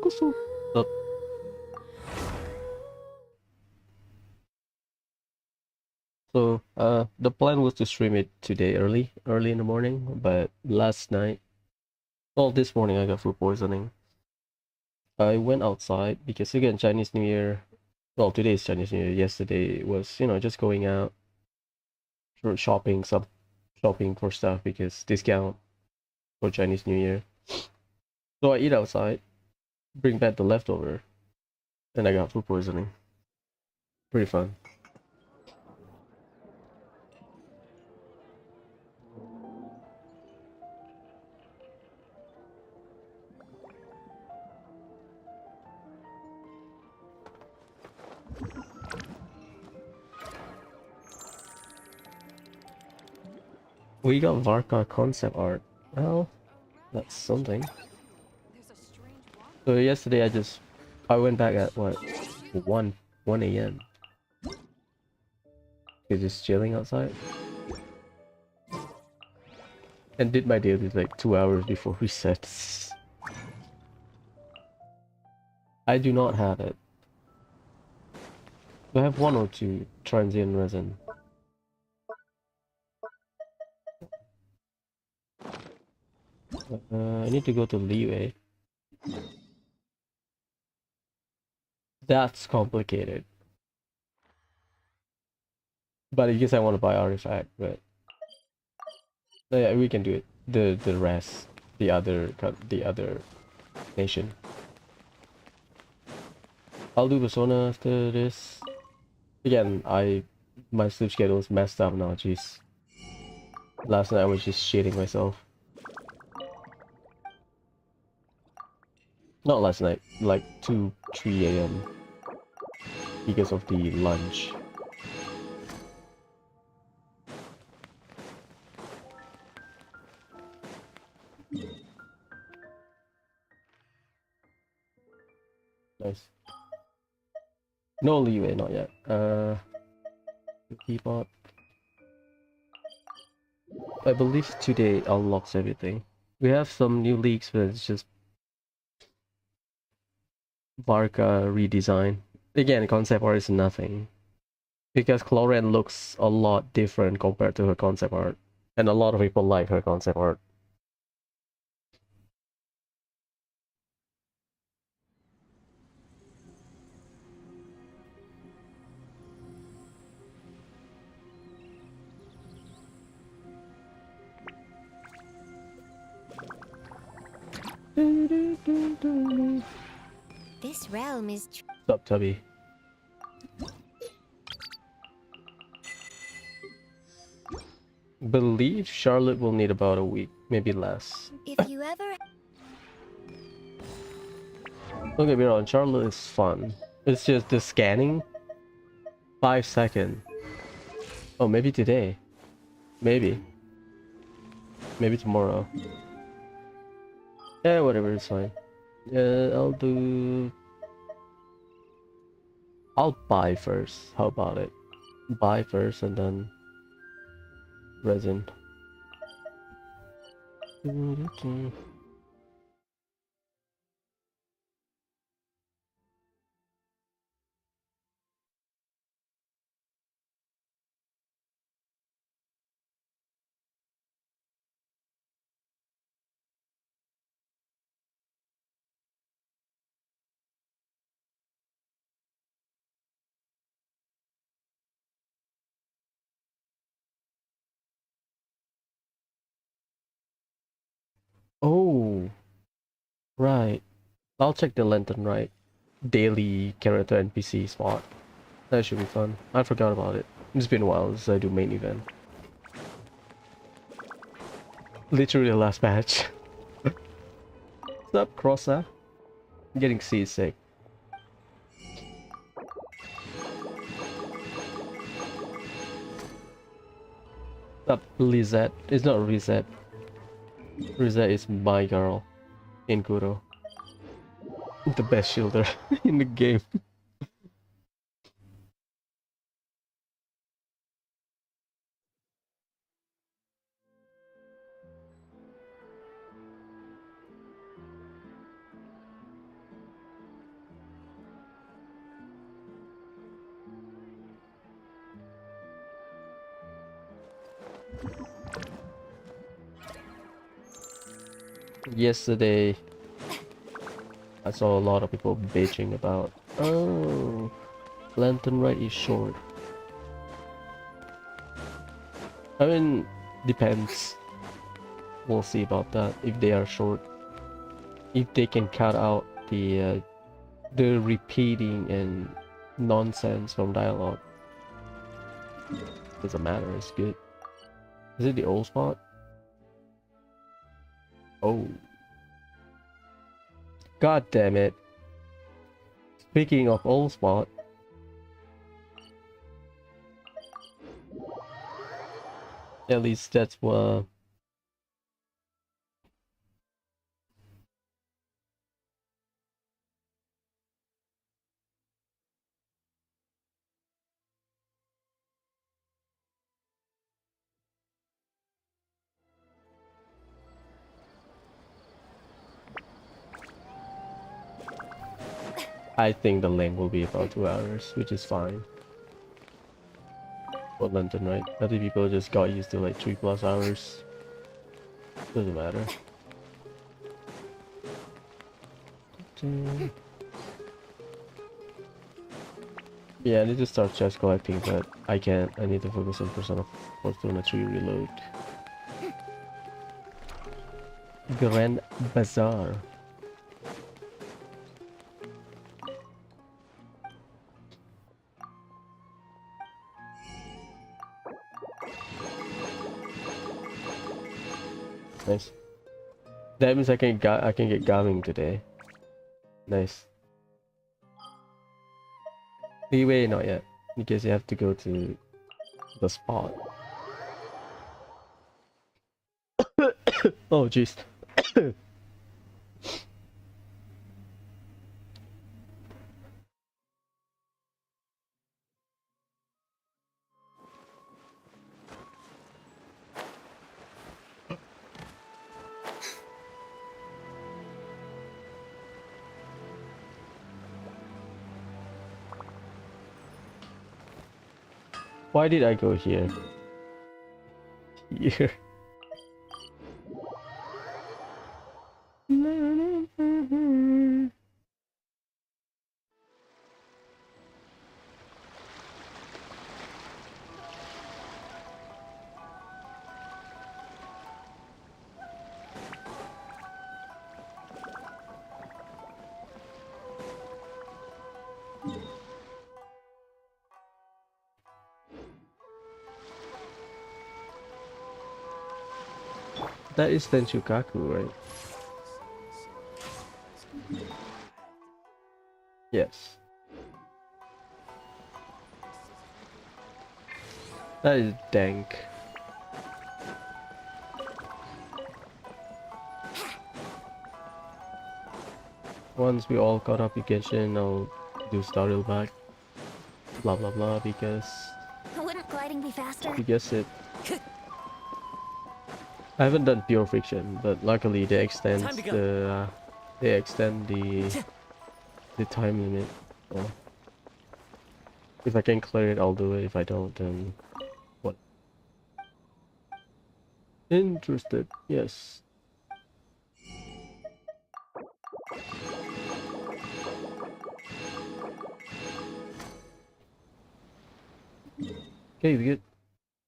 Tokusu. So, the plan was to stream it today early in the morning, but last night, well, this morning I got food poisoning. I went outside because again, Chinese New Year. Well, today is Chinese New Year. Yesterday was, just going out, shopping for stuff because discount for Chinese New Year. So I eat outside, bring back the leftover, and I got food poisoning. Pretty fun. We got Varka concept art. Well, that's something. So yesterday I went back at what 1 a.m. Just chilling outside and did my daily like 2 hours before resets. I do not have it. I have one or two transient resin. I need to go to Leeway. That's complicated. But I guess I want to buy artifact, but yeah, we can do it. The rest, the other nation. I'll do Persona after this. Again, my sleep schedule is messed up now. Jeez, last night I was just shitting myself. Not last night, like 2, 3 a.m. because of the lunch. Nice. No Leeway, not yet. Teapot. I believe today unlocks everything. We have some new leaks, but it's just Varka redesign. Again, concept art is nothing. Because Cloran looks a lot different compared to her concept art. And a lot of people like her concept art. This realm is What's up, Tubby? Believe Charlotte will need about a week, maybe less. if you ever Don't get me wrong, Charlotte is fun. It's just the scanning. 5 seconds. Oh, maybe today. Maybe. Maybe tomorrow. Yeah, whatever, it's fine. Yeah, I'll buy first. How about it? Buy first and then resin. Oh, right. I'll check the lantern, right? Daily character NPC spot. That should be fun. I forgot about it. It's been a while since I do main event. Literally the last match. What's up, Crosser? I'm getting seasick. What's up, Lizette? It's not Reset. Reset is my girl in Kuro. The best shielder in the game. Yesterday, I saw a lot of people bitching about, oh, Lantern Rite is short. I mean, depends. We'll see about that if they are short. If they can cut out the repeating and nonsense from dialogue, doesn't matter. It's good. Is it the old spot? Oh, god damn it! Speaking of old spot, at least that's what. I think the length will be about 2 hours, which is fine. For London, right? Other people just got used to like 3+ hours. Doesn't matter. Yeah, I need to start chest collecting, but I can't. I need to focus on Persona 3 Reload. Grand Bazaar. Nice. That means I can get gaming today. Nice. Anyway, not yet, because you have to go to the spot. Oh jeez. Why did I go here? Here. That is Tenshukaku, right? Yes. That is dank. Once we all caught up with Genshin, I'll do Stardew back. Blah blah blah, because... Wouldn't gliding be faster? You guessed it. I haven't done pure fiction, but luckily they extend the time limit. So if I can clear it, I'll do it. If I don't, then what? Interested? Yes. Okay, we get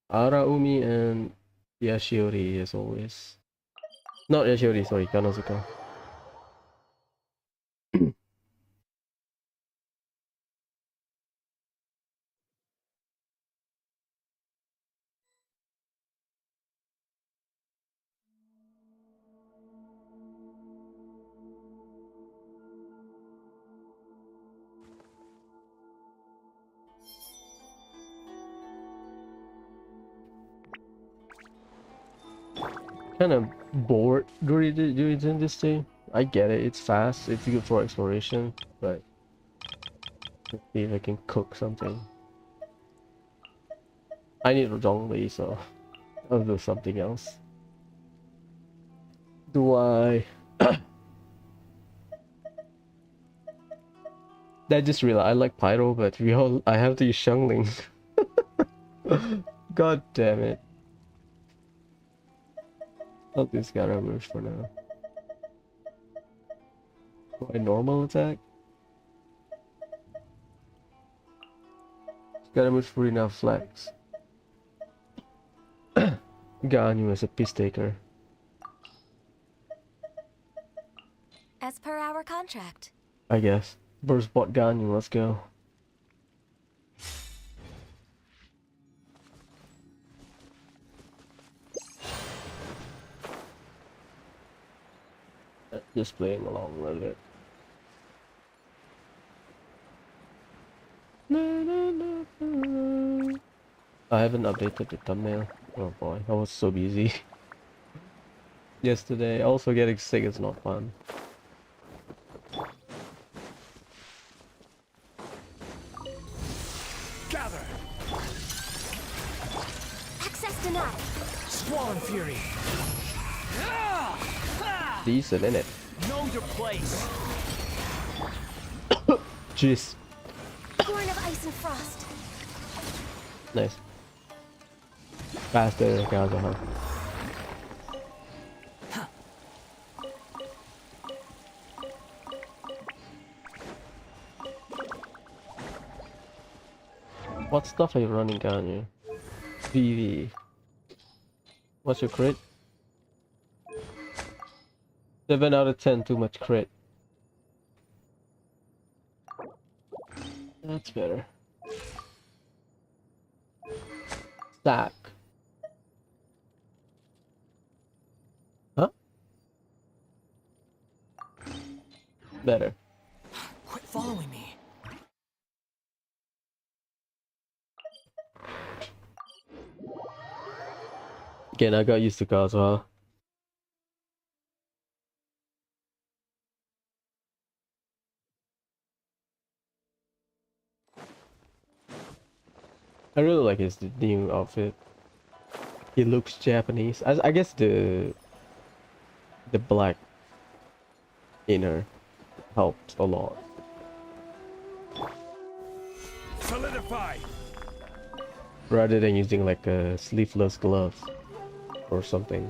Araumi and Yashiori as always. Not Yashiori, sorry, Kanosuka. Kind of bored during this day. I get it, it's fast, it's good for exploration, but let's see if I can cook something. I need Zhongli, so I'll do something else. Do I? I just realized I like Pyro, but I have to use Shungling. God damn it. I'll do Scaramouche for now. My normal attack? Gotta move free enough flex. Ganyu as a piece taker. As per our contract. I guess. Burst bot Ganyu, let's go. Just playing along with it. I haven't updated the thumbnail. Oh boy, I was so busy yesterday. Also getting sick is not fun. Gather! Access denied. Swollen Fury! Decent, innit? Know your place! Jeez. Born of ice and frost. Nice. Faster, Kazuha. What stuff are you running, Ganyu? VV. What's your crit? 7 out of 10, too much crit. That's better. Stack. Huh? Better. Quit following me. Again, I got used to Kazuha. I really like his new outfit. He looks Japanese. I guess the black inner helps a lot. Solidify! Rather than using like a sleeveless glove or something.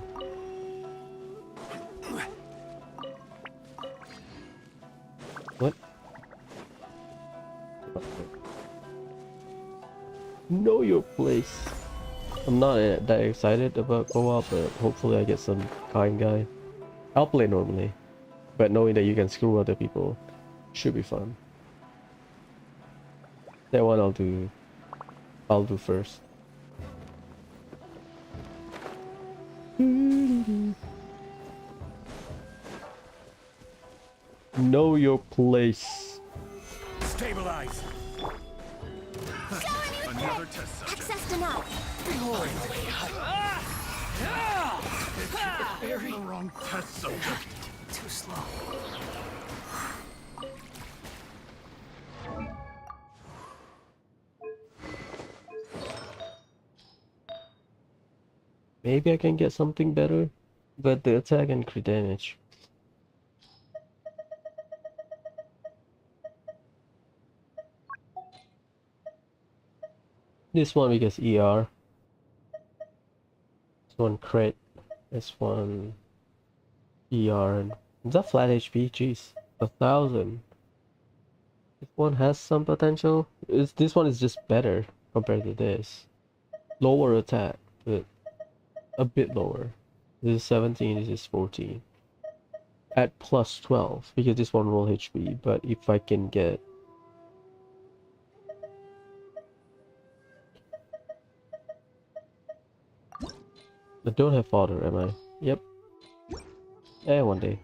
What? Know your place. I'm not that excited about co-op, but hopefully I get some kind guy. I'll play normally, but knowing that you can screw other people should be fun. That one I'll do first. Know your place. Stabilize! Another test subject. Access denied. Glory! Very the wrong test subject. Too slow. Maybe I can get something better, but the attack and crit damage. This one because ER. This one crit. This one ER. And is that flat HP? Jeez, 1,000. This one has some potential. This one is just better compared to this. Lower attack, but a bit lower. This is 17, this is 14. At plus 12, because this one roll HP, but if I can get... I don't have fodder, am I? Yep. Eh, one day.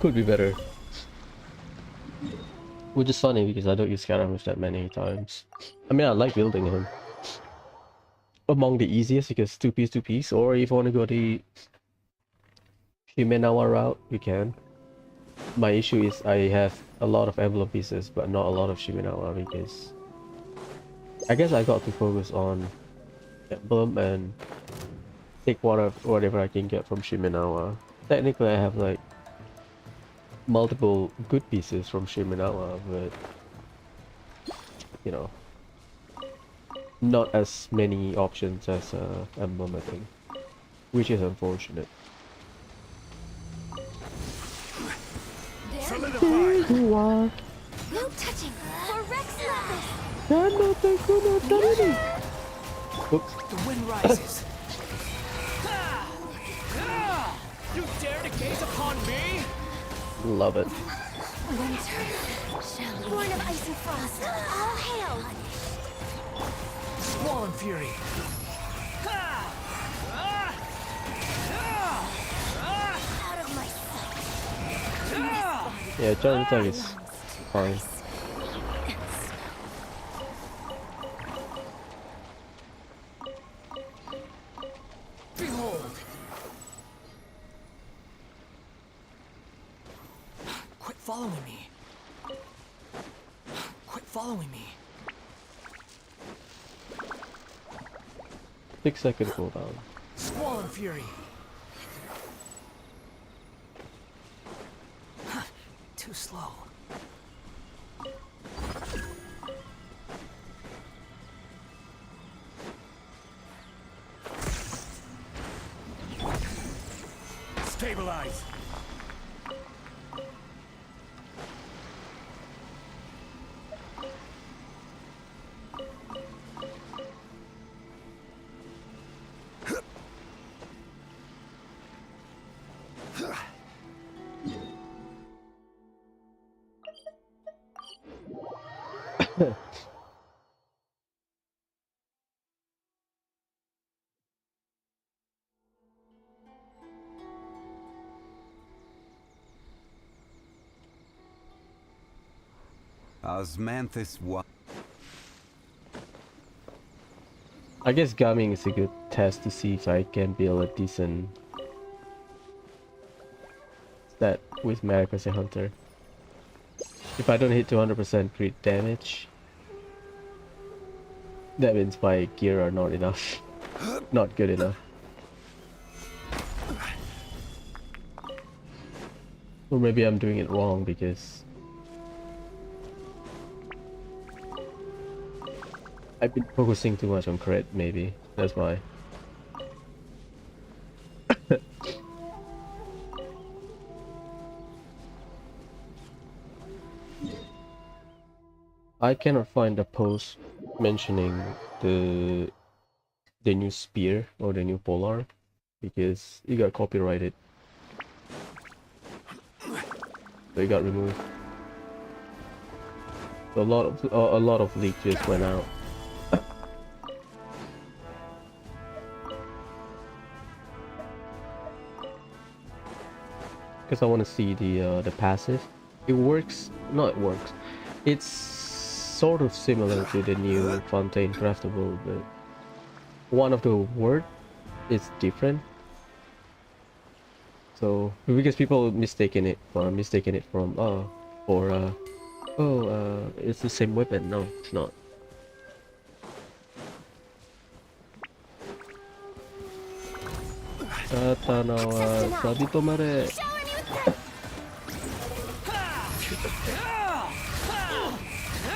Could be better. Which is funny because I don't use Scaramouche that many times. I mean, I like building him. Among the easiest because 2 piece, or if you want to go the Shimenawa route, you can. My issue is I have a lot of emblem pieces, but not a lot of Shimenawa because I guess I got to focus on emblem and take whatever I can get from Shimenawa. Technically, I have like multiple good pieces from Shimenawa, but you know, not as many options as Emblem, I think, which is unfortunate. Solidify. No touching. For Rex Oops. The wind rises. You dare to gaze upon me? Love it. Winter. Born of ice and frost. All hail. Squall and fury. Out of my sight. Yeah, John attack is fine. Behold. Quit following me. Quit following me. 6-second cooldown. Squall and fury. Too slow. Stabilize. Osmanthus wa- I guess Gaming is a good test to see if I can build a decent stat with Merrick as a hunter. If I don't hit 200% crit damage, that means my gear are not enough. Not good enough. Or maybe I'm doing it wrong because I've been focusing too much on crit, maybe. That's why. I cannot find a post mentioning the new spear or the new polar because it got copyrighted. So it got removed. So a lot of leaks just went out. Because I want to see the passive. It works. No, it works. It's sort of similar to the new Fontaine craftable, but one of the word is different. So because people mistaken it from it's the same weapon. No, it's not. Sabito mare. Shower me with that.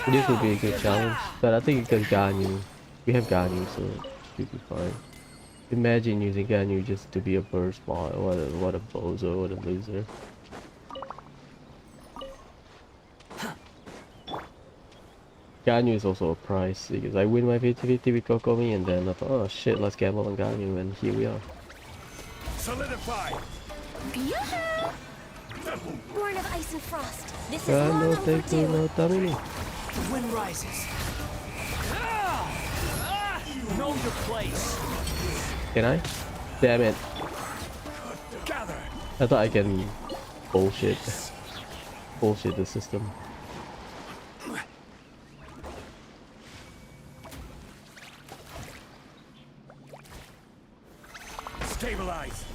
This would be a good challenge, but I think because Ganyu, we have Ganyu, so it should be fine. Imagine using Ganyu just to be a burst bot. What a bozo, what a loser. Ganyu is also a price because I win my 50-50 with Kokomi and then I thought, oh shit, let's gamble on Ganyu, and here we are. Solidify. Born of ice and frost. This is Gano long Teku no overdue. Tamini. The wind rises. Know your place. Can I? Damn it. Gather. I thought I can bullshit the system. Stabilize.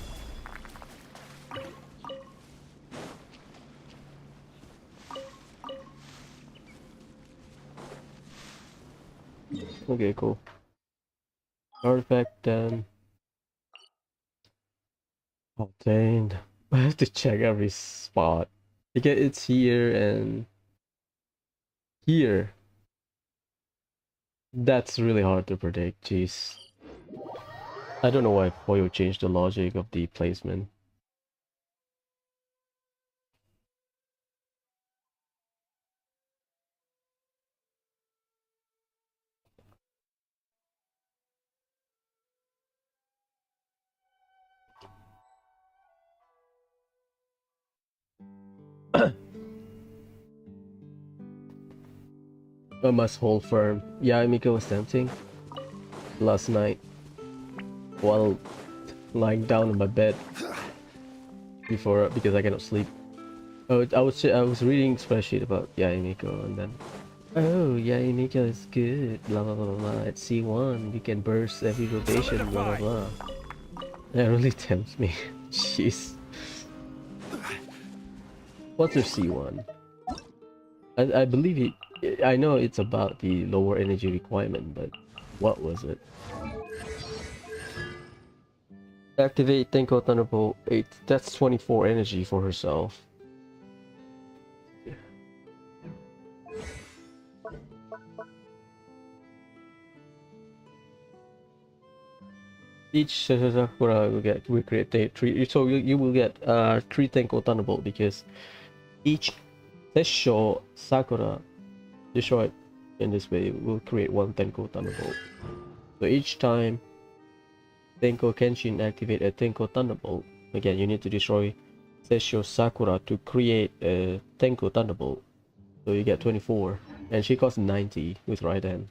Okay, cool. Artifact done. Oh dang. I have to check every spot. Because it's here and here. That's really hard to predict, jeez. I don't know why Poyo changed the logic of the placement. I must hold firm. Yeah, Mika was tempting last night while lying down in my bed before because I cannot sleep. Oh, I was reading spreadsheet about Yaimiko and then Yaimiko is good, blah blah blah blah. At C1 you can burst every rotation, blah blah blah. That really tempts me. Jeez. What's your C1? I believe it. I know it's about the lower energy requirement, but what was it? Activate Tenko Thunderbolt 8. That's 24 energy for herself. Each Sakura will create three. So you will get 3 Tenko Thunderbolt because each Sessho Sakura destroyed in this way will create 1 Tenko Thunderbolt. So each time Tenko Kenshin activate a Tenko Thunderbolt, again you need to destroy Sessho Sakura to create a Tenko Thunderbolt. So you get 24, and she costs 90 with right hand.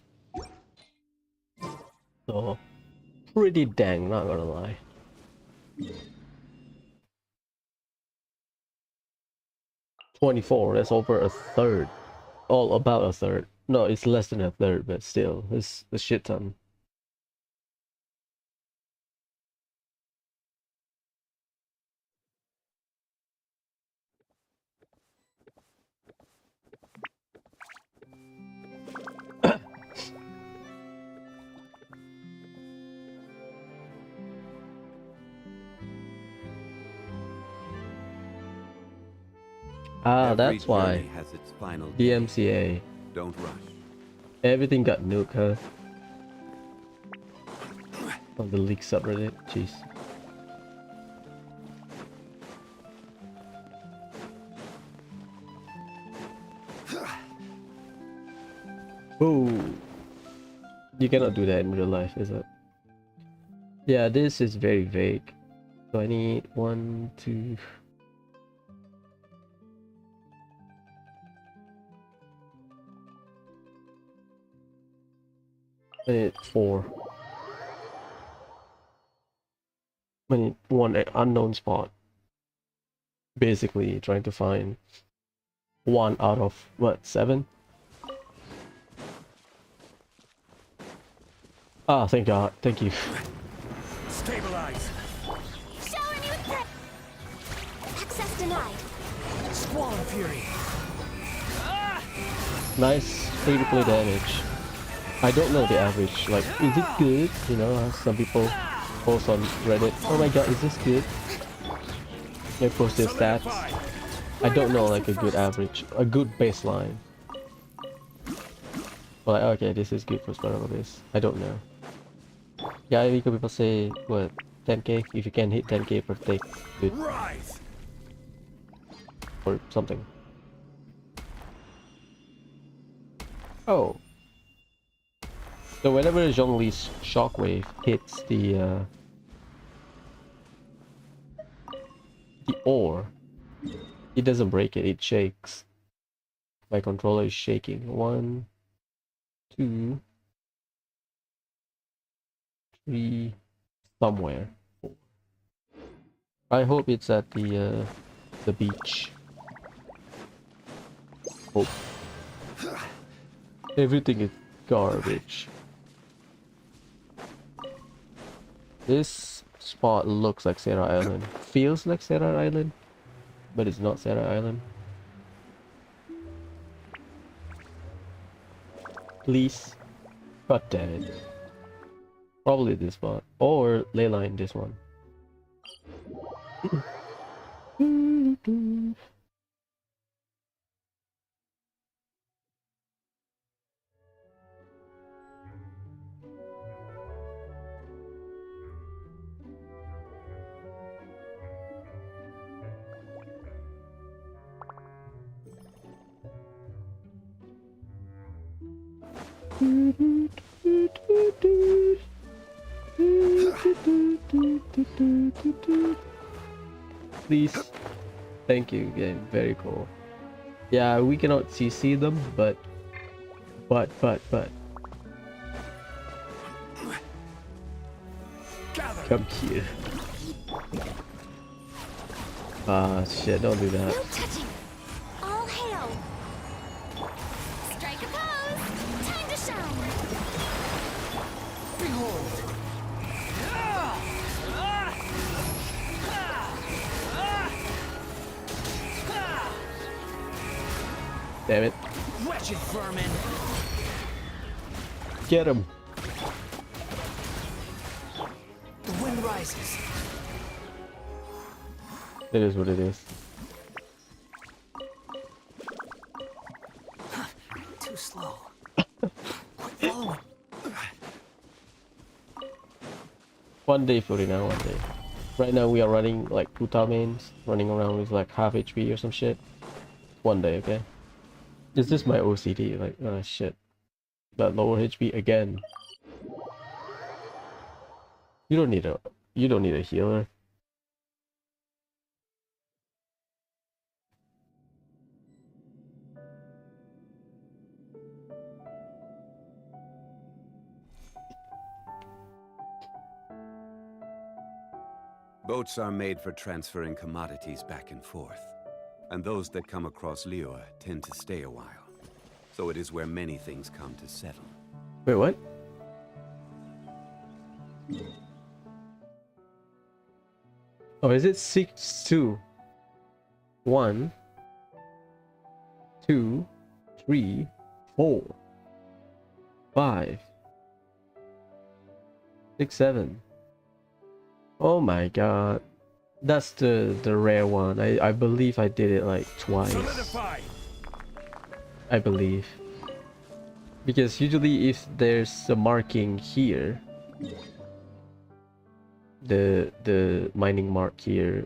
So pretty dang, not gonna lie. 24, that's over a third. All about a third. No, it's less than a third, but still, it's a shit ton. Ah, Every that's why. journey has its final day. DMCA. Don't rush. Everything got nuked, huh? On the leak subreddit, jeez. Oh, you cannot do that in real life, is it? Yeah, this is very vague. So I need 1, 2. I need 4. I need 1 unknown spot. Basically, trying to find 1 out of what, 7? Ah, thank God, thank you. Stabilize. Showering you with threat. Access denied. Squall Fury. Nice free-to-play damage. I don't know the average, like, is it good? You know, how some people post on Reddit, oh my god, is this good? They post their stats. I don't know, like, a good average, a good baseline. But like, okay, this is good for Spiral Base. I don't know. Yeah, I mean, people say, what, 10k? If you can hit 10k per take, good. Rise. Or something. Oh. So whenever Zhongli's shockwave hits the ore, it doesn't break it, it shakes. My controller is shaking. 1, 2, 3, somewhere. 4. I hope it's at the beach. Hope. Everything is garbage. This spot looks like Sarah Island. Feels like Sarah Island, but it's not Sarah Island. Please. God damn it. Probably this spot. Or Leyline this one. Please. Thank you again. Very cool. Yeah, we cannot CC them, but come here. Ah, shit, don't do that. No touching. All hail. Strike a pose. Time to shine. Behold! Damn it. Wretched vermin! Get him. The wind rises. It is what it is. Too slow. Quit following. One day, Florina, one day. Right now we are running like 2 mains, running around with like half HP or some shit. One day, okay? Is this my OCD? Like, oh shit. That lower HP again. You don't need a healer. Boats are made for transferring commodities back and forth. And those that come across Liyue tend to stay a while. So it is where many things come to settle. Wait, what? Oh, is it 6-2? 1, 2, 3, 4, 5, 6, 7. Oh my god. That's the rare one. I believe I did it like twice. Solidify! I believe. Because usually if there's a marking here, the mining mark here,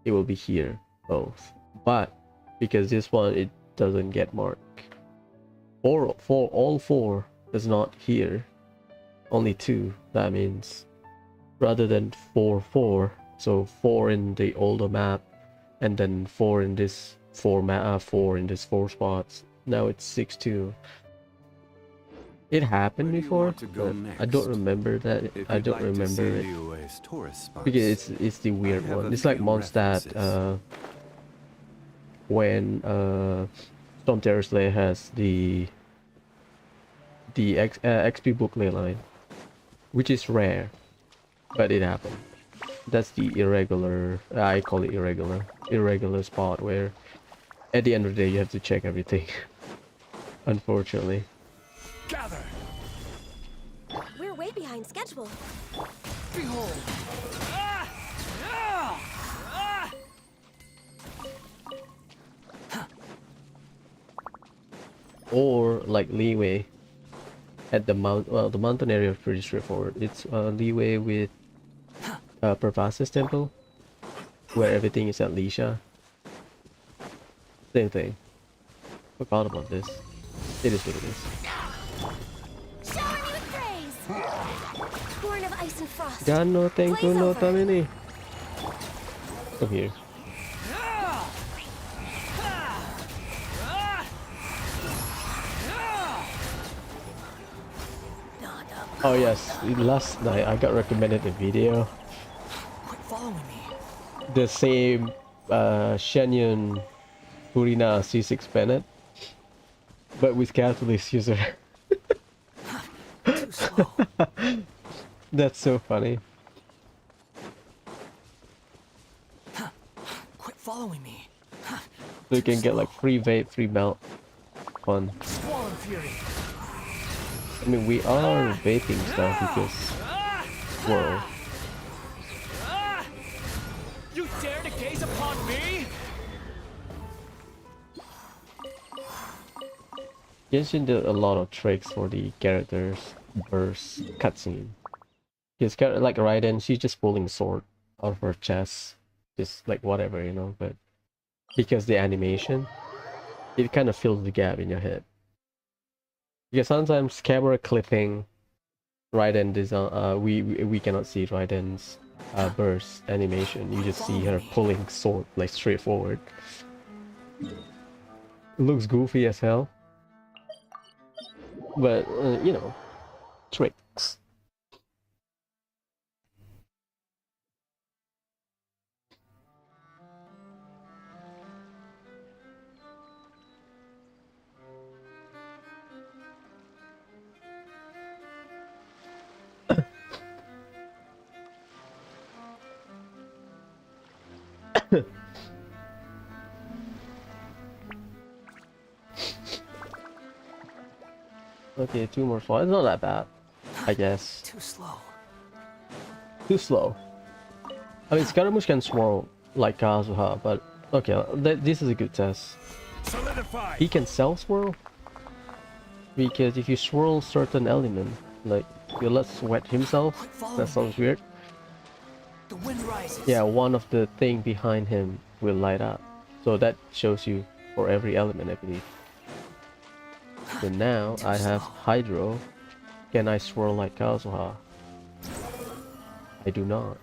it will be here both. But because this one it doesn't get marked. All four is not here. Only 2. That means rather than 4 so 4 in the older map and then 4 in this 4 in this 4 spots. Now it's 6-2. It happened before, but I don't remember that. I don't remember it because it's the weird one. It's like Mondstadt when Storm Terror Slayer has the XP book ley line, which is rare, but it happened. That's the irregular, I call it irregular spot where at the end of the day you have to check everything. Unfortunately. Gather! We're way behind schedule. Behold! Or like Liyue at the the mountain area is pretty straightforward. It's Liyue with Pervasa's temple, where everything is at Lisha. Same thing. Forgot about this. It is what it is. Shower me with praise. Born of ice and frost. Gano tenku Blaze no over. tameni. Come here. Oh yes, last night I got recommended a video. Quit following me. The same Shenyun Purina C6 Bennett, but with Catalyst user. Too slow. That's so funny. Quit following me. So you can get like free vape, free melt. Fun. Squall and fury. I mean, we are vaping stuff because, well, You dare to gaze upon me? Genshin did a lot of tricks for the characters burst cutscene. His character, like Raiden, she's just pulling sword out of her chest, just like whatever, you know. But because the animation, it kind of fills the gap in your head. Because sometimes camera clipping Raiden design, we cannot see Raiden's burst animation. You just see her pulling sword like straight forward. It looks goofy as hell, but you know, tricks. Okay, 2 more falls. It's not that bad, I guess. Too slow. Too slow. I mean, Scaramouche can swirl like Kazuha, but okay, this is a good test. Solidify. He can self-swirl? Because if you swirl certain element, like you let sweat himself, that sounds weird. The wind rises. Yeah, one of the thing behind him will light up. So that shows you for every element, I believe. So now I have Hydro. Can I swirl like Kazuha? I do not.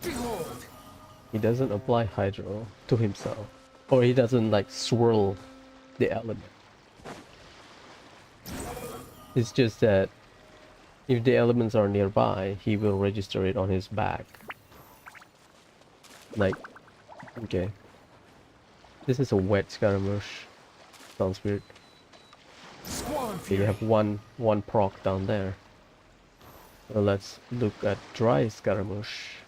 Behold. He doesn't apply Hydro to himself. Or he doesn't like swirl the element. It's just that if the elements are nearby, he will register it on his back. Like, okay. This is a wet Scaramouche. Sounds weird. Squall and Okay, you fury. have one proc down there. So let's look at dry Scaramouche.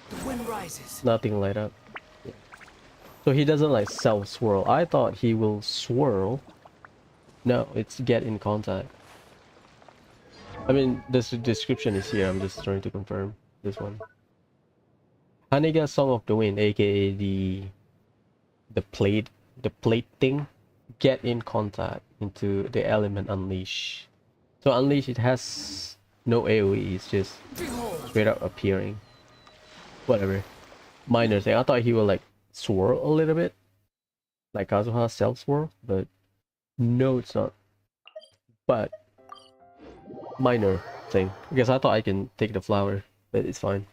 The wind rises. Nothing light up. Yeah. So he doesn't like self-swirl. I thought he will swirl. No, it's get in contact. I mean, this description is here. I'm just trying to confirm this one. Haniga Song of the Wind, aka the plate thing, get in contact into the element Unleash. So Unleash, it has no AoE. It's just Behold. straight up appearing. Whatever. Minor thing. I thought he would like swirl a little bit, like Kazuha self swirl, but no, it's not. But minor thing, because I thought I can take the flower, but it's fine.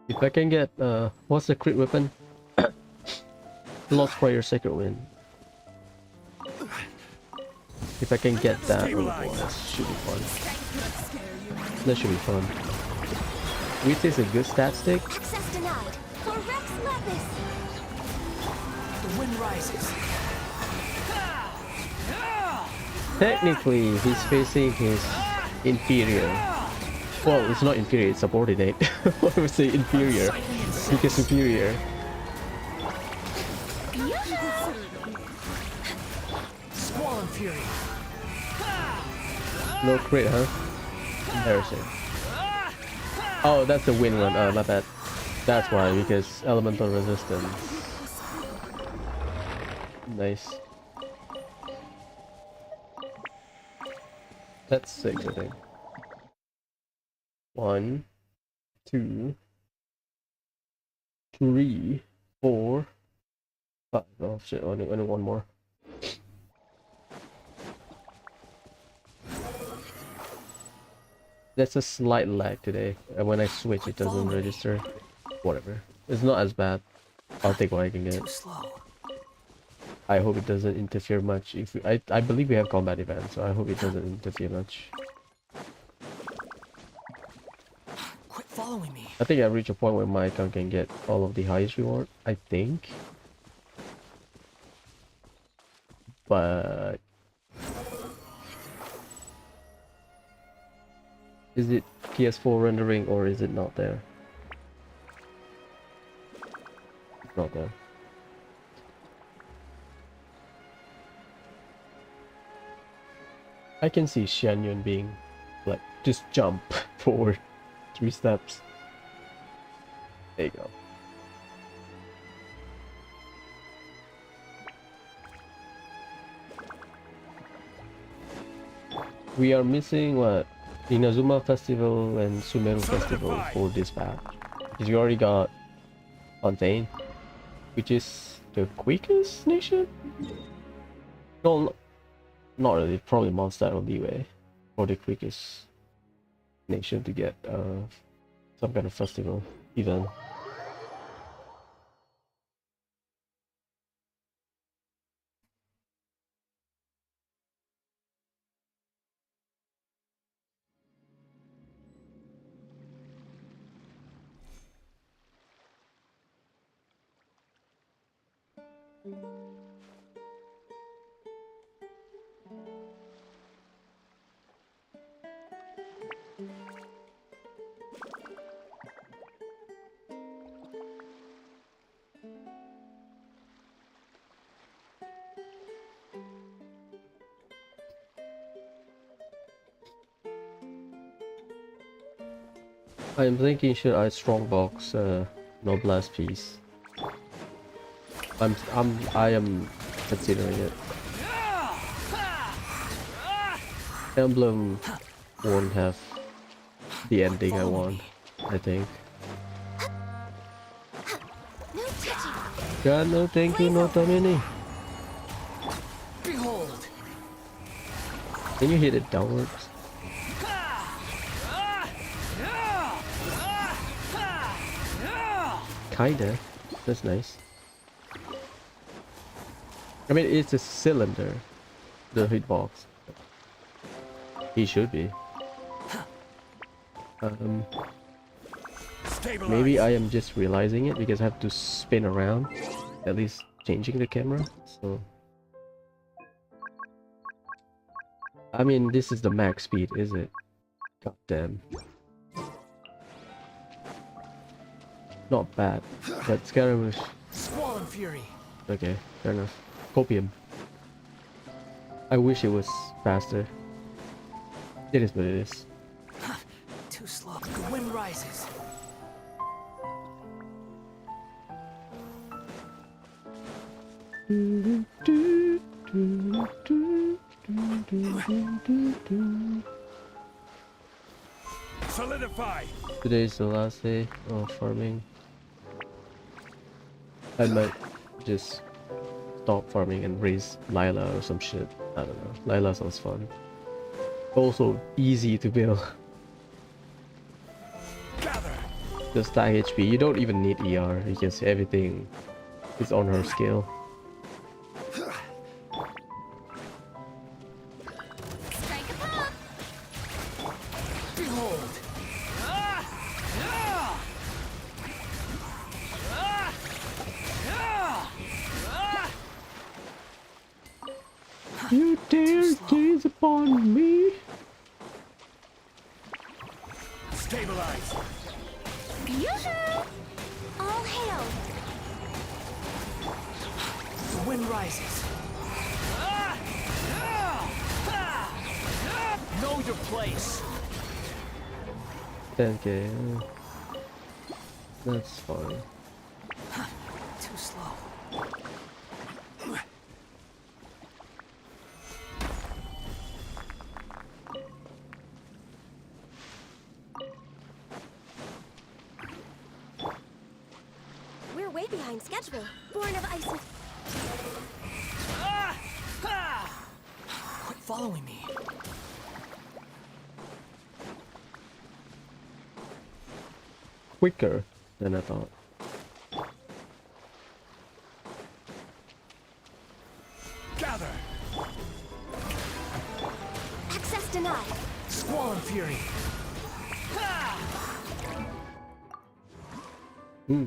If I can get what's the crit weapon? Lost Prayer Sacred Wind. If I can get that, oh boy, that should be fun. That should be fun. Which is a good stat stick. Access denied. For Rex Lapis. The wind rises. Technically, he's facing his inferior. Well, it's not inferior, it's subordinate. I would say inferior. Because superior. Squall and fury. No crit, huh? Embarrassing. Oh, that's the wind one. My bad. That's why, because elemental resistance. Nice. That's 6, I think. 1, 2, 3, 4, 5. Oh shit, only one more. There's a slight lag today, and when I switch it doesn't register. Whatever. It's not as bad. I'll take what I can get. Too slow. I hope it doesn't interfere much. If I believe we have combat events, so I hope it doesn't interfere much. Quit following me. I think I reached a point where my account can get all of the highest reward. I think. But Is it PS4 rendering or is it not there? It's not there. I can see Xianyun being like, just jump forward 3 steps. There you go. We are missing what? Inazuma Festival and Sumeru Festival for this batch. Because we already got Fontaine, which is the quickest nation? No, not really. Probably Mondstadt or Liyue for the quickest nation to get some kind of festival event. I'm thinking, should I strongbox Noblesse piece? I am considering it. Emblem won't have the ending I want, I think. No touching. God, no thank you, no Tamini. Behold! Can you hit it downwards? Kinda. That's nice. I mean, it's a cylinder, the hitbox. He should be. Maybe I am just realizing it because I have to spin around, at least changing the camera. So, I mean, this is the max speed, is it? God damn. Not bad, but Scaramouche. Squall Fury. Okay, fair enough. Copium. I wish it was faster. It is what it is. Too slow. The wind rises. Solidify. Today is the last day of farming. I might just stop farming and raise Lila or some shit. I don't know. Lila sounds fun. Also easy to build. Gather. Just stack HP. You don't even need ER because everything is on her skill. Strike a pop. Behold. You dare gaze upon me? Stabilize. Yoo-hoo! All hail. The wind rises. Know your place. 10k. That's fine. Too slow. We're way behind schedule. Born of ice and... Quit following me. Quicker than I thought. Gather. Access denied. Squall Fury. Hmm.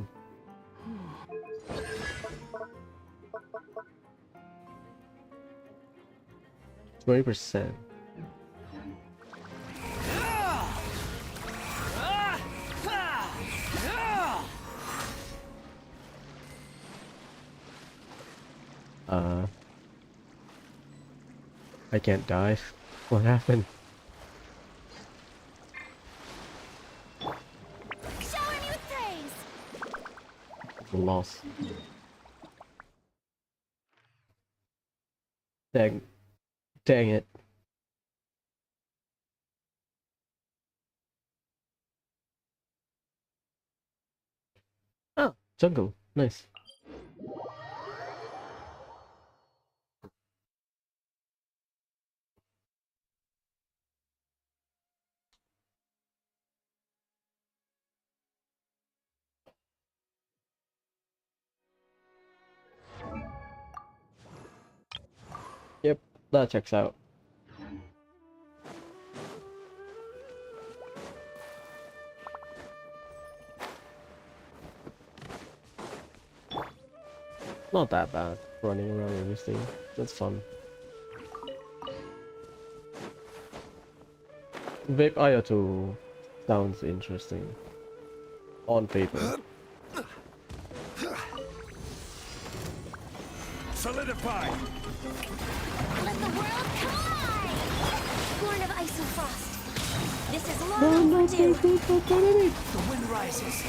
20%. Uh, I can't dive. What happened? Shower me with praise. Lost. Dang. Dang it. Oh, jungle. Nice. Yep, that checks out. Not that bad. Running around with this thing. That's fun. Vape Ayato sounds interesting. On paper. Solidify! Let the world collide! Born of ice and frost. This is long overdue. The wind rises.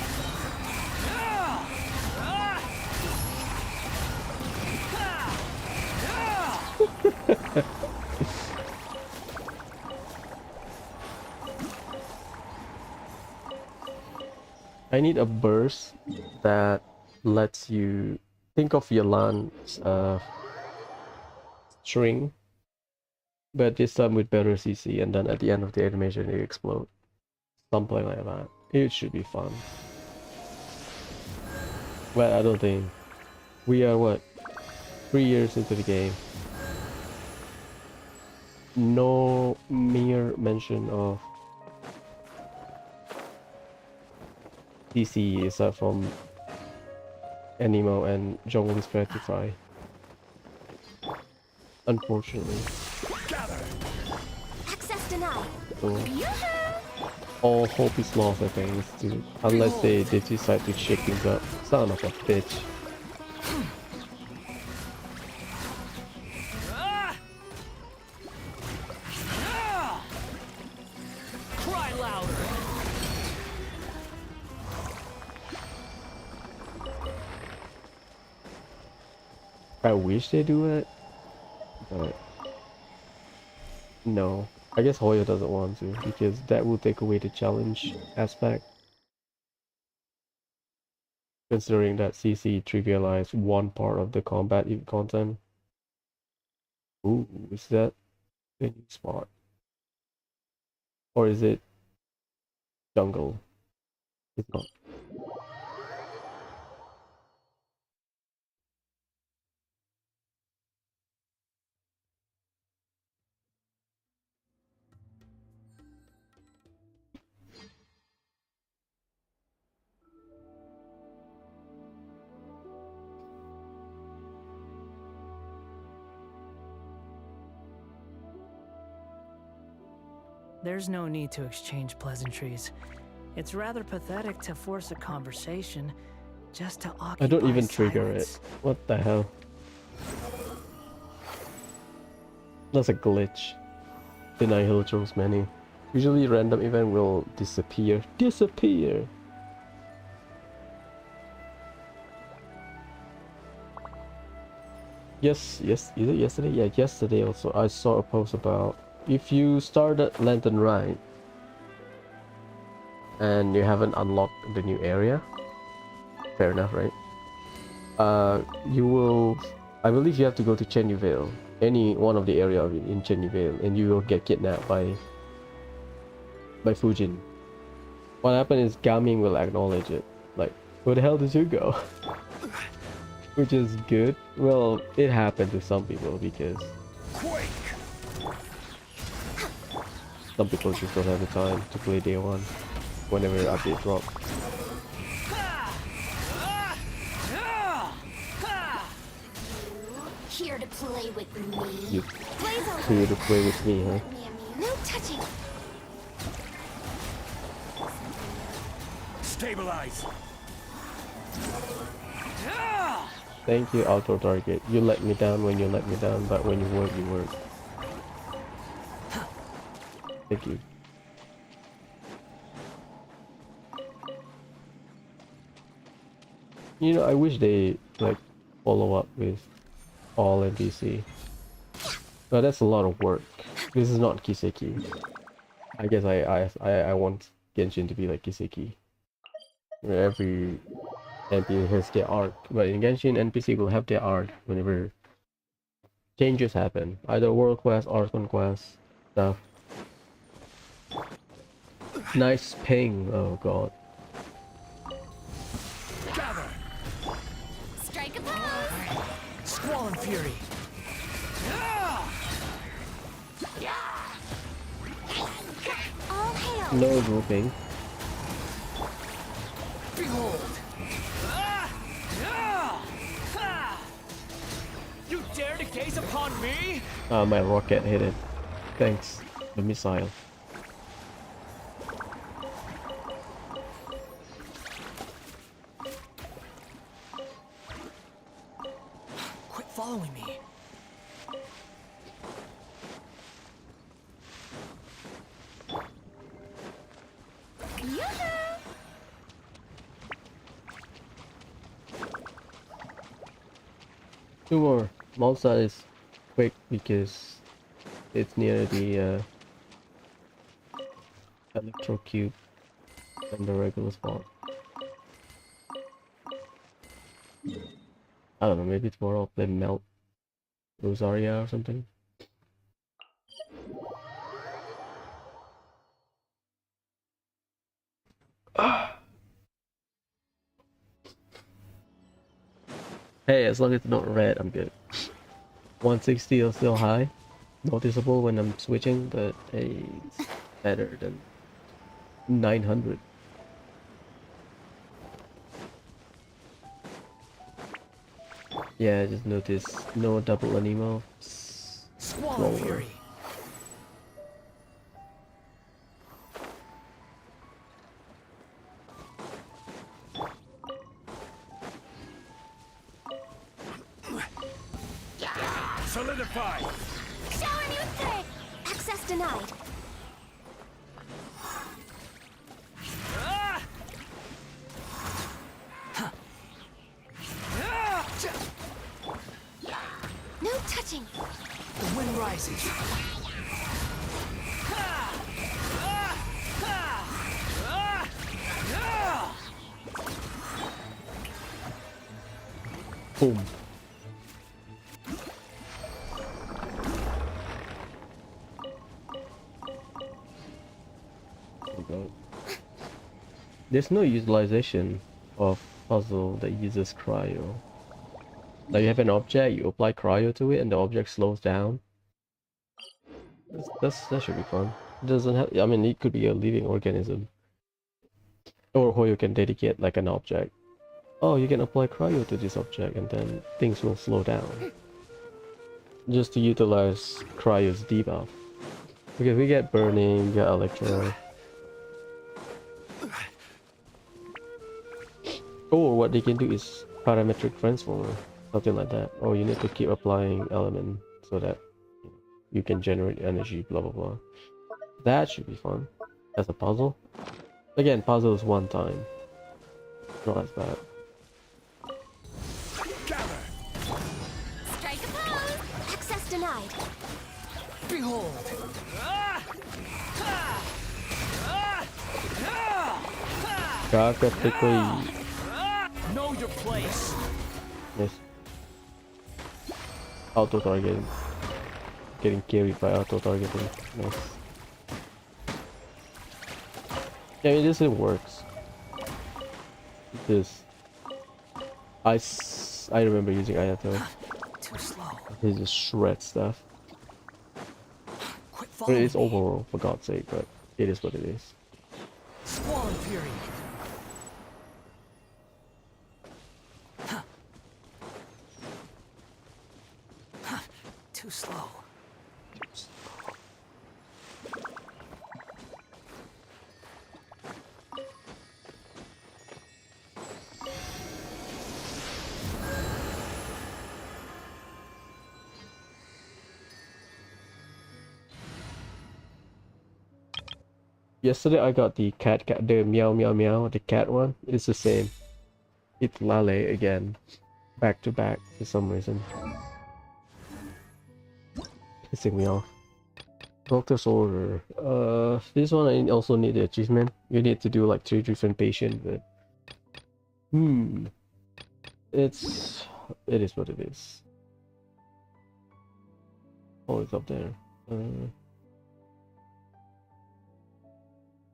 I need a burst that lets you think of Yalan's string, but this time with better CC, and then at the end of the animation it explode. Something like that. It should be fun. But I don't think we are what 3 years into the game. No mere mention of DC aside from Animo and Jungle is Gratify. Unfortunately. Access denied. So Yoo-hoo! all hope is lost, I think, unless they decide to shake things up. Son of a bitch. Cry louder! I wish they do it, but no. I guess Hoya doesn't want to, because that will take away the challenge aspect. Considering that CC trivialized one part of the combat content. Ooh, is that the new spot? Or is it jungle? It's not. There's no need to exchange pleasantries. It's rather pathetic to force a conversation just to occupy I don't even trigger silence. it. What the hell? That's a glitch. Deny Hiltro's menu. Usually random event will disappear. Disappear! Yes, is it yesterday? Yeah, yesterday also I saw a post about if you started Lantern Rite and you haven't unlocked the new area, fair enough, right? You will, I believe you have to go to Chenyu Vale, any one of the area in Chenyu Vale, and you will get kidnapped by Fujin. What happened is Gaming will acknowledge it, like, where the hell did you go? Which is good. Well, it happened to some people because Quake! some people just don't have the time to play day one whenever the update drops. Here to play with me. You Blaze on here to play with me, huh? No touching. Stabilize! Thank you, auto target. You let me down when you let me down, but when you work, you work. Thank you. You know, I wish they like follow up with all NPC. But that's a lot of work. This is not Kiseki. I guess I want Genshin to be like Kiseki, where every NPC has their arc. But in Genshin, NPC will have their arc whenever changes happen, either world quest, arc quest, stuff. Nice ping. Oh god. Gather. Strike a pose! Squall and Fury. All hail! No grouping. Behold. You dare to gaze upon me? Ah, my rocket hit it. Thanks. The missile. Quit following me. Yoo-hoo! Two more. Malsa is quick because it's near the electrocute and the regular spot. I don't know, maybe tomorrow I'll play Melt Rosaria or something. Hey, as long as it's not red, I'm good. 160 is still high. Noticeable when I'm switching, but hey, it's better than 900. Yeah, I just noticed no double anemo. Squall and Fury. Solidify. Shower new threat! Access denied. No touching. The wind rises. Boom. There's no utilization of puzzle that uses cryo. Like you have an object, you apply cryo to it, and the object slows down. That should be fun. It doesn't have. I mean, it could be a living organism, or you can dedicate like an object. Oh, you can apply cryo to this object, and then things will slow down. Just to utilize cryo's debuff. Because we get burning, we get electro. Or what they can do is parametric transformer, something like that. Or you need to keep applying element so that you can generate energy, blah blah blah. That should be fun. As a puzzle. Again, puzzle is one time. Not as bad. Gather. Strike a pose! Access denied. Behold. Practically. Know your place. Yes. Auto targeting. Getting carried by auto targeting. Nice. Yeah, I mean, this works. This. I remember using Ayato. Too slow. He just shreds stuff. Quit But following it's me. overall, for God's sake, but it is what it is. Squall and Fury. Too slow. Yesterday I got the the meow meow meow, the cat one. It's the same. It's Lale again, back to back for some reason. Pissing me off. Doctor's order. This one I also need the achievement. You need to do like 3 different patients, but it is what it is. Oh, it's up there.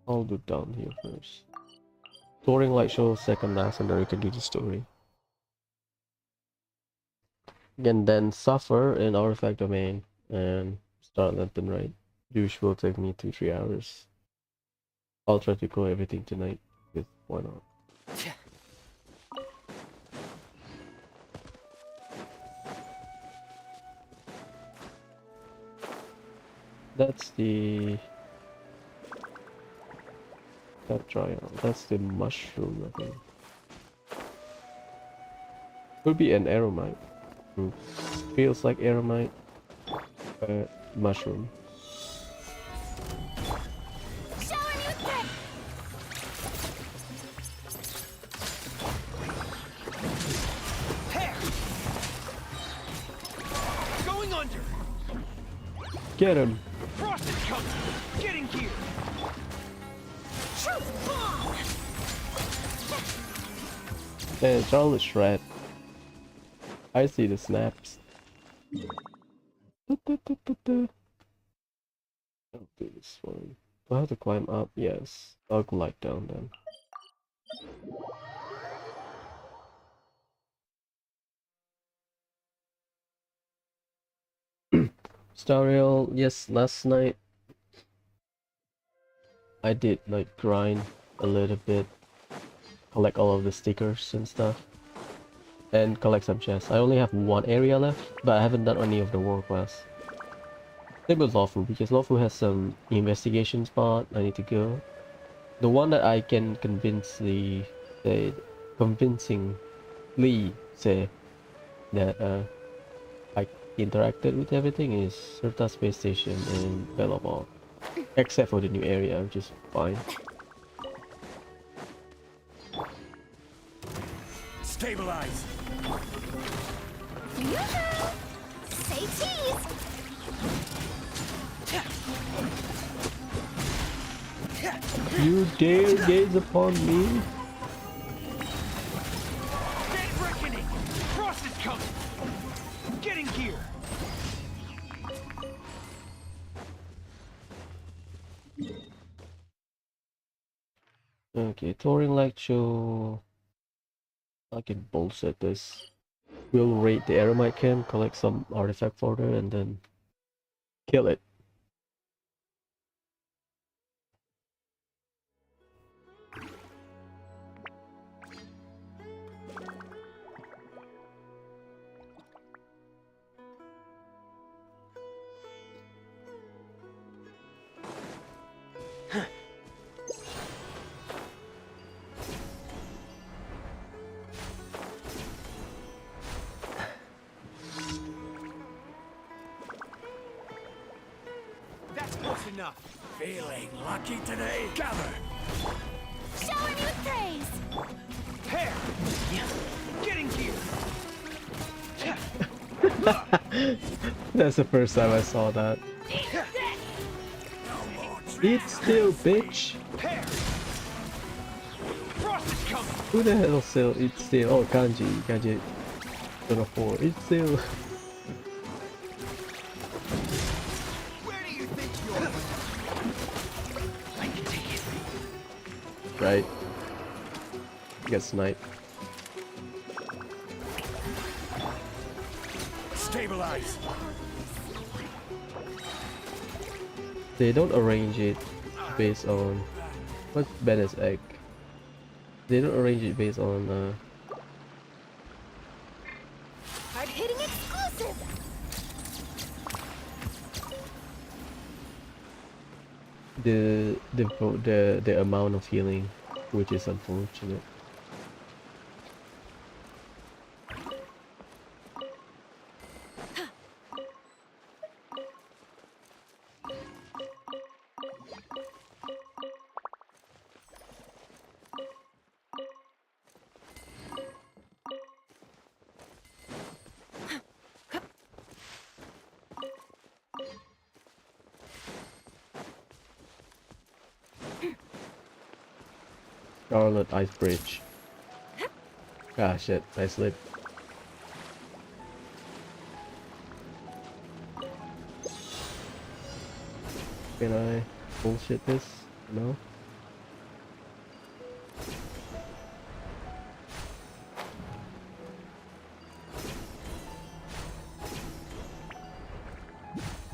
I'll do down here first. Touring light show second last, and then we can do the story. And then suffer in artifact domain and start lantern right. Usual take me 2-3 hours. I'll try to go everything tonight. Because why not? That's the trial. That's the mushroom, I think. Could be an aromite. Feels like aromite. Mushroom. Shower me with bread. Hair! Going under! Get him! Frost is coming! Getting gear! Truth bomb. Man, Charlotte's red. I see the snaps. I'll do this one. Do I have to climb up? Yes. I'll glide down then. Stariel, yes, last night I did like grind a little bit, collect all of the stickers and stuff, and collect some chests. I only have one area left, but I haven't done any of the world class. Same with Lawful, because Lawful has some investigation spot I need to go. The one that I can convincingly say that I interacted with everything is Serta Space Station and Belobog. Except for the new area, which is fine. Stabilize! Say cheese. You dare gaze upon me? Dead reckoning! Frost is coming! Getting gear! Okay, touring light show. I can bullshit this. We'll raid the Aramite camp, collect some artifact folder, and then kill it. That's close enough! Feeling lucky today? Gather! Shower me with praise. Hair! Getting gear! That's the first time I saw that. Eat still, bitch! Hair! Frost is coming! Who the hell still eat still? Oh, Kanji. Kanji. 4. Eat still. Where do you think you're? I can take it. Right. Get sniped. Stabilize! They don't arrange it based on what's Bennett's egg. They don't arrange it based on Hard hitting exclusive. the amount of healing, which is unfortunate. Charlotte Ice Bridge. Ah shit, I slipped. Can I bullshit this? No?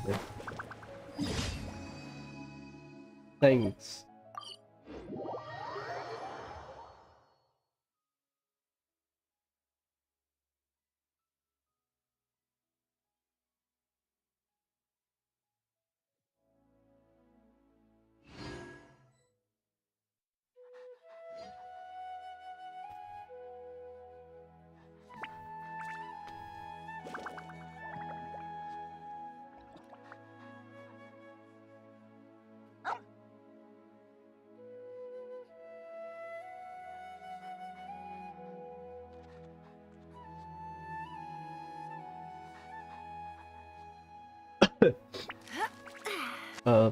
Yeah. Thanks.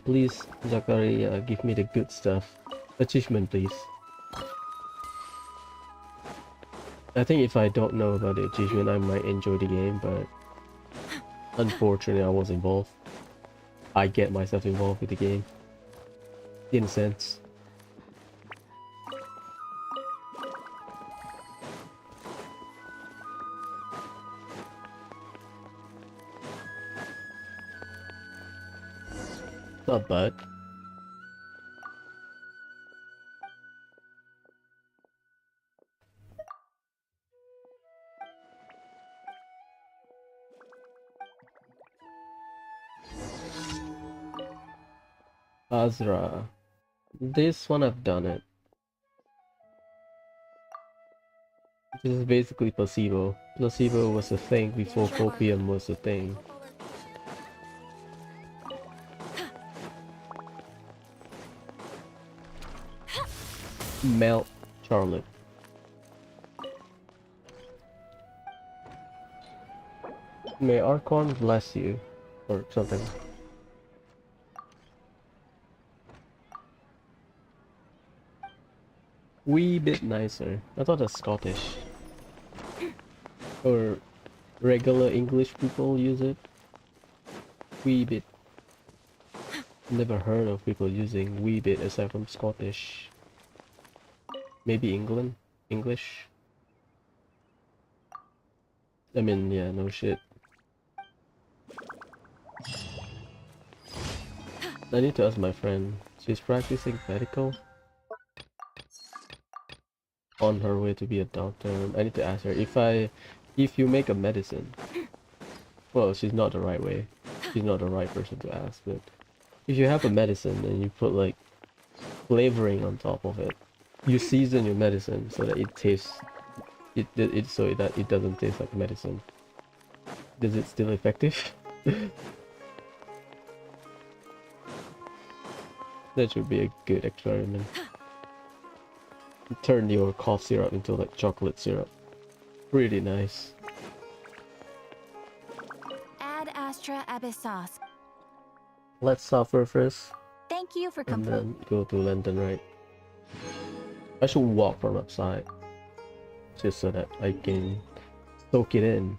Please, Zachary, give me the good stuff. Achievement, please. I think if I don't know about the achievement, I might enjoy the game, but unfortunately, I was involved. I get myself involved with the game. In a sense. Not bad. Azra. This one I've done it. This is basically placebo. Placebo was a thing before copium was a thing. Melt Charlotte. May Archon bless you, or something. Wee bit nicer. I thought that's Scottish. Or regular English people use it. Wee bit. Never heard of people using wee bit aside from Scottish. Maybe England? English? I mean, yeah, no shit. I need to ask my friend. She's practicing medical. On her way to be a doctor. I need to ask her if you make a medicine. Well, she's not the right way. She's not the right person to ask, but if you have a medicine and you put like flavoring on top of it, you season your medicine so that it tastes so that it doesn't taste like medicine. Is it still effective? That should be a good experiment. Turn your cough syrup into like chocolate syrup. Pretty nice. Ad Astra Abyssos. Let's suffer first, Thank you for and completing. then go to London, right? I should walk from outside, just so that I can soak it in.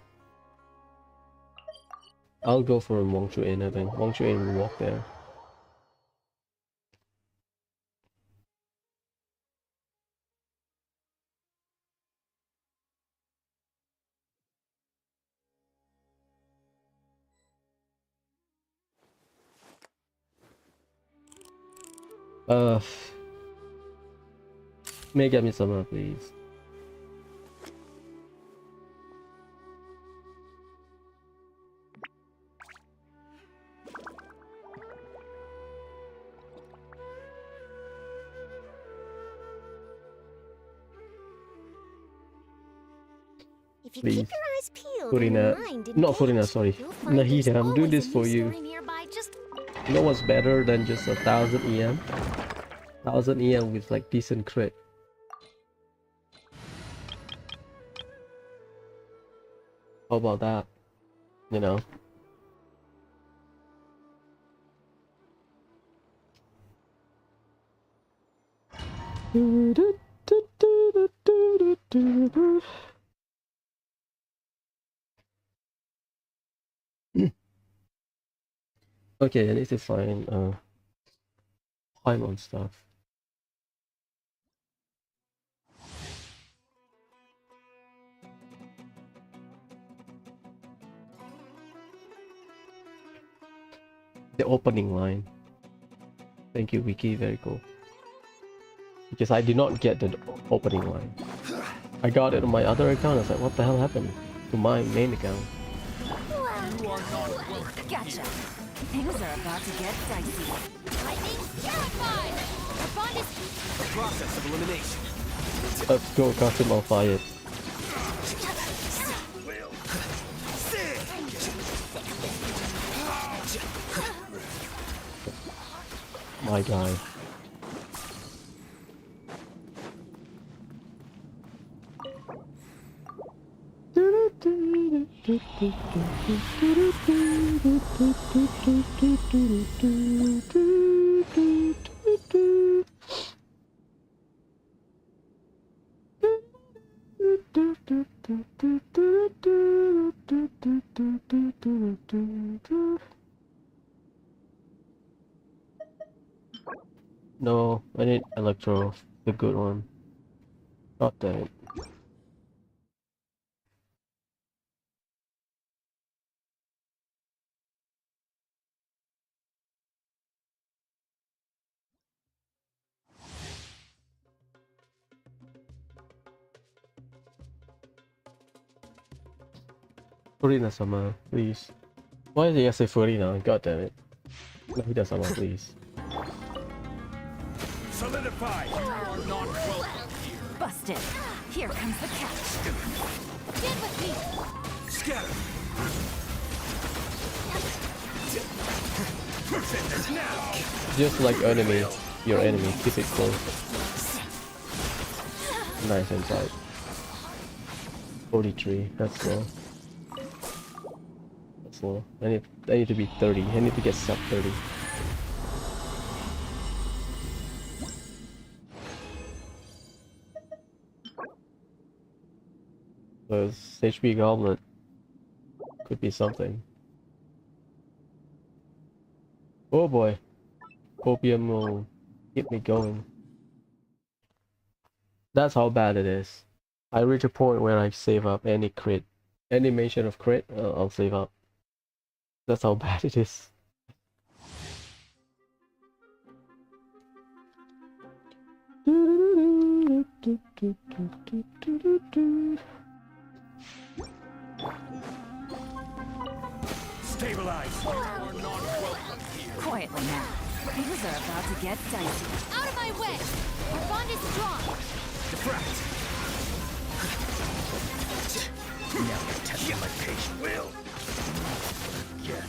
I'll go for Mongshu Inn, I think. Mongshu Inn will walk there. Megami-sama, please. If you Please. keep your eyes peeled and your Furina, mind not Furina, engaged, sorry. you'll find there's Nahida, I'm doing always this a for new you. story nearby. Just You know what's better than just 1000 EM? 1000 EM with like decent crit. How about that? You know? Okay, I need to find Paimon stuff. The opening line. Thank you, Wiki. Very cool. Because I did not get the opening line. I got it on my other account. I was like, what the hell happened to my main account? Gotcha. Things are about to get dicey. Lightning terrified! The bond is The process of elimination. Let's go, custom. I'll fire it. My guy. No, I need Electro, the good one. God damn it. Furina-sama, please. Why did he say Furina? God damn it. Nahida-sama, please. Solidify. You are not welcome here. busted. Here comes the catch. Stand with me. Scatter. Now. Just like enemy, your enemy, keep it close. Nice and tight. 43, that's low. That's low. I need to be 30. I need to get sub 30. Because HP Goblet could be something. Oh boy. Copium will keep me going. That's how bad it is. I reach a point where I save up any crit. Any mention of crit, I'll save up. That's how bad it is. Stabilize. You are not welcome here. Quietly now. Things are about to get dicey. Out of my way! Our bond is strong! Diffract. Now you're testing my patience. Will. Yeah.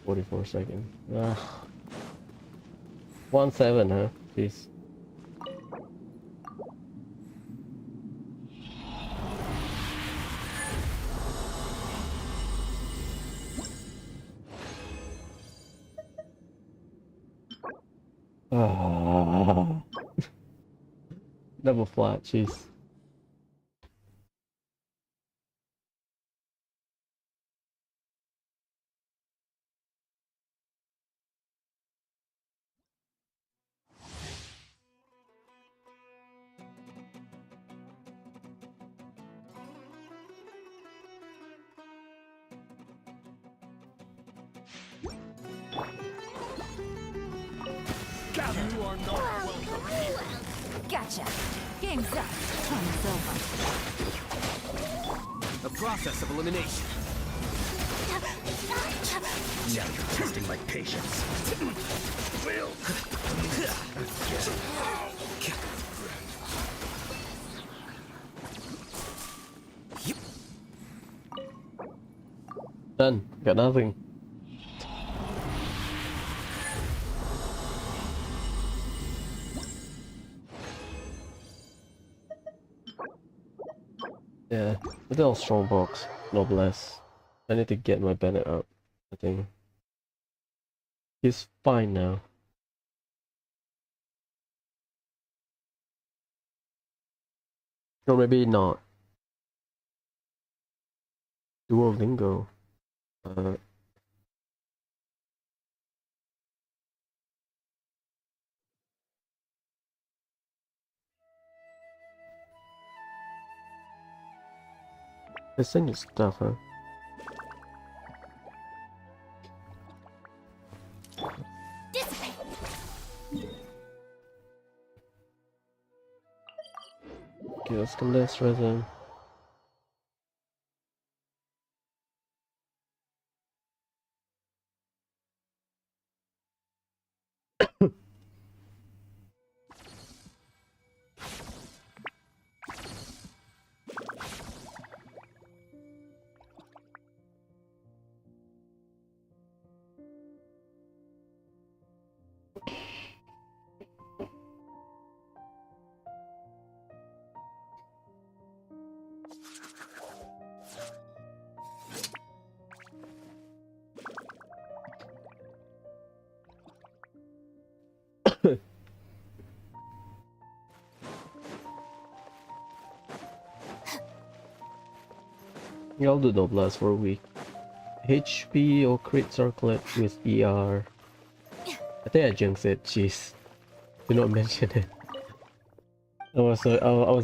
44 seconds. 1-7, huh? Jeez. Ah. Double flat, jeez. You are not welcome here. Gotcha! Game's up. Time's over. The process of elimination. Now you're testing my patience. Will. Done. Got nothing. Yeah, little strong box, no less. I need to get my Bennett up, I think. He's fine now. Or maybe not. Duolingo. Uh, this thing is tough, huh? Dissipate. Okay, let's come this resin. Yeah, I'll do no blast for a week. HP or crit circlet with ER. I think I jinxed it. Jeez, do not mention it. I was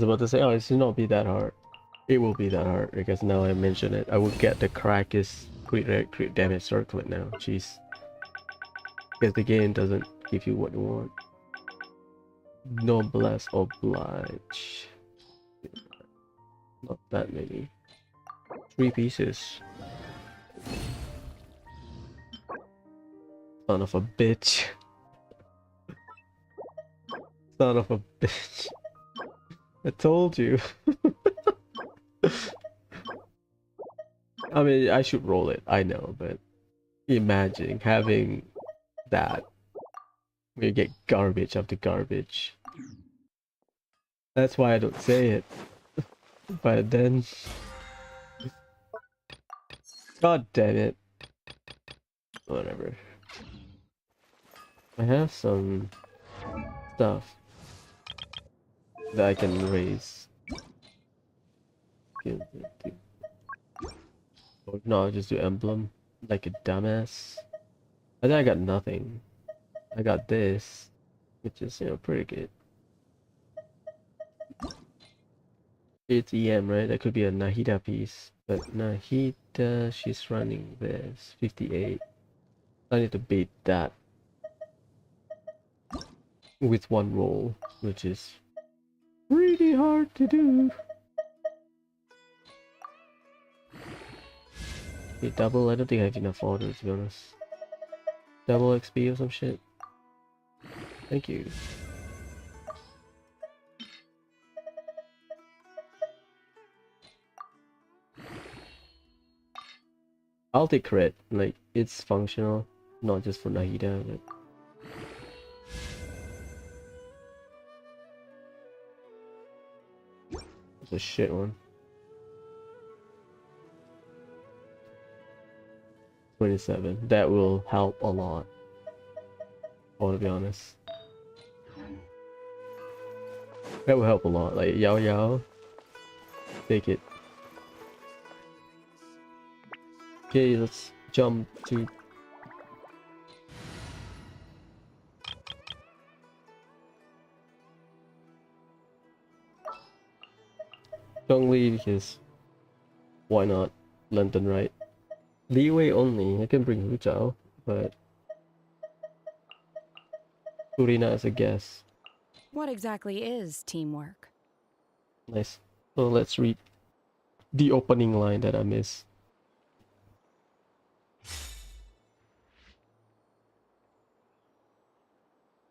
about to say, oh, it should not be that hard. It will be that hard because now I mention it. I will get the crackest crit damage circlet now. Jeez, because the game doesn't give you what you want. No blast oblige. Not that many. 3 pieces. Son of a bitch. Son of a bitch. I told you. I mean, I should roll it, I know, but imagine having that where you get garbage after garbage. That's why I don't say it. But then... God damn it. Whatever. I have some stuff that I can raise. Or no, I'll just do emblem like a dumbass. I think I got nothing. I got this, which is, you know, pretty good. It's EM, right? That could be a Nahida piece. But Nahida, she's running this. 58. I need to beat that with one roll, which is really hard to do. Okay, double, I don't think I have enough orders, to be honest. Double XP or some shit. Thank you. I'll take crit, like, it's functional, not just for Nahida, but... It's a shit one. 27. That will help a lot. I want to be honest. That will help a lot. Like, Yao Yao. Take it. Okay, let's jump to... Zhongli, because... Why not? London, right? Leeway only. I can bring Hu Zhao, but... Furina as a guess. What exactly is teamwork? Nice. So let's read the opening line that I missed.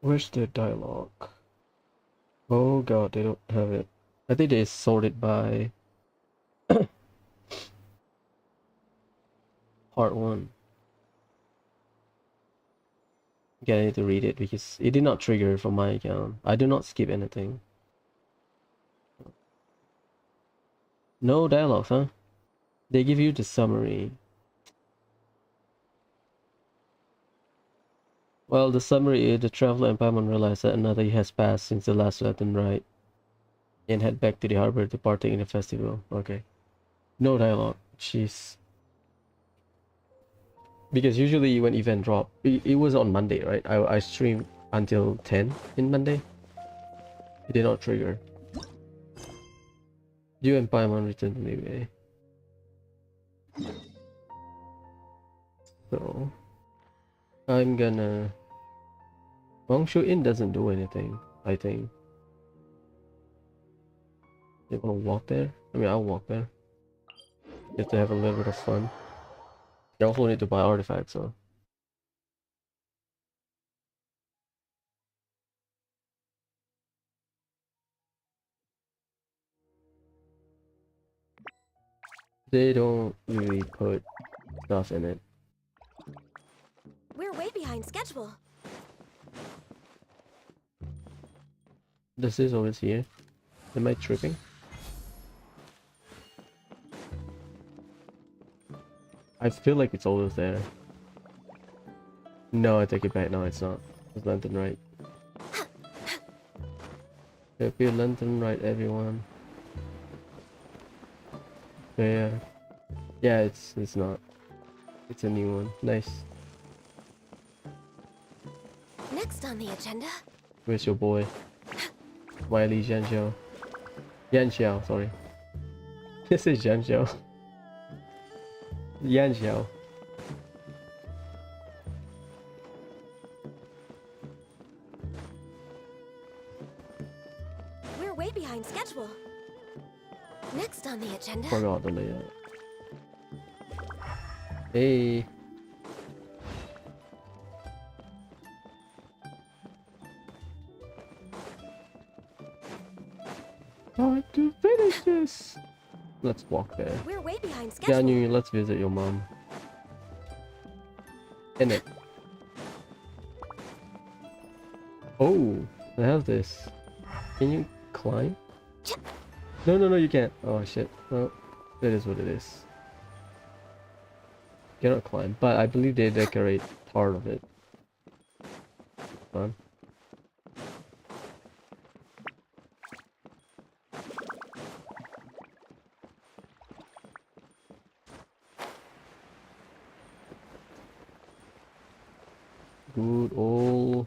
Where's the dialogue? Oh god, they don't have it. I think they sorted by part 1. Yeah, I need to read it because it did not trigger from my account. I do not skip anything. No dialogues, huh? They give you the summary. Well, the summary is the traveler and Paimon realize that another year has passed since the last Latin rite and head back to the harbor to partake in the festival. Okay. No dialogue. Jeez. Because usually when event drop, it was on Monday, right? I streamed until 10 in Monday. It did not trigger. You and Paimon returned anyway. So I'm gonna... Hongshu Inn doesn't do anything, I think. You wanna walk there? I mean, I'll walk there. Just to have a little bit of fun. You also need to buy artifacts, so... They don't really put stuff in it. We're way behind schedule. This is always here. Am I tripping? I feel like it's always there. No, I take it back. No, it's not. It's Lantern Rite. Happy Lantern Rite, everyone. There. Yeah, it's not. It's a new one. Nice. Next on the agenda. Where's your boy? Wiley Zhanxiao. Yanxiao, sorry. This is Zhanxiao. Yanxiao. We're way behind schedule. Next on the agenda. Forgot the layout. Hey. Time to finish this. Let's walk there. We're way behind schedule. Ganyu, let's visit your mom. In it. Oh, I have this. Can you climb? No, no, no, you can't. Oh shit. Well, it is what it is. Cannot climb, but I believe they decorate part of it. Fun. Good old...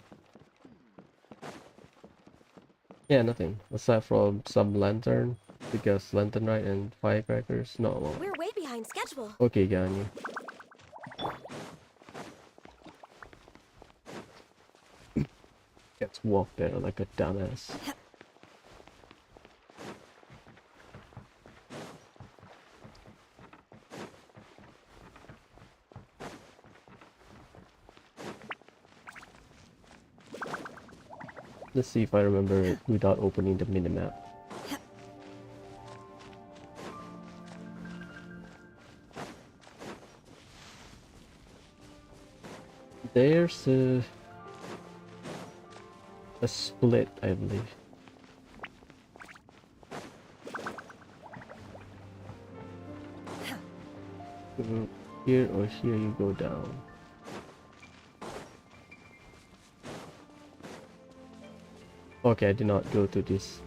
Yeah, nothing. Aside from some lantern, because lantern Rite and firecrackers, not a lot. We're way behind schedule. Okay, Ganyu. Let's walk there like a dumbass. Let's see if I remember it without opening the minimap. There's a split, I believe. So here or here you go down. Okay, I did not go to this.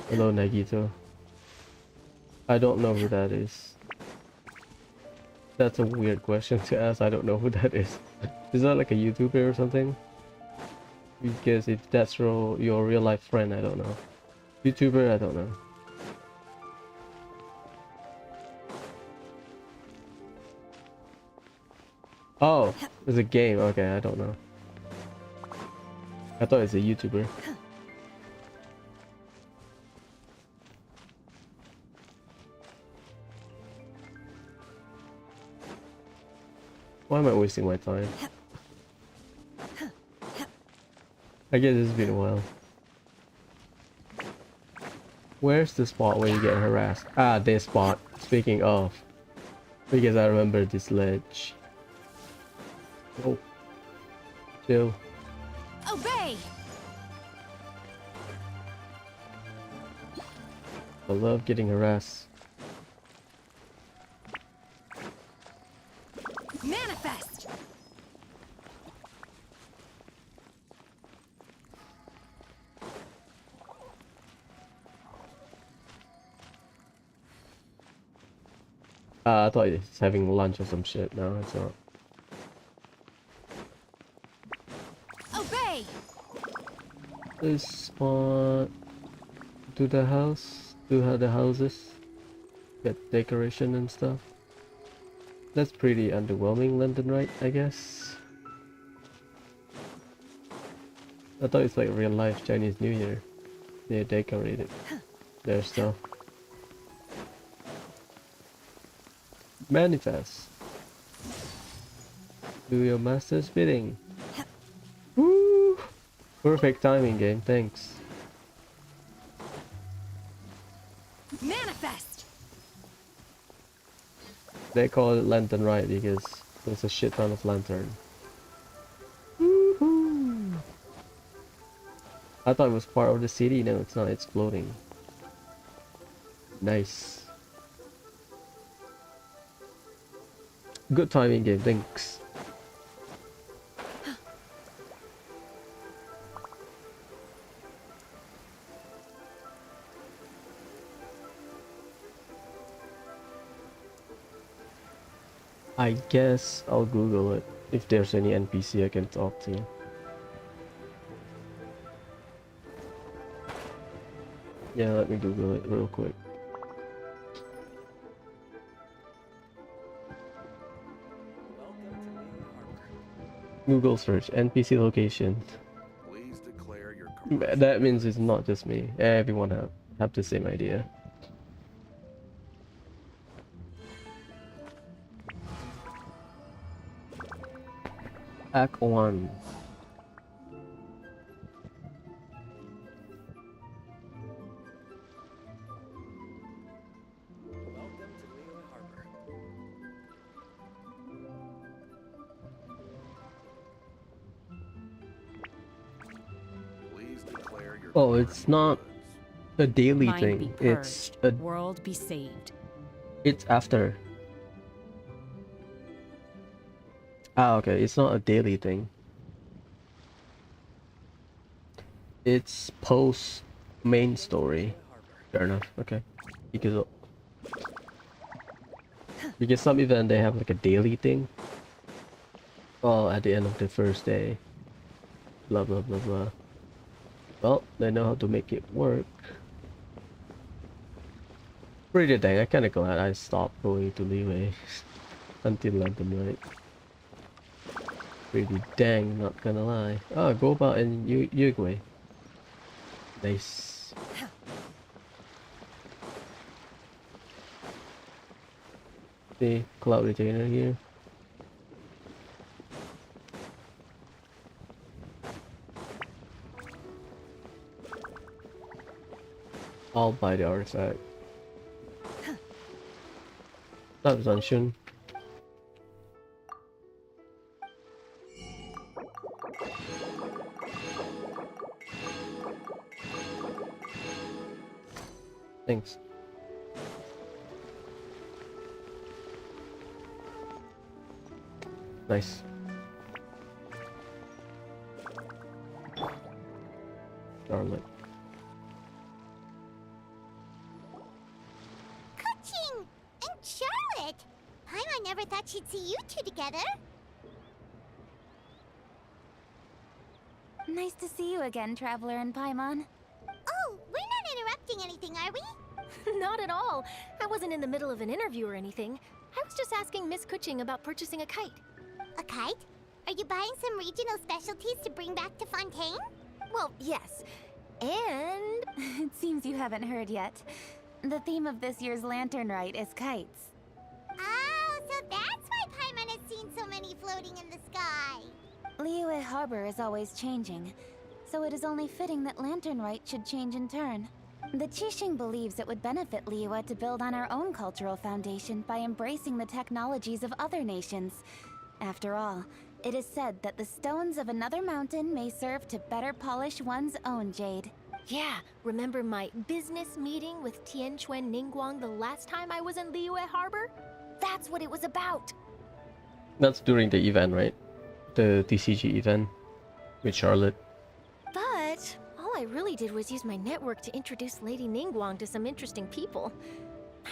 Hello, Nagito. I don't know who that is. That's a weird question to ask. I don't know who that is. Is that like a YouTuber or something? Because if that's your real life friend, I don't know. YouTuber, I don't know. Oh, it's a game. Okay, I don't know. I thought it's a YouTuber. Why am I wasting my time? I guess it's been a while. Where's the spot where you get harassed? Ah, this spot. Speaking of. Because I remember this ledge. Oh. Chill. Obey! I love getting harassed. Manifest! I thought it's having lunch or some shit. No, it's not. Obey! This spot. Do the house. Do how the houses. Get decoration and stuff. That's pretty underwhelming, London, right? I guess. I thought it's like real life Chinese New Year. They decorated their stuff. Manifest. Do your master's bidding. Woo! Perfect timing, game. Thanks. Manifest! They call it Lantern Rite because there's a shit ton of lantern. Woohoo! I thought it was part of the city. No, it's not. It's floating. Nice. Good timing, game. Thanks. I guess I'll Google it if there's any NPC I can talk to. Yeah, let me Google it real quick. Google search NPC location. Please declare your That means it's not just me. Everyone have the same idea. Act 1. Please declare your Oh, it's not a daily Mind thing. be It's purged, world be saved. it's after. Ah, okay. It's not a daily thing. It's post main story. Fair enough. Okay. Because some event they have like a daily thing. Well, at the end of the first day. Blah blah blah blah. Well, they know how to make it work. Pretty dang, I'm kinda glad I stopped going to Leeway until London, right? Pretty dang, not gonna lie. Oh, go about in Uruguay. Nice. See, cloud retainer here. I'll buy the artifact. Stop Zanshin. Thanks. Nice. Charlotte. Kuching! And Charlotte! Paimon never thought she'd see you two together. Nice to see you again, Traveler and Paimon. Oh, we're not interrupting anything, are we? Not at all. I wasn't in the middle of an interview or anything. I was just asking Miss Kuching about purchasing a kite. A kite? Are you buying some regional specialties to bring back to Fontaine? Well, yes. And It seems you haven't heard yet. The theme of this year's Lantern Rite is kites. Oh, so that's why Paimon has seen so many floating in the sky. Liyue Harbor is always changing, so it is only fitting that Lantern Rite should change in turn. The Qixing believes it would benefit Liyue to build on our own cultural foundation by embracing the technologies of other nations. After all, it is said that the stones of another mountain may serve to better polish one's own jade. yeah, remember my business meeting with Tianquan Ningguang the last time I was in Liyue Harbor? That's what it was about. That's during the event, right? The TCG event with Charlotte. But all I really did was use my network to introduce Lady Ningguang to some interesting people.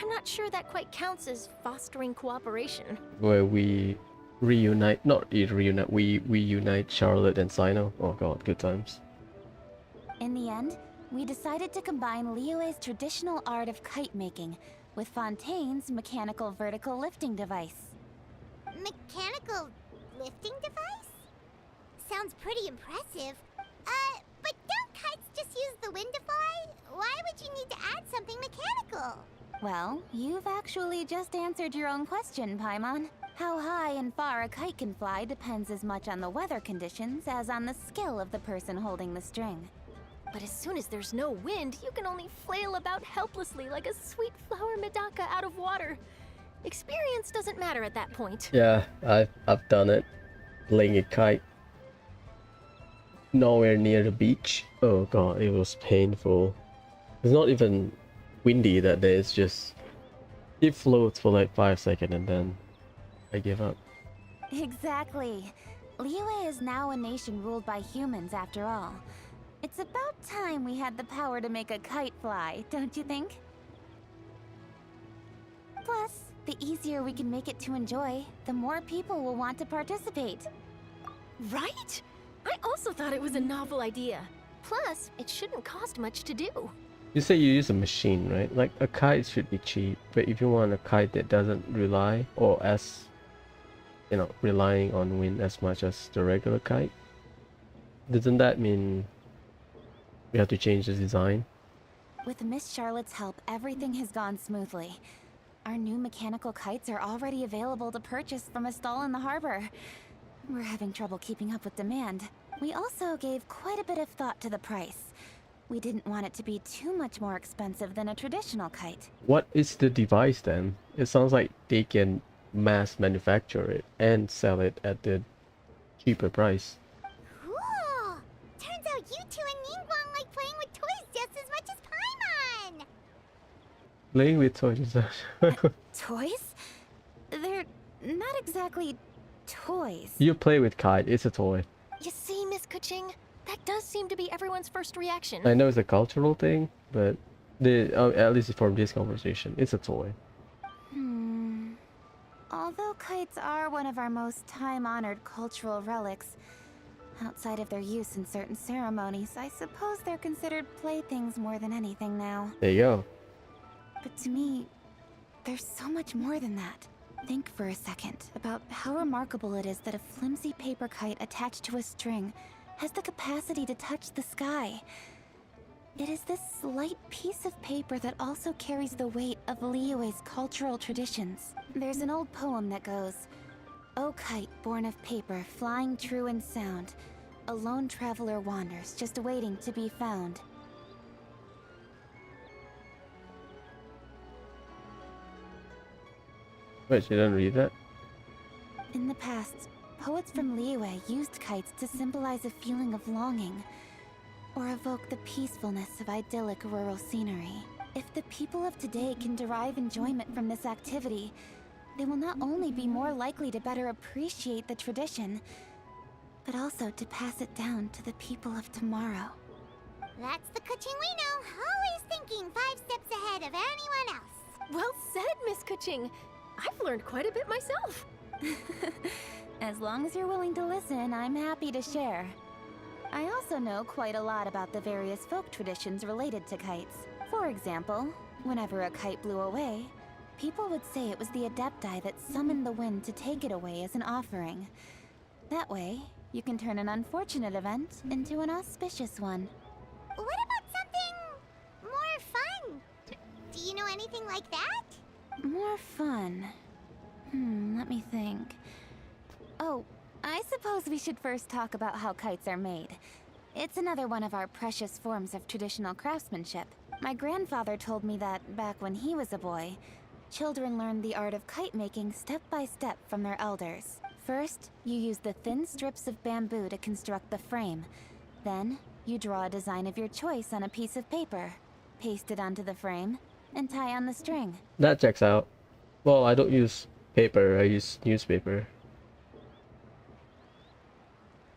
I'm not sure that quite counts as fostering cooperation. Where we reunite, not reunite, we unite Charlotte and Sino. Oh god, good times. In the end, we decided to combine Liyue's traditional art of kite making with Fontaine's mechanical vertical lifting device. Mechanical lifting device? Sounds pretty impressive. But don't kites just use the wind to fly? Why would you need to add something mechanical? Well, you've actually just answered your own question, Paimon. How high and far a kite can fly depends as much on the weather conditions as on the skill of the person holding the string. But as soon as there's no wind, you can only flail about helplessly like a sweet flower medaka out of water. Experience doesn't matter at that point. Yeah, I've done it. Playing a kite. Nowhere near the beach. Oh god, it was painful. It's not even windy that day, it's just... It floats for like 5 seconds and then I give up. Exactly. Liyue is now a nation ruled by humans after all. It's about time we had the power to make a kite fly, don't you think? Plus, the easier we can make it to enjoy, the more people will want to participate. Right? I also thought it was a novel idea. Plus, it shouldn't cost much to do. You say you use a machine, right? Like a kite should be cheap, but if you want a kite that doesn't rely or as, you know, relying on wind as much as the regular kite, doesn't that mean we have to change the design? With Miss Charlotte's help, everything has gone smoothly. Our new mechanical kites are already available to purchase from a stall in the harbor. We're having trouble keeping up with demand. We also gave quite a bit of thought to the price. We didn't want it to be too much more expensive than a traditional kite. What is the device then? It sounds like they can mass manufacture it and sell it at the cheaper price. Cool! Turns out you two and Ningguang like playing with toys just as much as Paimon! Playing with toys is that? Toys? They're not exactly toys. You play with kite, it's a toy. You see, Miss Kuching? That does seem to be everyone's first reaction. I know it's a cultural thing, but at least from this conversation, it's a toy. Although kites are one of our most time-honored cultural relics, outside of their use in certain ceremonies, I suppose they're considered playthings more than anything now. There you go. But to me, there's so much more than that. Think for a second about how remarkable it is that a flimsy paper kite attached to a string has the capacity to touch the sky. It is this light piece of paper that also carries the weight of Liyue's cultural traditions. There's an old poem that goes, "O kite born of paper, flying true in sound, a lone traveler wanders, just waiting to be found." Wait, you didn't read that? In the past, poets from Liyue used kites to symbolize a feeling of longing, or evoke the peacefulness of idyllic rural scenery. If the people of today can derive enjoyment from this activity, they will not only be more likely to better appreciate the tradition, but also to pass it down to the people of tomorrow. That's the Kuching we know, always thinking 5 steps ahead of anyone else. Well said, Miss Kuching. I've learned quite a bit myself. As long as you're willing to listen, I'm happy to share. I also know quite a lot about the various folk traditions related to kites. For example, whenever a kite blew away, people would say it was the Adepti that summoned the wind to take it away as an offering. That way, you can turn an unfortunate event into an auspicious one. What about something more fun? Do you know anything like that? More fun. Let me think. Oh, I suppose we should first talk about how kites are made. It's another one of our precious forms of traditional craftsmanship. My grandfather told me that, back when he was a boy, children learned the art of kite making step by step from their elders. First, you use the thin strips of bamboo to construct the frame. Then, you draw a design of your choice on a piece of paper, paste it onto the frame, and tie on the string. That checks out. Well, I don't use paper, I use newspaper.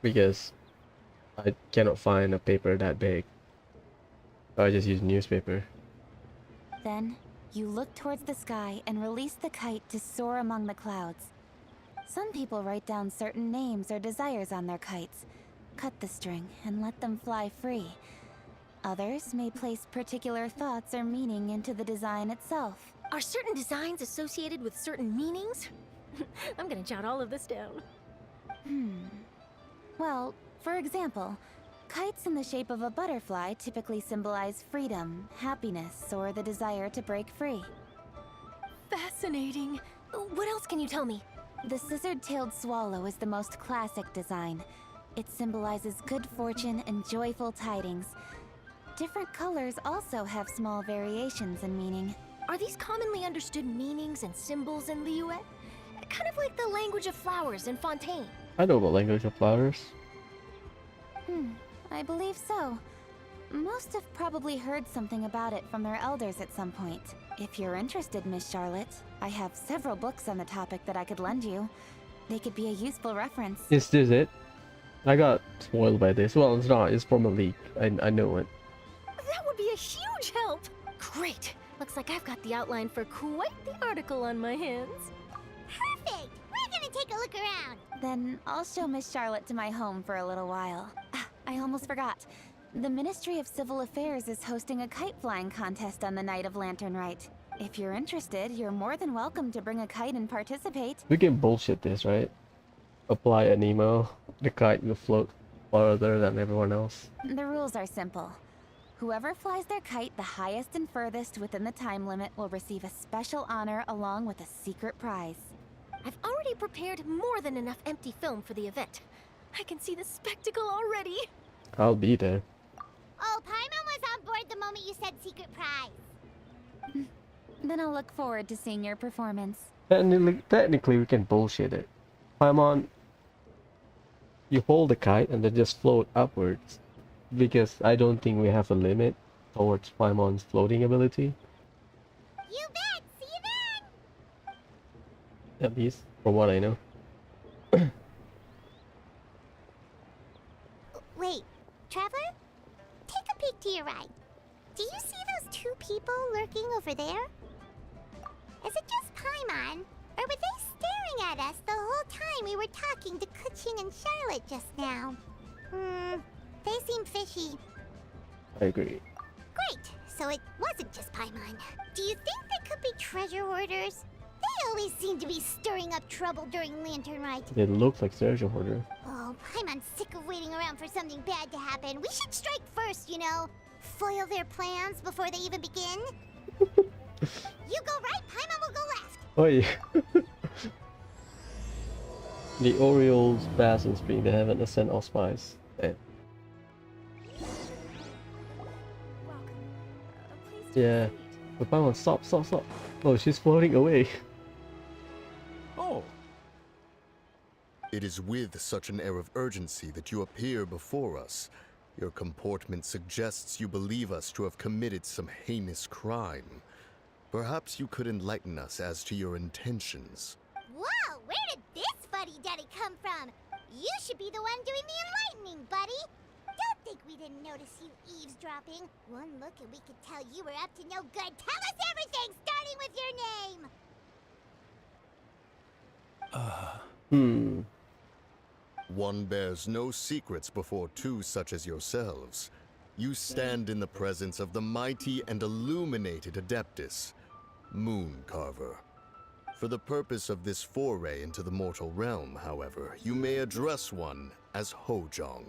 Because I cannot find a paper that big. So I just use newspaper. Then, You look towards the sky and release the kite to soar among the clouds. Some people write down certain names or desires on their kites, cut the string, and let them fly free. Others may place particular thoughts or meaning into the design itself. Are certain designs associated with certain meanings? I'm gonna jot all of this down. Well, for example, kites in the shape of a butterfly typically symbolize freedom, happiness, or the desire to break free. Fascinating. What else can you tell me? The scissor-tailed swallow is the most classic design. It symbolizes good fortune and joyful tidings. Different colors also have small variations in meaning. Are these commonly understood meanings and symbols in Liyue? Kind of like the language of flowers in Fontaine. I know about language of flowers. I believe so. Most have probably heard something about it from their elders at some point. If you're interested, Miss Charlotte, I have several books on the topic that I could lend you. They could be a useful reference. Is this it? I got spoiled by this. Well, it's not. It's from a leak. I know it. That would be a huge help! Great! Looks like I've got the outline for quite the article on my hands. Perfect! We're gonna take a look around. Then I'll show Miss Charlotte to my home for a little while. I almost forgot. The Ministry of Civil Affairs is hosting a kite flying contest on the night of Lantern Rite. If you're interested, you're more than welcome to bring a kite and participate. We can bullshit this, right? Apply an email. The kite will float farther than everyone else. The rules are simple. Whoever flies their kite the highest and furthest within the time limit will receive a special honor along with a secret prize. I've already prepared more than enough empty film for the event. I can see the spectacle already. I'll be there. Oh, Paimon was on board the moment you said secret prize. Then I'll look forward to seeing your performance. Technically, we can bullshit it. Paimon, you hold the kite and then just float upwards. Because I don't think we have a limit towards Paimon's floating ability. You bet! See you then! At least, from what I know. Wait, Traveler? Take a peek to your right. Do you see those two people lurking over there? Is it just Paimon? Or were they staring at us the whole time we were talking to Kuching and Charlotte just now? They seem fishy. I agree. Great, so it wasn't just Paimon. Do you think they could be treasure hoarders? They always seem to be stirring up trouble during Lantern Rite. They look like treasure hoarder. Oh, Paimon's sick of waiting around for something bad to happen. We should strike first, you know. Foil their plans before they even begin. You go right, Paimon will go left. Oh yeah. The Orioles bask in spring, they haven't ascend all spies. Yeah. But Paimon, stop. Oh, she's floating away. Oh, It is with such an air of urgency that you appear before us. Your comportment suggests you believe us to have committed some heinous crime. Perhaps you could enlighten us as to your intentions. Whoa, where did this fuddy-duddy come from? You should be the one doing the enlightening, buddy. Don't think we didn't notice you eavesdropping. One look and we could tell you were up to no good. Tell us everything, starting with your name. One bears no secrets before two such as yourselves. You stand in the presence of the mighty and illuminated Adeptus, Mooncarver. For the purpose of this foray into the mortal realm, however, you may address one as Hojong.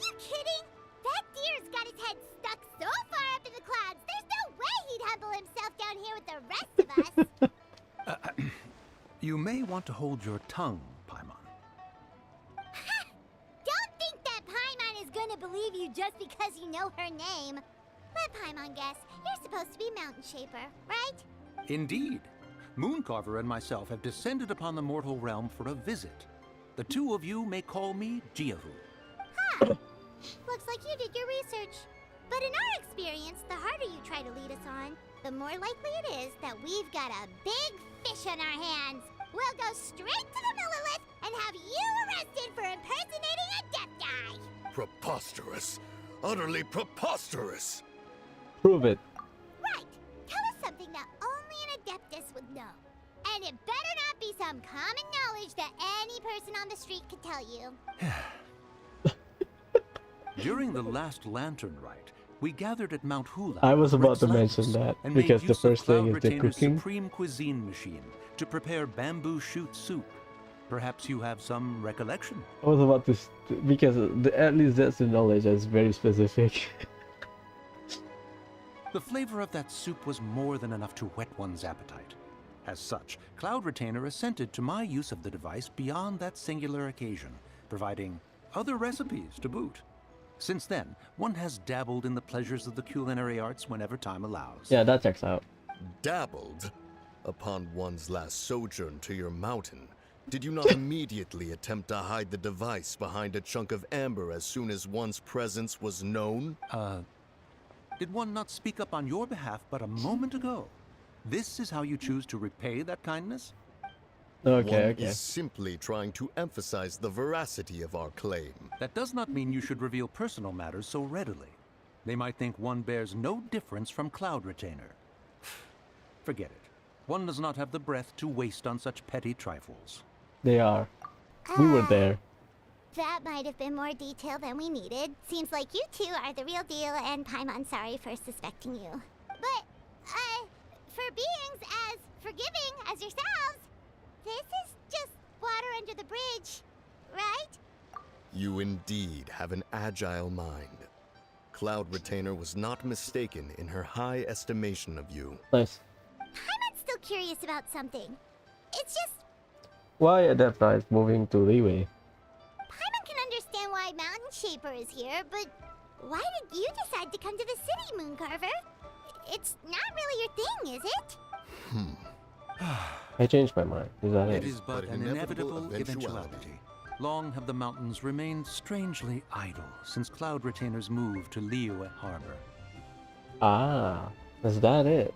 You kidding? That deer's got his head stuck so far up in the clouds, there's no way he'd humble himself down here with the rest of us. you may want to hold your tongue, Paimon. Don't think that Paimon is gonna believe you just because you know her name. Let Paimon guess. You're supposed to be Mountain Shaper, right? Indeed. Mooncarver and myself have descended upon the mortal realm for a visit. The two of you may call me Jiahu. Looks like you did your research. But in our experience, the harder you try to lead us on, the more likely it is that we've got a big fish on our hands. We'll go straight to the Millilith and have you arrested for impersonating a death guy. Preposterous! Utterly preposterous! Prove it. Right. that only an Adeptus would know. And it better not be some common knowledge that any person on the street could tell you. During the last Lantern Rite, we gathered at Mount Hula. I was with about Rex to mention Lapis, that, and because made the use of first thing Cloud is the Retainer's cooking. Supreme Cuisine Machine to prepare bamboo shoot soup. Perhaps you have some recollection? I was about to, because at least that's the knowledge that's very specific. The flavor of that soup was more than enough to whet one's appetite. As such, Cloud Retainer assented to my use of the device beyond that singular occasion, providing other recipes to boot. Since then, one has dabbled in the pleasures of the culinary arts whenever time allows. Yeah, that checks out. Dabbled? Upon one's last sojourn to your mountain, did you not immediately attempt to hide the device behind a chunk of amber as soon as one's presence was known? Did one not speak up on your behalf but a moment ago? This is how you choose to repay that kindness? Okay, One is simply trying to emphasize the veracity of our claim. That does not mean you should reveal personal matters so readily. They might think one bears no difference from Cloud Retainer. Forget it. One does not have the breath to waste on such petty trifles. They are. We were there. That might have been more detail than we needed. Seems like you two are the real deal, and Paimon's sorry for suspecting you. But, for beings as forgiving as yourselves, this is just water under the bridge, right? You indeed have an agile mind. Cloud Retainer was not mistaken in her high estimation of you. Nice. Paimon's still curious about something. It's just, Why Adepti is moving to Leeway? Paimon can understand why Mountain Shaper is here, but why did you decide to come to the city, Mooncarver? It's not really your thing, is it? I changed my mind. Is that It it? is but an inevitable eventuality. Long have the mountains remained strangely idle since Cloud Retainer's move to Liyue Harbor. Ah, is that it?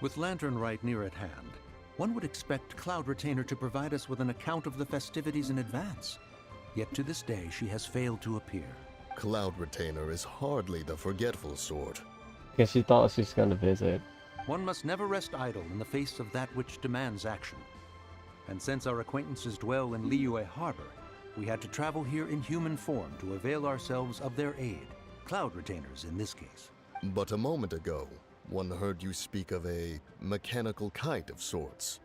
With Lantern Rite near at hand, one would expect Cloud Retainer to provide us with an account of the festivities in advance. Yet to this day, she has failed to appear. Cloud Retainer is hardly the forgetful sort. Because she thought she was gonna visit. One must never rest idle in the face of that which demands action. And since our acquaintances dwell in Liyue Harbor, we had to travel here in human form to avail ourselves of their aid. Cloud Retainers in this case. But a moment ago, one heard you speak of a mechanical kite of sorts.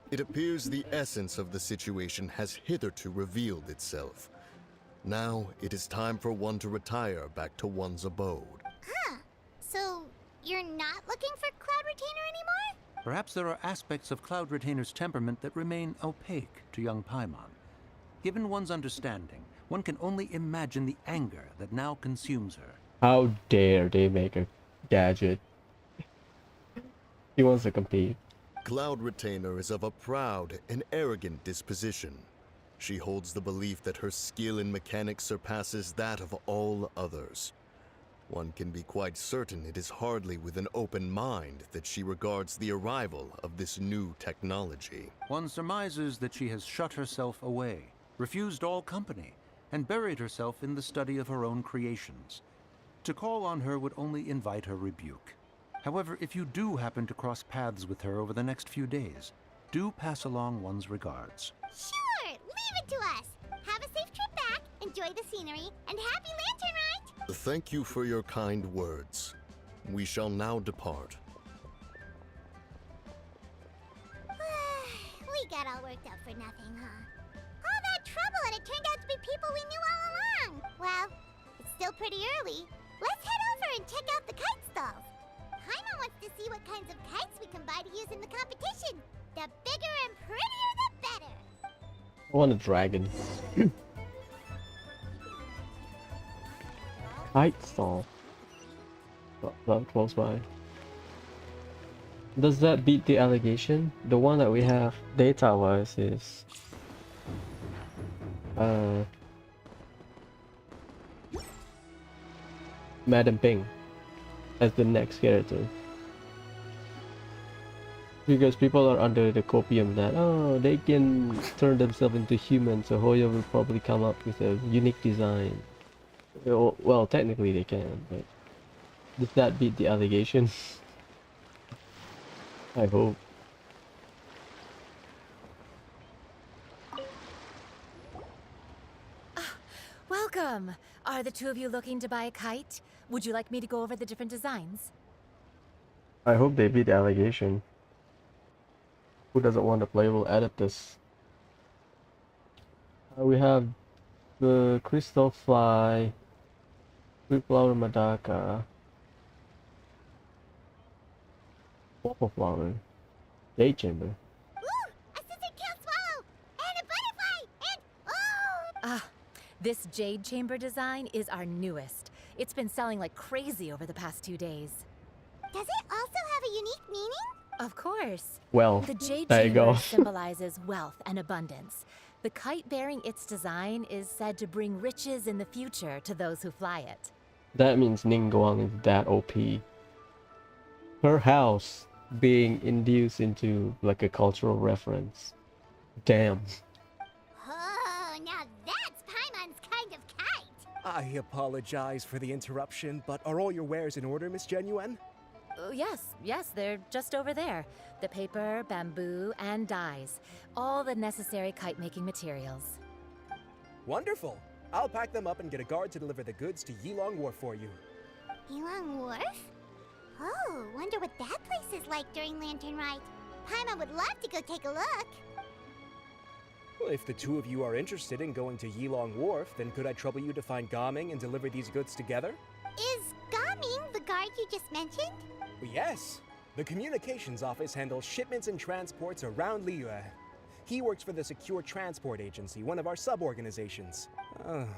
It appears the essence of the situation has hitherto revealed itself. Now it is time for one to retire back to one's abode. Huh. So, you're not looking for Cloud Retainer anymore? Perhaps there are aspects of Cloud Retainer's temperament that remain opaque to young Paimon. Given one's understanding, one can only imagine the anger that now consumes her. How dare they make a gadget? He wants to compete. Cloud Retainer is of a proud and arrogant disposition. She holds the belief that her skill in mechanics surpasses that of all others. One can be quite certain it is hardly with an open mind that she regards the arrival of this new technology. One surmises that she has shut herself away, refused all company, and buried herself in the study of her own creations. To call on her would only invite her rebuke. However, if you do happen to cross paths with her over the next few days, do pass along one's regards. Sure, leave it to us. Have a safe trip back, enjoy the scenery, and happy Lantern Rite! Thank you for your kind words. We shall now depart. We got all worked up for nothing, huh? All that trouble and it turned out to be people we knew all along. Well, it's still pretty early. Let's head over and check out the kite stalls. Paimon wants to see what kinds of kites we can buy to use in the competition. The bigger and prettier, the better. I want a dragon. Kite stall. Not close by. Does that beat the allegation? The one that we have data-wise is Madam Ping as the next character. Because people are under the copium that they can turn themselves into humans, so Hoya will probably come up with a unique design. Well, technically they can, but does that beat the allegation? I hope. Welcome! Are the two of you looking to buy a kite? Would you like me to go over the different designs? I hope they beat the allegation. Who doesn't want a playable Adeptus? We have the Crystal Fly, Sweet Flower Madaka, Purple Flower, Jade Chamber. Ooh! A scissor can't swallow! And a butterfly! And oh! Ah, this Jade Chamber design is our newest. It's been selling like crazy over the past 2 days. Does it also have a unique meaning? Of course. Well, The Jade there you Chamber go. symbolizes wealth and abundance. The kite bearing its design is said to bring riches in the future to those who fly it. That means Ningguang is that OP. Her house being induced into like a cultural reference. Damn. Oh, now that's Paimon's kind of kite! I apologize for the interruption, but are all your wares in order, Miss Genuine? Yes, they're just over there. The paper, bamboo, and dyes. All the necessary kite-making materials. Wonderful! I'll pack them up and get a guard to deliver the goods to Yilong Wharf for you. Yilong Wharf? Oh, wonder what that place is like during Lantern Rite. Paimon would love to go take a look. Well, if the two of you are interested in going to Yilong Wharf, then could I trouble you to find Gaming and deliver these goods together? Is Gaming the guard you just mentioned? Well, yes. The communications office handles shipments and transports around Liyue. He works for the Secure Transport Agency, one of our sub-organizations.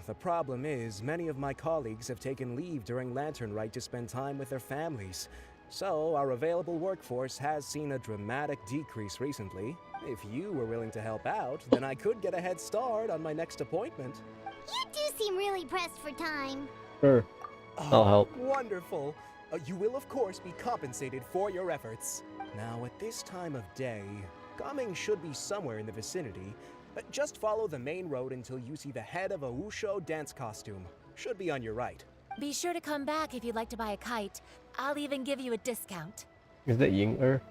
The problem is, many of my colleagues have taken leave during Lantern Rite to spend time with their families. So, our available workforce has seen a dramatic decrease recently. If you were willing to help out, then I could get a head start on my next appointment. You do seem really pressed for time. Sure. I'll help. Wonderful. You will, of course, be compensated for your efforts. Now, at this time of day, Gaming should be somewhere in the vicinity. But just follow the main road until you see the head of a Wushu dance costume. Should be on your right. Be sure to come back if you'd like to buy a kite. I'll even give you a discount. Is that Ying-Er?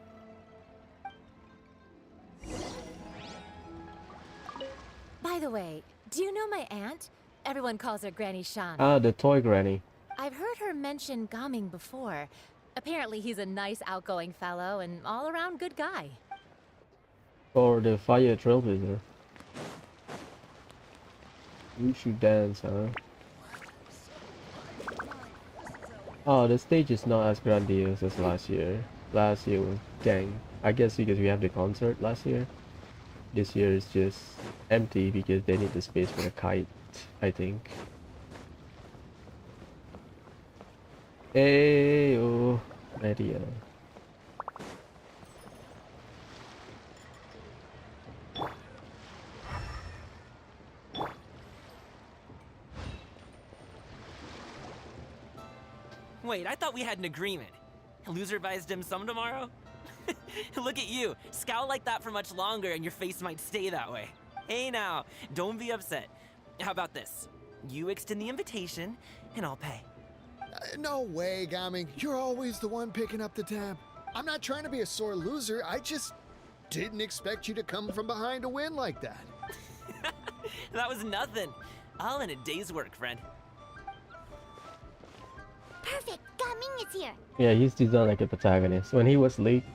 By the way, do you know my aunt? Everyone calls her Granny Shan. Ah, the toy granny. I've heard her mention Gaming before. Apparently he's a nice, outgoing fellow and all-around good guy. Or the fire trailblazer. You should dance, huh? Oh, the stage is not as grandiose as last year. Last year was dang. I guess because we have the concert last year. This year is just empty because they need the space for the kite, I think. Hey, oh, Maria. Wait, I thought we had an agreement. Loser buys dim sum tomorrow? Look at you. Scowl like that for much longer and your face might stay that way. Hey now, don't be upset. How about this? You extend the invitation and I'll pay. No way, Gaming. You're always the one picking up the tab. I'm not trying to be a sore loser. I just didn't expect you to come from behind to win like that. That was nothing. All in a day's work, friend. Perfect! Gaming is here! Yeah, he's designed like a protagonist. When he was leaked,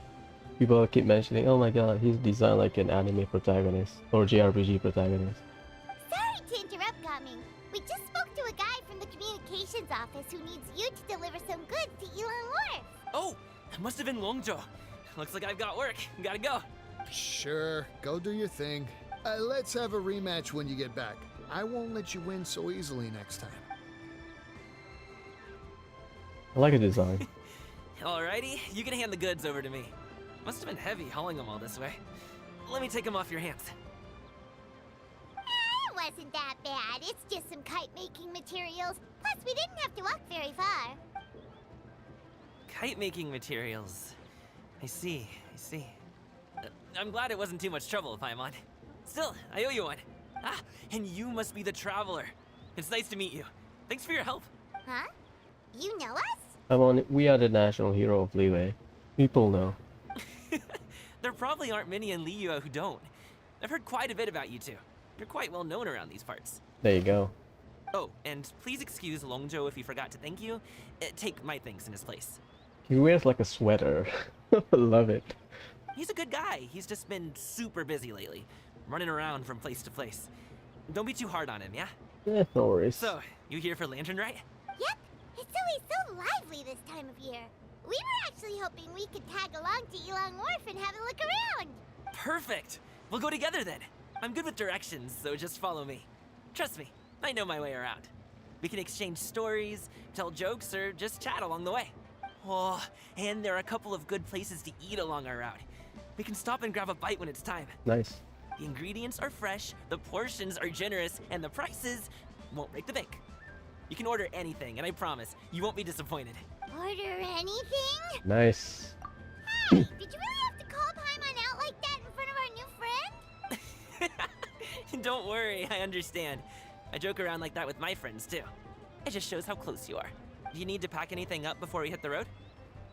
people keep mentioning, oh my god, he's designed like an anime protagonist or JRPG protagonist. Sorry to interrupt, Gaming. We just spoke to a guy from the communications office who needs you to deliver some goods to Yilong Wharf. Oh, that must have been Longzhou. Looks like I've got work. Gotta go. Sure, go do your thing. Let's have a rematch when you get back. I won't let you win so easily next time. I like the design. Alrighty, you can hand the goods over to me. Must have been heavy hauling them all this way. Let me take them off your hands. It wasn't that bad. It's just some kite-making materials. Plus, we didn't have to walk very far. Kite-making materials. I see. I'm glad it wasn't too much trouble, Paimon. Still, I owe you one. Ah, and you must be the traveler. It's nice to meet you. Thanks for your help. Huh? You know us? We are the national hero of Liyue. People know. There probably aren't many in Liyue who don't. I've heard quite a bit about you two. You're quite well known around these parts. There you go. Oh, and please excuse Longzhou if he forgot to thank you. Take my thanks in his place. He wears like a sweater. Love it. He's a good guy. He's just been super busy lately, running around from place to place. Don't be too hard on him, yeah? Yeah, no worries. So, you here for Lantern Rite? Yep. It's always so lively this time of year. We were actually hoping we could tag along to Elong Wharf and have a look around. Perfect. We'll go together then. I'm good with directions, so just follow me. Trust me, I know my way around. We can exchange stories, tell jokes, or just chat along the way. Oh, and there are a couple of good places to eat along our route. We can stop and grab a bite when it's time. Nice. The ingredients are fresh, the portions are generous, and the prices won't break the bank. You can order anything, and I promise, you won't be disappointed. Order anything? Nice. Hey, did you really have to call Paimon out like that in front of our new friend? Don't worry, I understand. I joke around like that with my friends, too. It just shows how close you are. Do you need to pack anything up before we hit the road?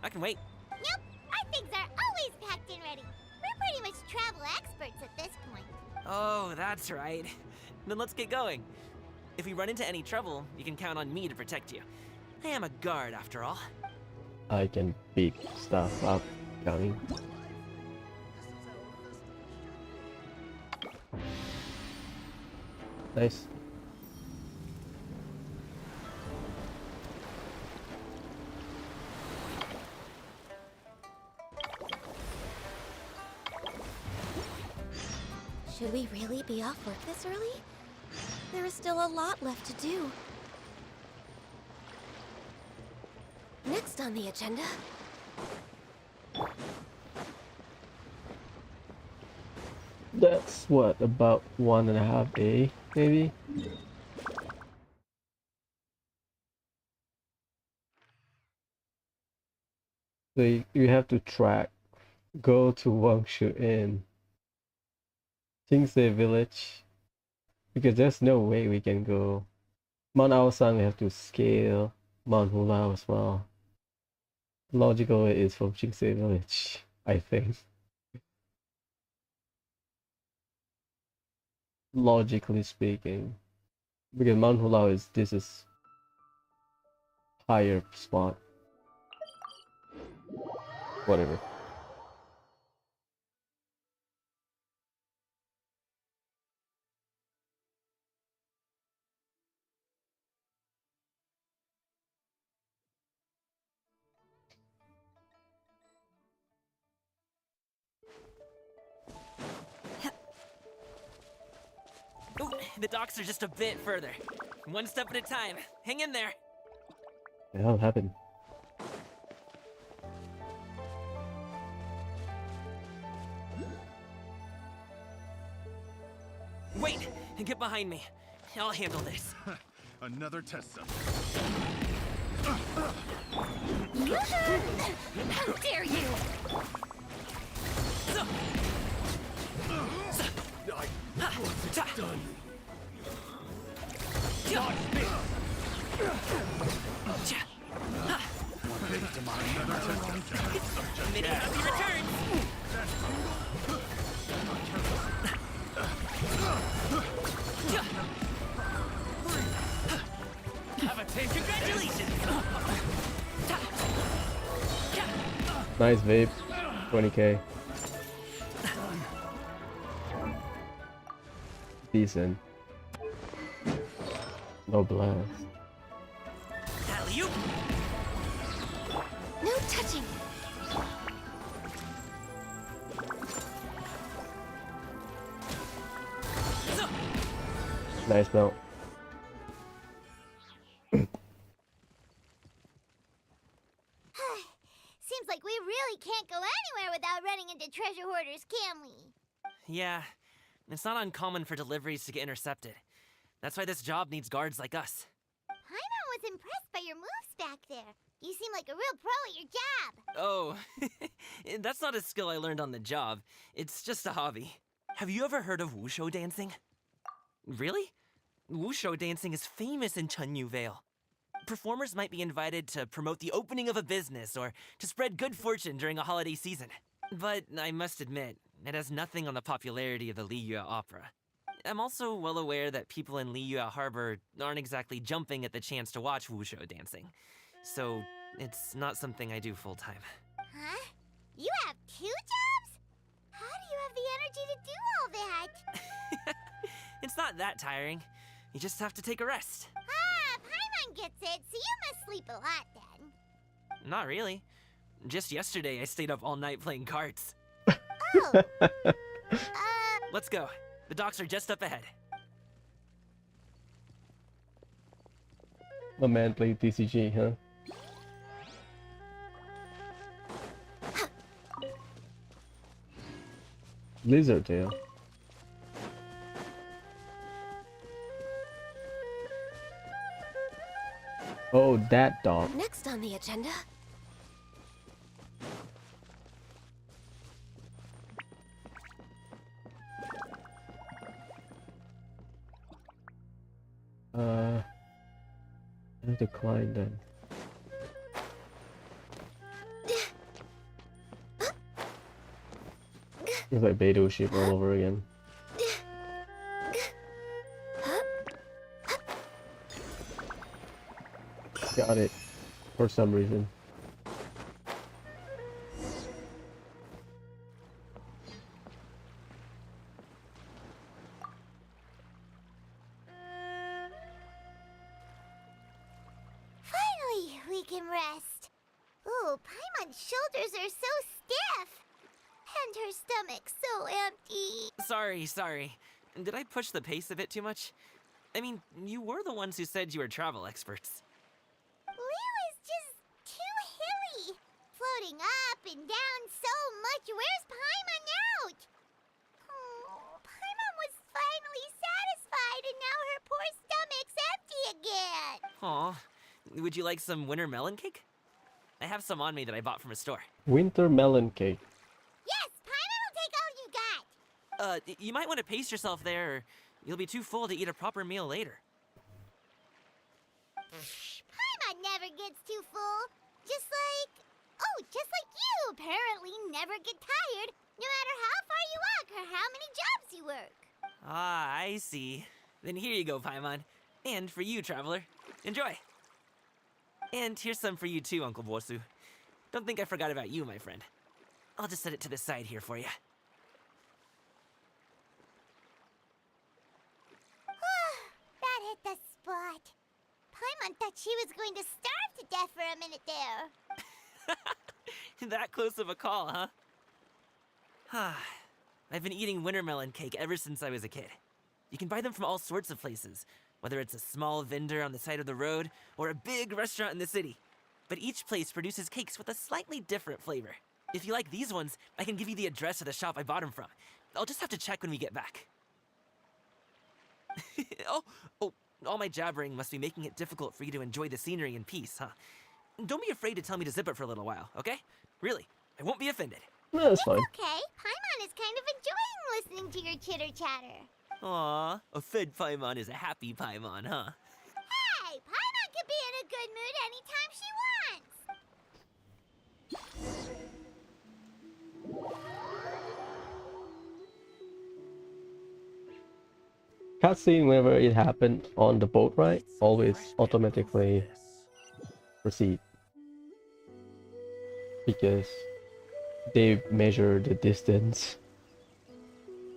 I can wait. Nope, our things are always packed and ready. We're pretty much travel experts at this point. Oh, that's right. Then let's get going. If we run into any trouble, you can count on me to protect you. I am a guard, after all. I can pick stuff up. Coming. Nice. Should we really be off work this early? There is still a lot left to do. Next on the agenda... That's what, about 1.5 maybe? So you have to track, go to Wangshu Inn, Jingse Village, because there's no way we can go. Mount Aosan we have to scale, Mount Hulao as well. Logical way is from Jingse Village, I think. Logically speaking, because Mount Hulao is higher spot. Whatever. Ooh, the docks are just a bit further. One step at a time. Hang in there. The hell happened? Wait! Get behind me. I'll handle this. Another test sub. How dare you! Done. Many happy returns! Have a 10, congratulations! Nice vape, 20k. Decent. No blast. Alley-oop! No touching! Nice mount. Seems like we really can't go anywhere without running into treasure hoarders, can we? Yeah, it's not uncommon for deliveries to get intercepted. That's why this job needs guards like us. Paimon was impressed by your moves back there. You seem like a real pro at your job. Oh, that's not a skill I learned on the job. It's just a hobby. Have you ever heard of wushu dancing? Really? Wushu dancing is famous in Chunyu Vale. Performers might be invited to promote the opening of a business or to spread good fortune during a holiday season. But I must admit, it has nothing on the popularity of the Liyue Opera. I'm also well aware that people in Liyue Harbor aren't exactly jumping at the chance to watch wushou dancing. So, it's not something I do full-time. Huh? You have 2 jobs? How do you have the energy to do all that? It's not that tiring. You just have to take a rest. Ah, Paimon gets it, so you must sleep a lot then. Not really. Just yesterday, I stayed up all night playing cards. Oh. Let's go. The docks are just up ahead. My man played TCG, huh? Lizard tail. Oh, that dog. Next on the agenda. I have to climb then. It's like Beidou ship all over again. Got it. For some reason. Finally, we can rest. Ooh, Paimon's shoulders are so stiff. And her stomach so empty. Sorry. Did I push the pace a bit too much? I mean, you were the ones who said you were travel experts. Liu is just too hilly. Floating up and down so much. Where's Paimon out? Oh, Paimon was finally satisfied and now her poor stomach's empty again. Aw. Would you like some winter melon cake? I have some on me that I bought from a store. Winter melon cake. Yes, Paimon will take all you got. You might want to pace yourself there, or you'll be too full to eat a proper meal later. Paimon never gets too full. Just like you apparently never get tired, no matter how far you walk or how many jobs you work. Ah, I see. Then here you go, Paimon. And for you, traveler. Enjoy. And here's some for you too, Uncle Bosu. Don't think I forgot about you, my friend. I'll just set it to the side here for you. That hit the spot. Paimon thought she was going to starve to death for a minute there. That close of a call, huh? I've been eating winter melon cake ever since I was a kid. You can buy them from all sorts of places, whether it's a small vendor on the side of the road or a big restaurant in the city. But each place produces cakes with a slightly different flavor. If you like these ones, I can give you the address of the shop I bought them from. I'll just have to check when we get back. Oh, all my jabbering must be making it difficult for you to enjoy the scenery in peace, huh? Don't be afraid to tell me to zip it for a little while, okay? Really, I won't be offended. No, that's fine. Okay, Paimon is kind of enjoying listening to your chitter-chatter. Aw, a fed Paimon is a happy Paimon, huh? Hey, Paimon can be in a good mood anytime she wants. Cutscene whenever it happened on the boat ride, always automatically proceed. Because they measure the distance.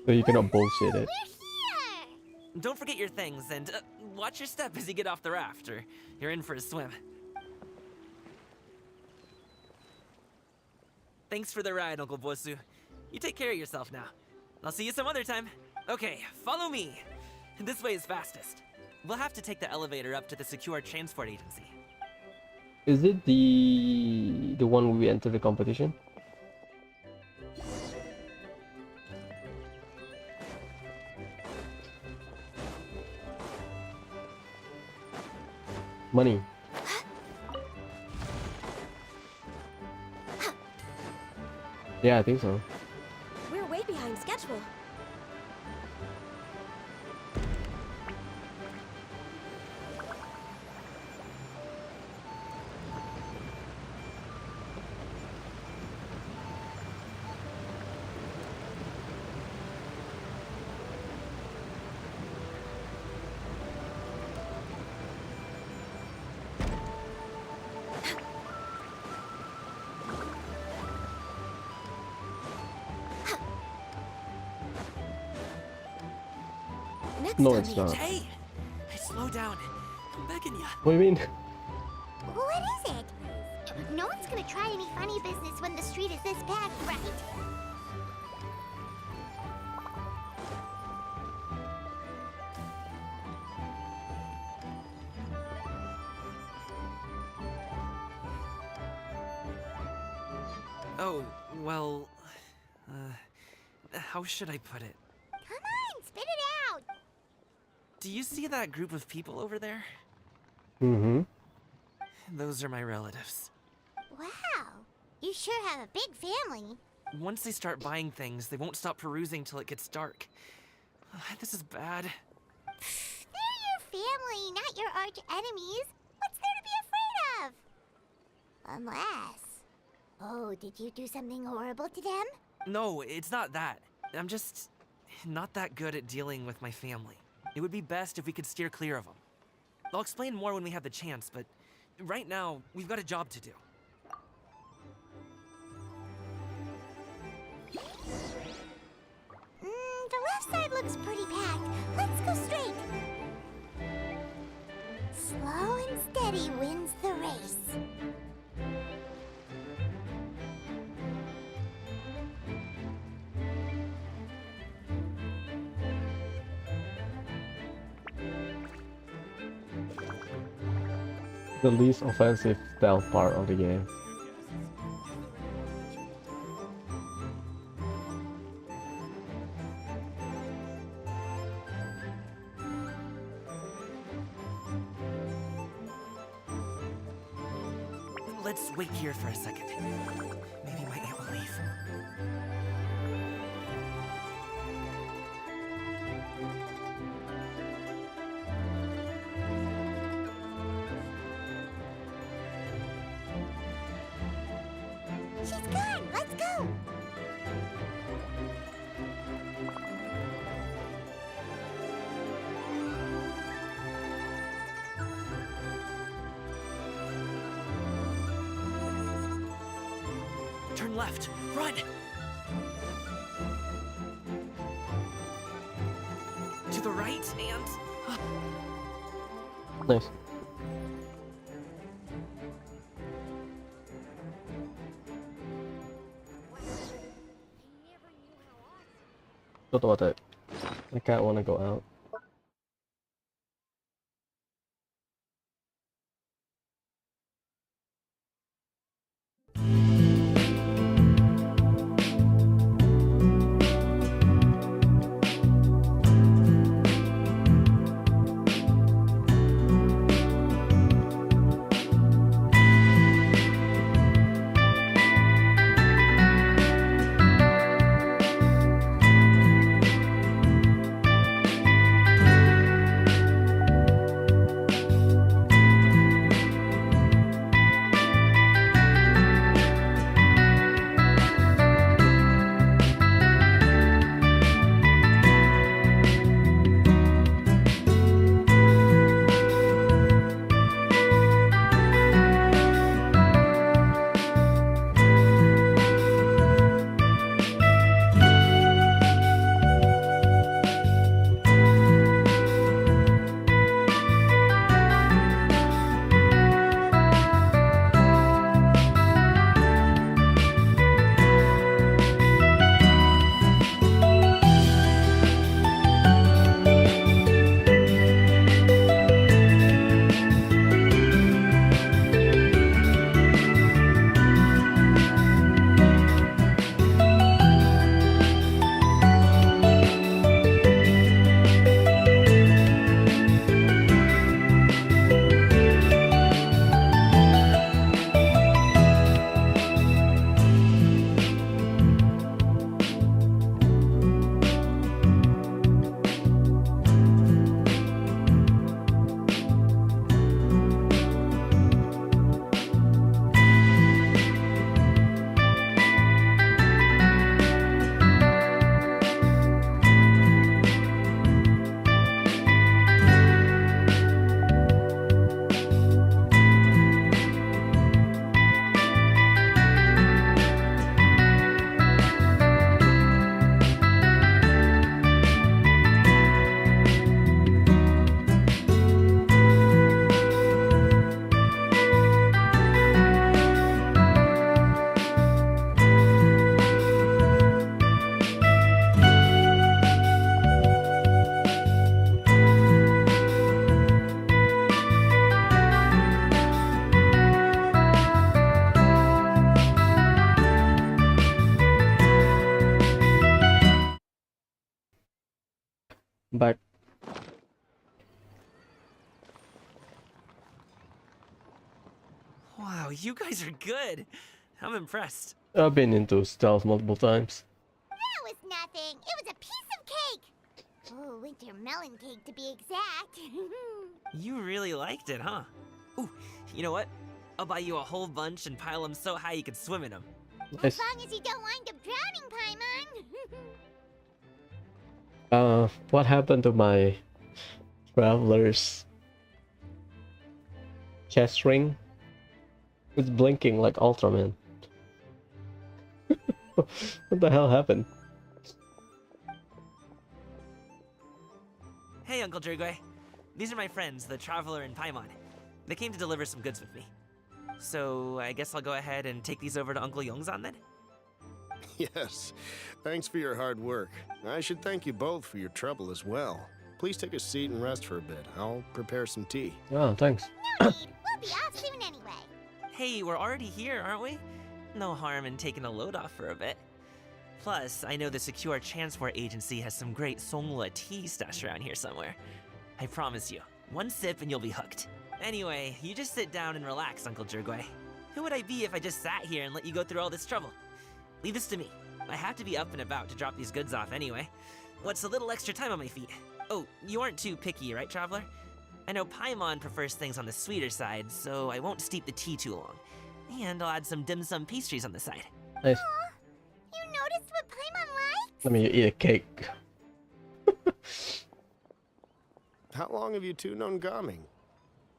So you cannot bullshit it. Don't forget your things, and watch your step as you get off the raft, or you're in for a swim. Thanks for the ride, Uncle Bosu. You take care of yourself now. I'll see you some other time. Okay, follow me. This way is fastest. We'll have to take the elevator up to the secure transport agency. Is it the one we enter the competition? Money. Yeah, I think so. We're way behind schedule. next No, on it's the not. Hey! Hey, slow down. I'm begging ya. What do you mean? What is it? No one's gonna try any funny business when the street is this packed, right? Oh, well... how should I put it? Come on, spit it out! Do you see that group of people over there? Mm-hmm. Those are my relatives. Wow, you sure have a big family. Once they start buying things, they won't stop perusing till it gets dark. This is bad. They're your family, not your arch enemies. What's there to be afraid of? Unless... Oh, did you do something horrible to them? No, it's not that. I'm just not that good at dealing with my family. It would be best if we could steer clear of them. I'll explain more when we have the chance, but right now, we've got a job to do. The left side looks pretty packed. Let's go straight. Slow and steady wins the race. The least offensive stealth part of the game. Let's wait here for a second. Maybe my aunt will leave. She's gone. Let's go. Turn left. Run! To the right and... Nice. Don't know what that. I can't want to go out. But Wow, you guys are good. I'm impressed. I've been into stealth multiple times. That was nothing. It was a piece of cake. Oh, winter melon cake to be exact. You really liked it, huh? Ooh, you know what? I'll buy you a whole bunch and pile them so high you can swim in them. As long as you don't wind up drowning, Paimon. What happened to my traveler's chest ring? It's blinking like Ultraman. What the hell happened? Hey, Uncle Jirgwe. These are my friends, the Traveler and Paimon. They came to deliver some goods with me. So, I guess I'll go ahead and take these over to Uncle Yongzan then? Yes. Thanks for your hard work. I should thank you both for your trouble as well. Please take a seat and rest for a bit. I'll prepare some tea. Oh, thanks. No need. We'll be off soon anyway. Hey, we're already here, aren't we? No harm in taking a load off for a bit. Plus, I know the Secure Transport Agency has some great Songhua tea stashed around here somewhere. I promise you, one sip and you'll be hooked. Anyway, you just sit down and relax, Uncle Jirgwe. Who would I be if I just sat here and let you go through all this trouble? Leave this to me. I have to be up and about to drop these goods off anyway. What's a little extra time on my feet? Oh, you aren't too picky, right, Traveler? I know Paimon prefers things on the sweeter side, so I won't steep the tea too long. And I'll add some dim sum pastries on the side. Nice. Aw, you noticed what Paimon likes? Let me eat a cake. How long have you two known Gaming?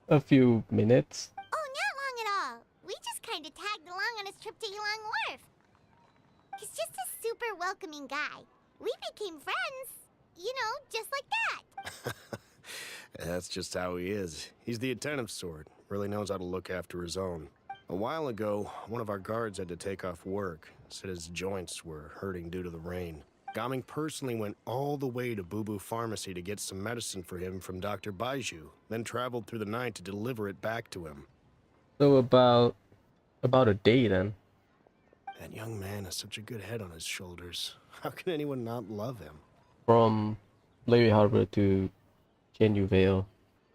A few minutes. Oh, not long at all. We just kind of tagged along on his trip to Yulong Wharf. He's just a super welcoming guy. We became friends. You know, just like that. That's just how he is. He's the attentive sort. Really knows how to look after his own. A while ago, one of our guards had to take off work. Said his joints were hurting due to the rain. Gaming personally went all the way to Boo Boo Pharmacy to get some medicine for him from Dr. Baiju, then traveled through the night to deliver it back to him. So about a day then. That young man has such a good head on his shoulders. How can anyone not love him? From Levy Harbor to Kenyu Vale,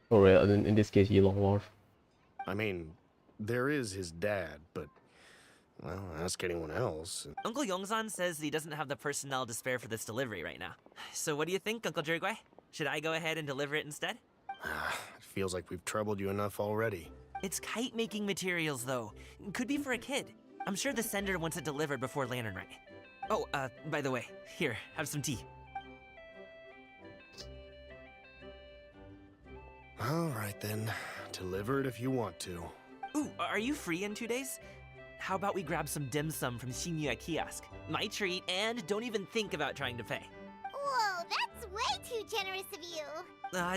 or in this case, Yulong Wharf. I mean, there is his dad, but, well, ask anyone else. Uncle Yongzan says he doesn't have the personnel to spare for this delivery right now. So what do you think, Uncle Jirgwe? Should I go ahead and deliver it instead? It feels like we've troubled you enough already. It's kite-making materials, though. Could be for a kid. I'm sure the sender wants it delivered before Lantern Rite. Oh, by the way, here, have some tea. All right, then. Deliver it if you want to. Ooh, are you free in 2 days? How about we grab some dim sum from Shinya Kiosk? My treat, and don't even think about trying to pay. Whoa, that's way too generous of you.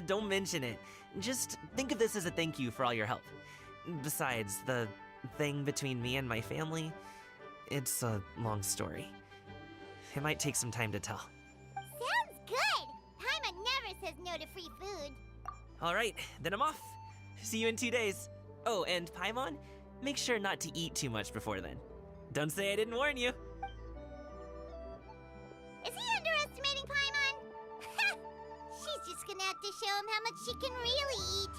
Don't mention it. Just think of this as a thank you for all your help. Besides, the thing between me and my family, it's a long story. It might take some time to tell. Sounds good. Paimon never says no to free food. All right, then I'm off. See you in 2 days. Oh, and Paimon, make sure not to eat too much before then. Don't say I didn't warn you. Is he underestimating Paimon? She's just gonna have to show him how much she can really eat.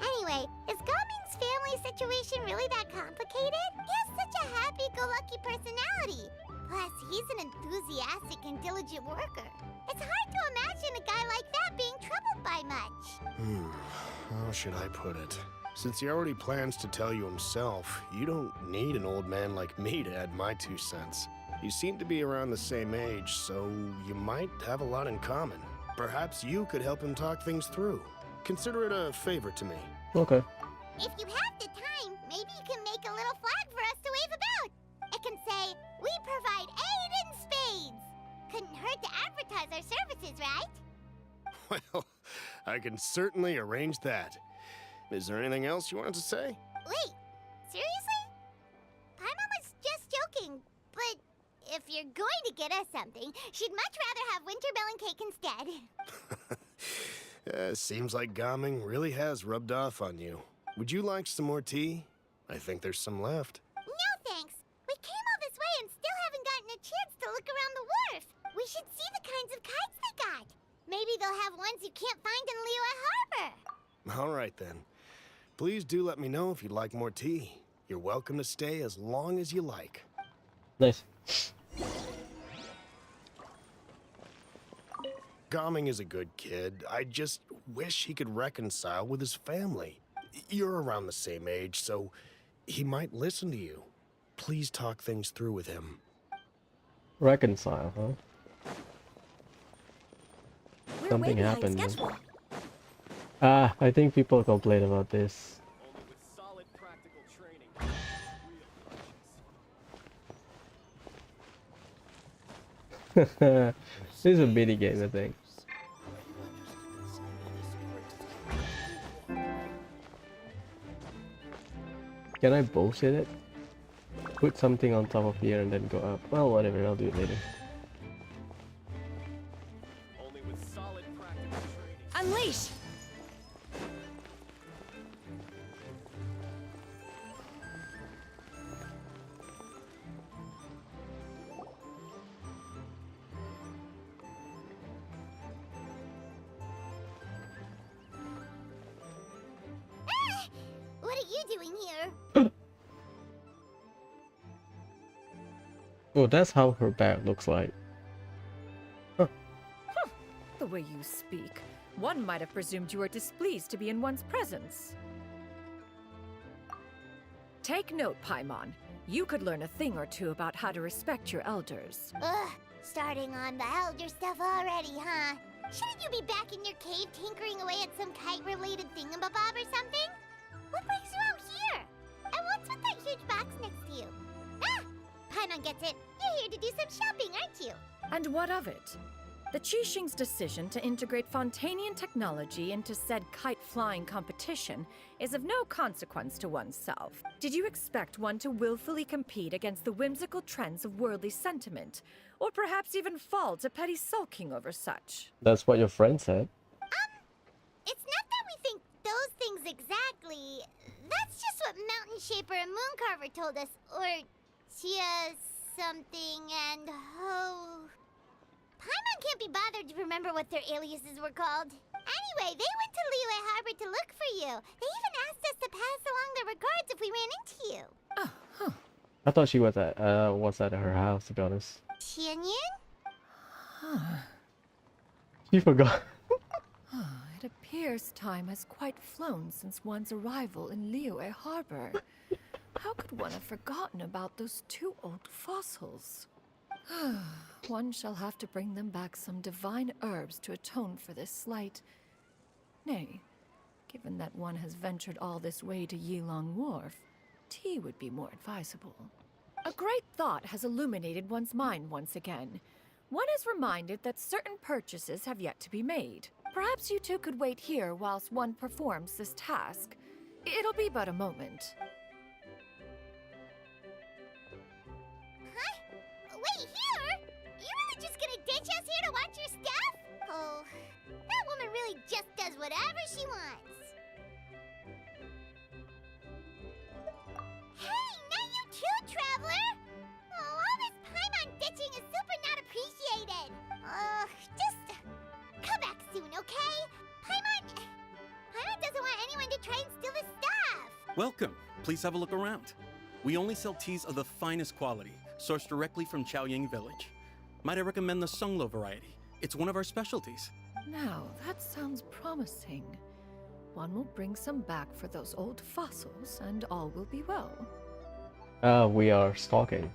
Anyway, is Gaming's family situation really that complicated? He has such a happy-go-lucky personality. Plus, he's an enthusiastic and diligent worker. It's hard to imagine a guy like that being troubled by much. How should I put it? Since he already plans to tell you himself, you don't need an old man like me to add my 2 cents. You seem to be around the same age, so you might have a lot in common. Perhaps you could help him talk things through. Consider it a favor to me. Okay. If you have the time, maybe you can make a little flag for us to wave about. It can say, "We provide aid in spades." Couldn't hurt to advertise our services, right? Well, I can certainly arrange that. Is there anything else you wanted to say? Wait, seriously? Paimon was just joking, but if you're going to get us something, she'd much rather have wintermelon cake instead. Seems like Gaming really has rubbed off on you. Would you like some more tea? I think there's some left. No thanks. We came all this way and still haven't gotten a chance to look around the wharf. We should see the kinds of kites they got. you'll have ones you can't find in Liyue Harbor. All right then. Please do let me know if you'd like more tea. You're welcome to stay as long as you like. Nice. Gaming is a good kid. I just wish he could reconcile with his family. You're around the same age, so he might listen to you. Please talk things through with him. Reconcile, huh? Something happened. I think people complain about this. This is a mini game, I think. Can I bullshit it? Put something on top of here and then go up. Well, whatever, I'll do it later. Unleash! What are you doing here? Oh, that's how her back looks like. Huh. The way you speak, one might have presumed you were displeased to be in one's presence. Take note, Paimon. You could learn a thing or two about how to respect your elders. Ugh, starting on the elder stuff already, huh? Shouldn't you be back in your cave tinkering away at some kite-related thingamabob or something? What brings you out here? And what's with that huge box next to you? Ah! Paimon gets it. You're here to do some shopping, aren't you? And what of it? The Qixing's decision to integrate Fontanian technology into said kite-flying competition is of no consequence to oneself. Did you expect one to willfully compete against the whimsical trends of worldly sentiment, or perhaps even fall to petty sulking over such? That's what your friend said. It's not that we think those things exactly. That's just what Mountain Shaper and Mooncarver told us. Or Chia something and Ho. Paimon can't be bothered to remember what their aliases were called. Anyway, they went to Liyue Harbor to look for you. They even asked us to pass along their regards if we ran into you. I thought she was at her house, to be honest. Tianyin? She forgot. It appears time has quite flown since one's arrival in Liyue Harbor. How could one have forgotten about those two old fossils? One shall have to bring them back some divine herbs to atone for this slight. Nay, given that one has ventured all this way to Yilong Wharf, tea would be more advisable. A great thought has illuminated one's mind once again. One is reminded that certain purchases have yet to be made. Perhaps you two could wait here whilst one performs this task. It'll be but a moment. Wait, here? You're really just gonna ditch us here to watch your stuff? Oh, that woman really just does whatever she wants. Hey, not you too, Traveler! Oh, all this Paimon ditching is super not appreciated. Just come back soon, okay? Paimon doesn't want anyone to try and steal his stuff. Welcome. Please have a look around. We only sell teas of the finest quality, sourced directly from Chaoying Village. Might I recommend the Sunglo variety? It's one of our specialties. Now, that sounds promising. One will bring some back for those old fossils, and all will be well. We are stalking.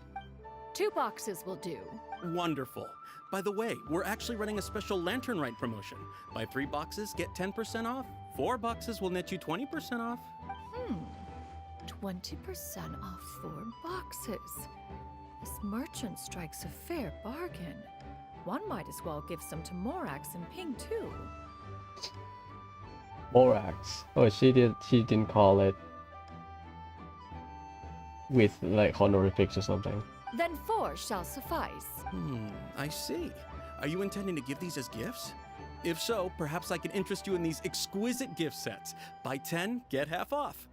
2 boxes will do. Wonderful. By the way, we're actually running a special Lantern Rite promotion. Buy 3 boxes, get 10% off. 4 boxes will net you 20% off. 20% off 4 boxes. This merchant strikes a fair bargain. One might as well give some to Morax and Ping too. Morax. Oh, she didn't call it with like honorifics or something. Then 4 shall suffice. I see. Are you intending to give these as gifts? If so, perhaps I can interest you in these exquisite gift sets. Buy 10, get half off.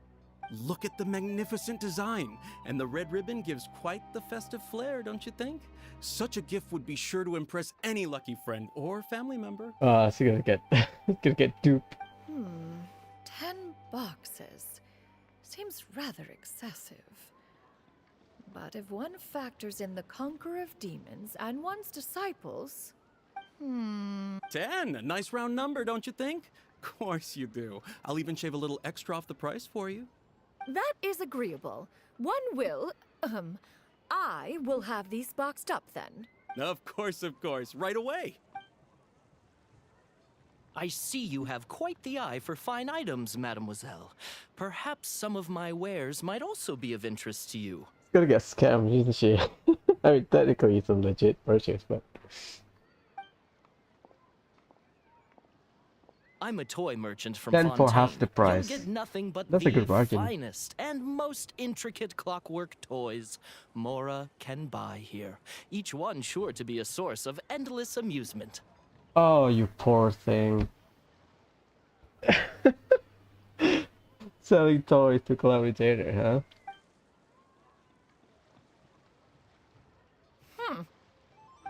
Look at the magnificent design, and the red ribbon gives quite the festive flair, don't you think? Such a gift would be sure to impress any lucky friend or family member. She's gonna get gonna get duped. 10 boxes. Seems rather excessive. But if one factors in the conqueror of demons and one's disciples... 10! A nice round number, don't you think? Of course you do. I'll even shave a little extra off the price for you. That is agreeable. One will... I will have these boxed up then. Of course, right away. I see you have quite the eye for fine items, mademoiselle. Perhaps some of my wares might also be of interest to you. She's gonna get scammed, isn't she? I mean, technically it's a legit purchase, but... I'm a toy merchant from Then Fontaine. for half the price. You'll get nothing but That's a the good bargain. finest and most intricate clockwork toys Mora can buy here. Each one sure to be a source of endless amusement. Oh, you poor thing. Selling toys to Collaborator, huh?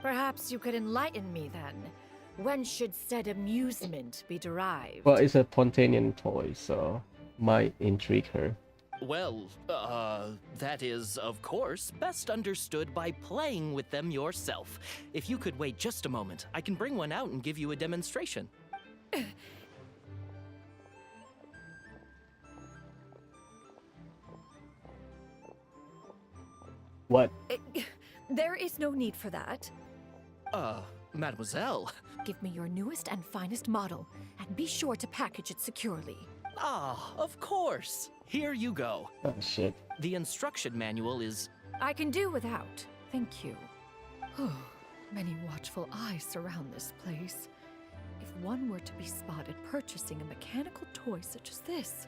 Perhaps you could enlighten me then. When should said amusement be derived? Well, it's a Pontanian toy, so might intrigue her. Well, that is, of course, best understood by playing with them yourself. If you could wait just a moment, I can bring one out and give you a demonstration. What? There is no need for that. Mademoiselle. Give me your newest and finest model, and be sure to package it securely. Ah, of course. Here you go. Oh, shit. The instruction manual is... I can do without, thank you. Many watchful eyes surround this place. If one were to be spotted purchasing a mechanical toy such as this,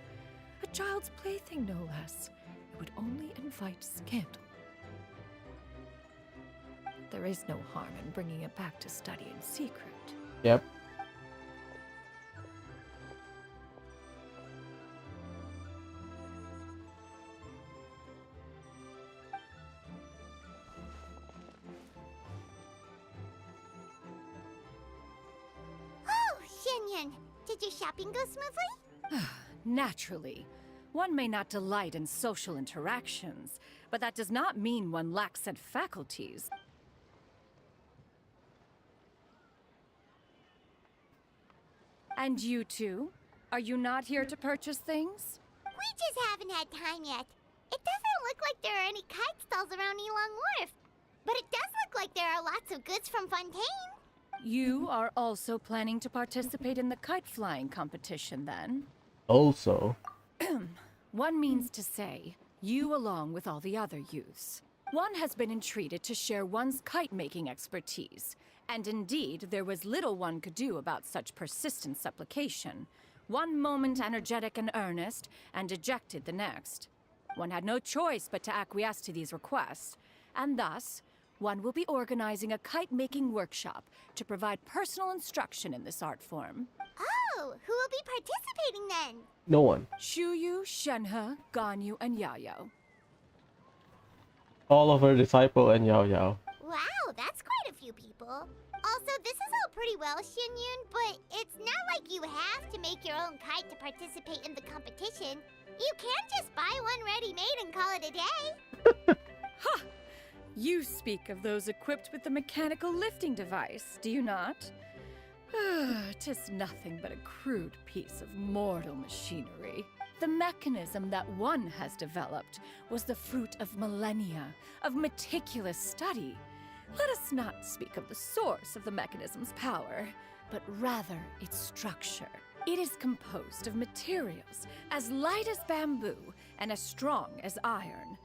a child's plaything no less, it would only invite scandal. There is no harm in bringing it back to study in secret. Yep. Oh, Xianyun, did your shopping go smoothly? Naturally. One may not delight in social interactions, but that does not mean one lacks said faculties. And you two? Are you not here to purchase things? We just haven't had time yet. It doesn't look like there are any kite stalls around Elong Wharf, but it does look like there are lots of goods from Fontaine. You are also planning to participate in the kite flying competition then? Also... One means to say, you along with all the other youths. One has been entreated to share one's kite-making expertise, and indeed there was little one could do about such persistent supplication. One moment energetic and earnest, and dejected the next. One had no choice but to acquiesce to these requests, and thus, one will be organizing a kite-making workshop to provide personal instruction in this art form. Oh, who will be participating then? No one. Shuyu, Shenhe, Ganyu, and Yaoyao. All of her disciple and Yao Yao. Wow, that's quite a few people. Also, this is all pretty well, Xianyun, but it's not like you have to make your own kite to participate in the competition. You can just buy one ready-made and call it a day. Ha! You speak of those equipped with the mechanical lifting device, do you not? 'Tis nothing but a crude piece of mortal machinery. The mechanism that one has developed was the fruit of millennia of meticulous study. Let us not speak of the source of the mechanism's power, but rather its structure. It is composed of materials as light as bamboo and as strong as iron.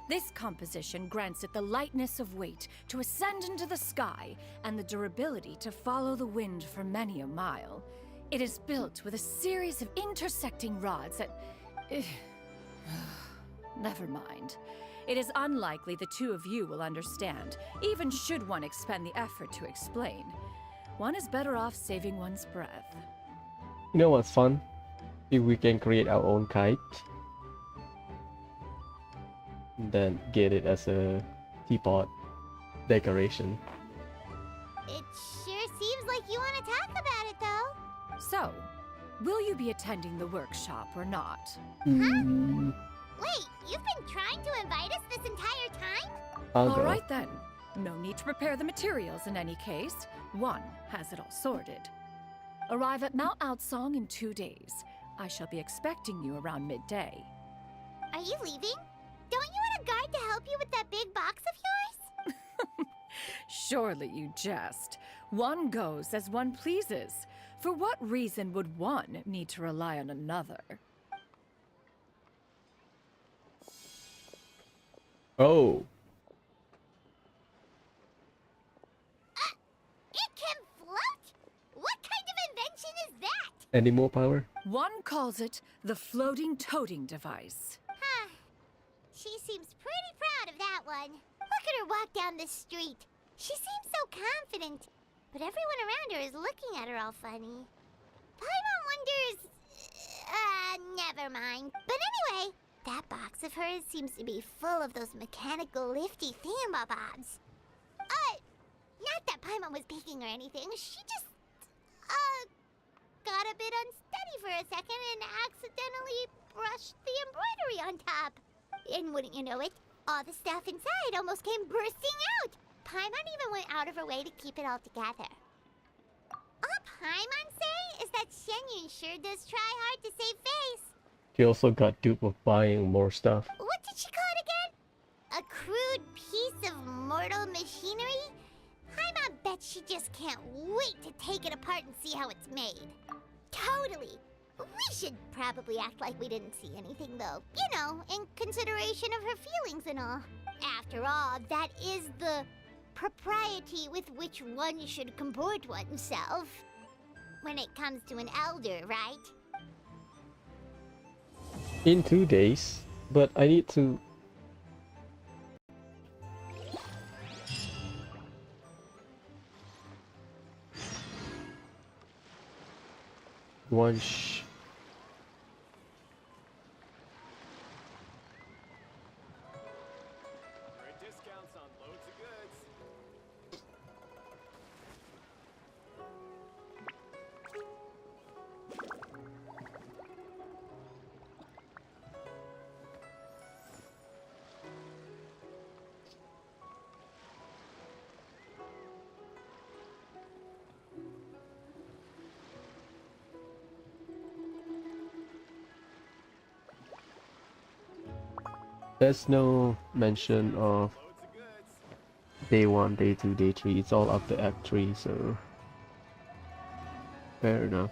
This composition grants it the lightness of weight to ascend into the sky and the durability to follow the wind for many a mile. It is built with a series of intersecting rods that... Never mind. It is unlikely the two of you will understand, even should one expend the effort to explain. One is better off saving one's breath. You know what's fun? If we can create our own kite. then get it as a teapot decoration. It sure seems like you want to talk about it, though. So, will you be attending the workshop or not? Mm, Wait, you've been trying to invite us this entire time? I'll All go. right then. No need to prepare the materials in any case. One has it all sorted. Arrive at Mount Outsong in 2 days. I shall be expecting you around midday. Are you leaving? Don't you want a guard to help you with that big box of yours? Surely you jest. One goes as one pleases. For what reason would one need to rely on another? Oh, It can float? What kind of invention is that? any more power? One calls it the floating toting device. Huh. She seems pretty proud of that one. Look at her walk down the street. She seems so confident, but everyone around her is looking at her all funny. Paimon wonders... never mind. But anyway, that box of hers seems to be full of those mechanical lifty thingamabobs. Not that Paimon was peeking or anything. She just, got a bit unsteady for a second and accidentally brushed the embroidery on top. And wouldn't you know it, all the stuff inside almost came bursting out. Paimon even went out of her way to keep it all together. All Paimon say is that Shenyun sure does try hard to save face. She also got duped of buying more stuff. What did she call it again? A crude piece of mortal machinery? Paimon bets she just can't wait to take it apart and see how it's made. Totally. We should probably act like we didn't see anything, though. You know, in consideration of her feelings and all. After all, that is the propriety with which one should comport oneself. When it comes to an elder, right? In 2 days, but I need to... Great discounts on loads of goods. There's no mention of day 1, day 2, day 3. It's all up to Act 3, so... fair enough.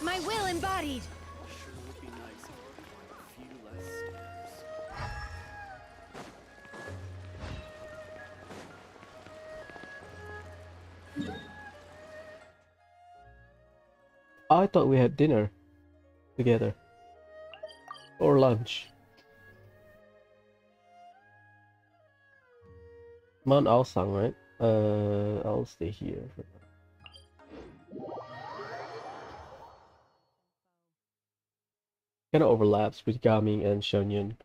My will embodied! Sure would be nice if we could find a few less stairs. I thought we had dinner together. Or lunch. Mount Aosang, right? I'll stay here for now. Kinda overlaps with Gaming and Shenyun.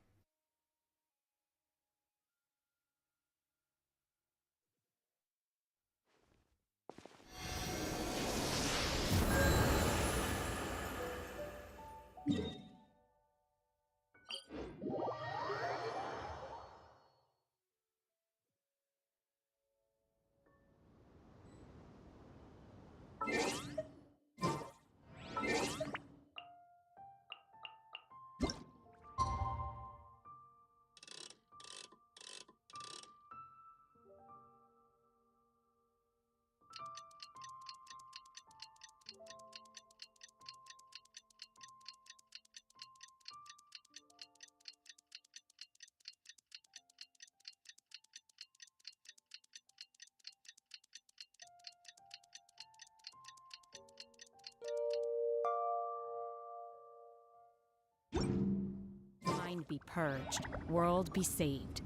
Mind be purged, world be saved.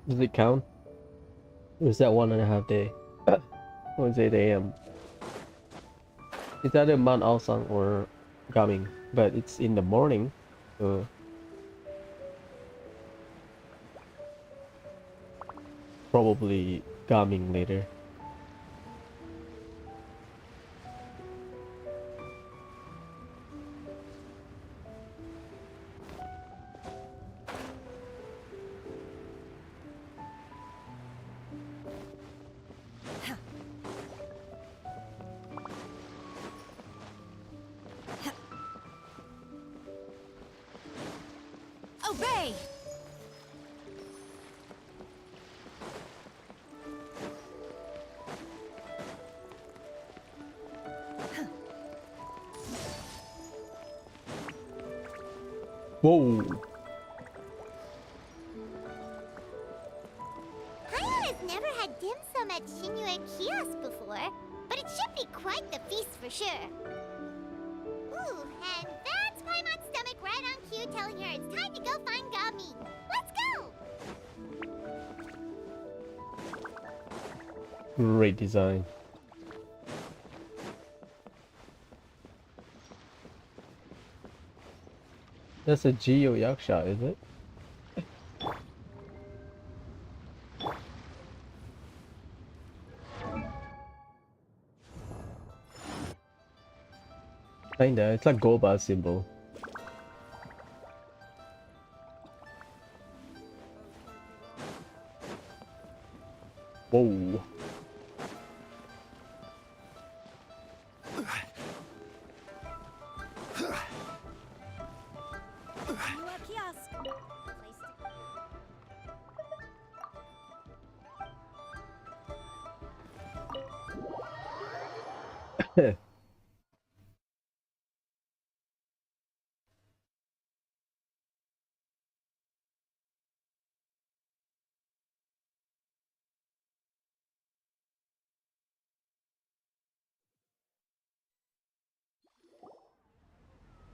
Does it count? It was that 1.5 day. 1:08 a.m. It's either Man Aosang or Gaming, but it's in the morning, so probably Gaming later. Obey! Whoa! Paimon has never had dim sum at Shinue Kiosk before, but it should be quite the feast for sure. Ooh, and that's Paimon's stomach right on cue telling her it's time to go find Gami. Let's go! Great design. That's a Geo Yaksha, is it? Kinda, it's like Goba symbol. Whoa.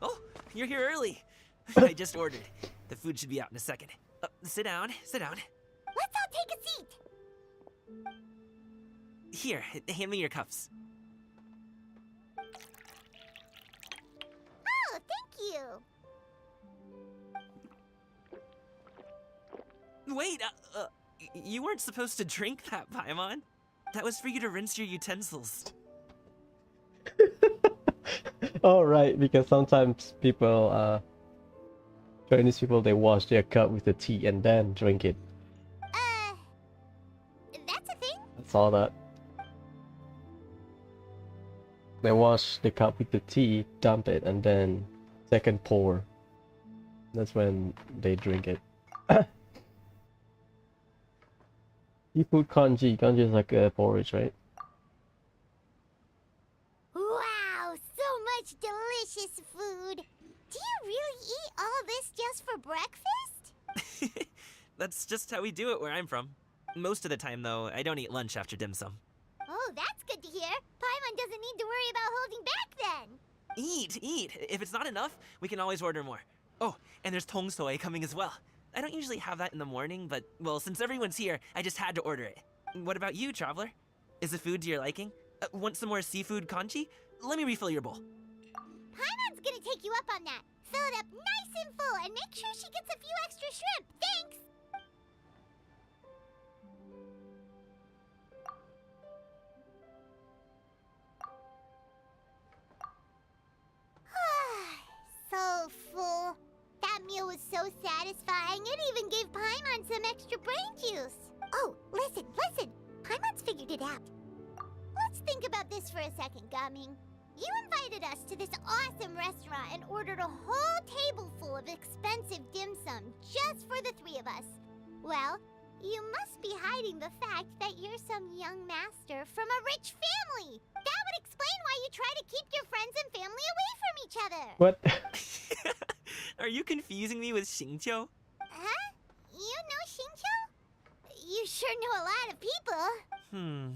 Oh, you're here early. I just ordered. The food should be out in a second. Sit down, sit down. Let's all take a seat! Here, hand me your cups. Oh, thank you! Wait, you weren't supposed to drink that, Paimon. That was for you to rinse your utensils. Oh right, because sometimes people, Chinese people, they wash their cup with the tea and then drink it. That's a thing? I saw that. They wash the cup with the tea, dump it, and then second pour. That's when they drink it. You put kanji. Kanji is like a porridge, right? Wow, so much delicious food! Do you really eat all this just for breakfast? That's just how we do it where I'm from. Most of the time, though, I don't eat lunch after dim sum. Oh, that's good to hear. Paimon doesn't need to worry about holding back then. Eat, eat. If it's not enough, we can always order more. Oh, and there's tong soy coming as well. I don't usually have that in the morning, but, well, since everyone's here, I just had to order it. What about you, traveler? Is the food to your liking? Want some more seafood kanji? Let me refill your bowl. Paimon's gonna take you up on that. Fill it up nice and full and make sure she gets a few extra shrimp. Thanks! So full. That meal was so satisfying, it even gave Paimon some extra brain juice. Oh, listen, listen. Paimon's figured it out. Let's think about this for a second, Gaming. You invited us to this awesome restaurant and ordered a whole table full of expensive dim sum just for the three of us. Well, you must be hiding the fact that you're some young master from a rich family. That would explain why you try to keep your friends and family away from each other. What? Are you confusing me with Xingqiu? Huh? You know Xingqiu? You sure know a lot of people.